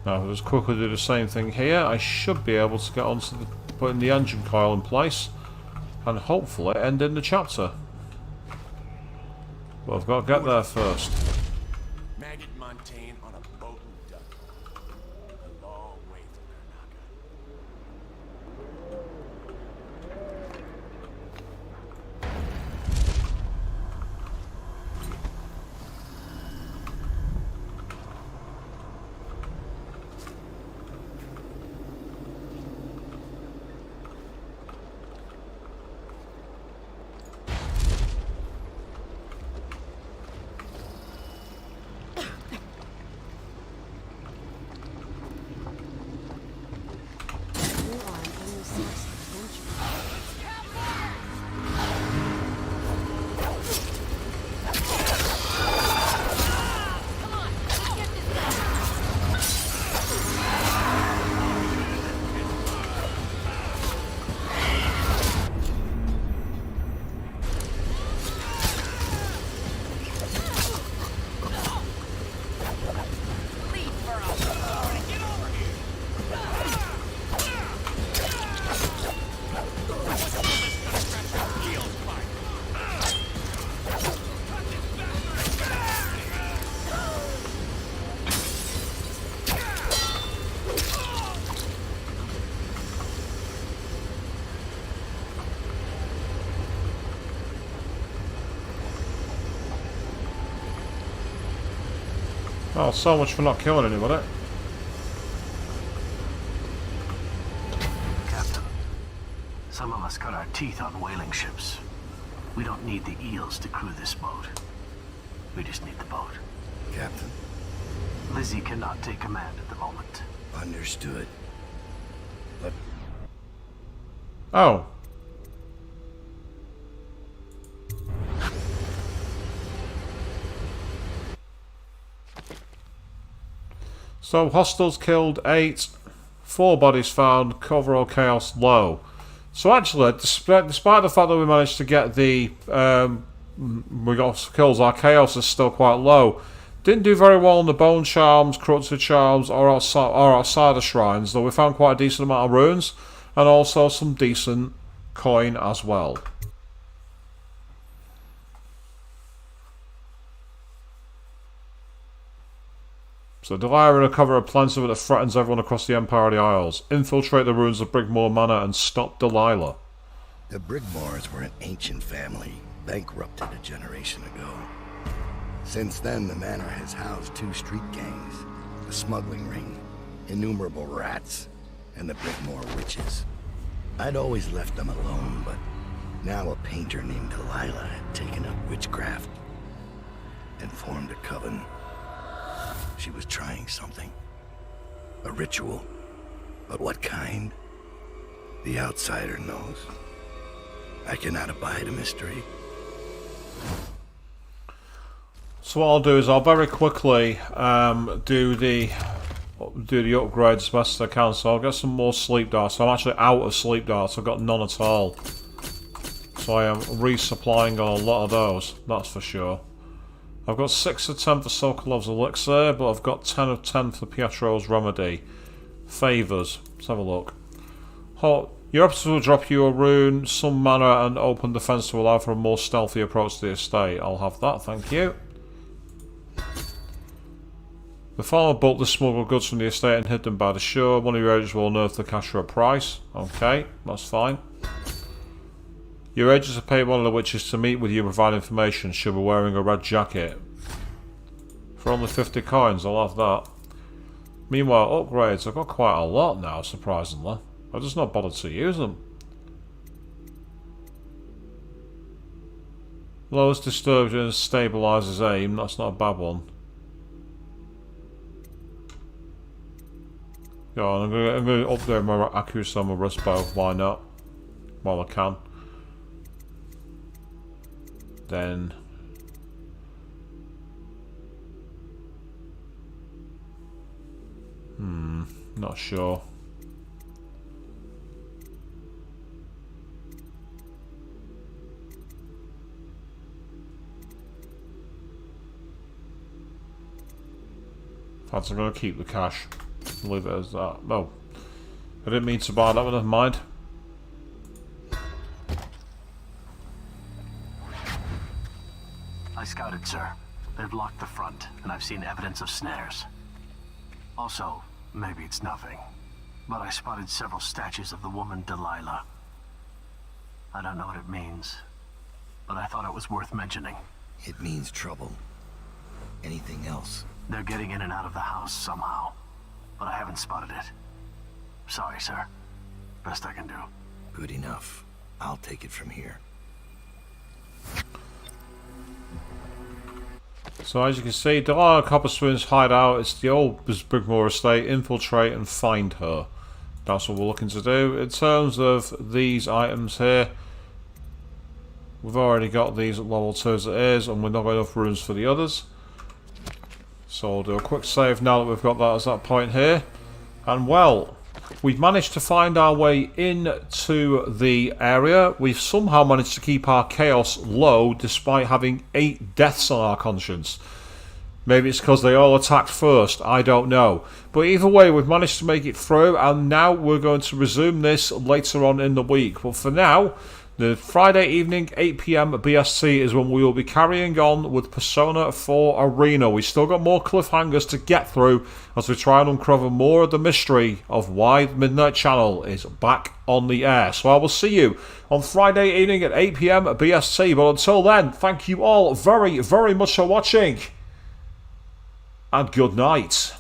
Speaker 1: Now, if I just quickly do the same thing here, I should be able to get onto putting the engine coil in place and hopefully end in the chapter. But I've got to get there first.
Speaker 4: Maggot Montaigne on a boat in Dunwall. A long way to Karnaca.
Speaker 1: Oh, so much for not killing anybody.
Speaker 2: Captain, some of us cut our teeth on whaling ships. We don't need the eels to crew this boat. We just need the boat.
Speaker 11: Captain?
Speaker 2: Lizzy cannot take command at the moment.
Speaker 11: Understood. But...
Speaker 1: Oh. So, hostiles killed 8, 4 bodies found, overall chaos low. So actually, despite the fact that we managed to get the we got kills, our chaos is still quite low. Didn't do very well on the bone charms, corrupted charms, or outside the shrines, though we found quite a decent amount of runes, and also some decent coin as well. So Delilah uncover a plan that threatens everyone across the Empire of the Isles. Infiltrate the ruins of Brigmore Manor and stop Delilah.
Speaker 11: The Brigmores were an ancient family, bankrupted a generation ago. Since then, the manor has housed 2 street gangs, a smuggling ring, innumerable rats, and the Brigmore witches. I'd always left them alone, but now a painter named Delilah had taken up witchcraft and formed a coven. She was trying something. A ritual. But what kind? The outsider knows. I cannot abide a mystery.
Speaker 1: So what I'll do is I'll very quickly do the upgrades as best as I can. So I'll get some more sleep darts. I'm actually out of sleep darts. I've got none at all. So I am resupplying on a lot of those. That's for sure. I've got 6 of 10 for Sokolov's Elixir, but I've got 10 of 10 for Pietro's Remedy. Favours. Let's have a look. Your episode will drop you a rune, some mana, and open defense to allow for a more stealthy approach to the estate. I'll have that, thank you. The farmer bought the smuggled goods from the estate and hid them by the shore. One of your agents will unearth the cash for a price. Okay, that's fine. Your agents have paid one of the witches to meet with you and provide information. She'll be wearing a red jacket. For only 50 coins, I'll have that. Meanwhile, upgrades. I've got quite a lot now, surprisingly. I've just not bothered to use them. Lowers disturbance and stabilises aim. That's not a bad one. Go on, I'm going to upgrade my accuracy on my wrist bow. Why not? While I can. Then... not sure. In fact, I'm going to keep the cash. Leave it as that. No. I didn't mean to buy that, but never mind.
Speaker 2: I scouted, sir. They've locked the front, and I've seen evidence of snares. Also, maybe it's nothing, but I spotted several statues of the woman Delilah. I don't know what it means, but I thought it was worth mentioning.
Speaker 11: It means trouble. Anything else?
Speaker 2: They're getting in and out of the house somehow, but I haven't spotted it. Sorry, sir. Best I can do.
Speaker 11: Good enough. I'll take it from here.
Speaker 1: So as you can see, Delilah Copperspoon's hideout. It's the old Brigmore estate. Infiltrate and find her. That's what we're looking to do. In terms of these items here, we've already got these at level 2 as it is, and we've not got enough runes for the others. So I'll do a quick save now that we've got that as that point here. And well, we've managed to find our way into the area. We've somehow managed to keep our chaos low despite having 8 deaths on our conscience. Maybe it's because they all attacked first, I don't know. But either way, we've managed to make it through, and now we're going to resume this later on in the week. But for now, the Friday evening, 8 PM BST is when we will be carrying on with Persona 4 Arena. We've still got more cliffhangers to get through as we try and uncover more of the mystery of why the Midnight Channel is back on the air. So I will see you on Friday evening at 8 PM BST. But until then, thank you all very, very much for watching. And good night.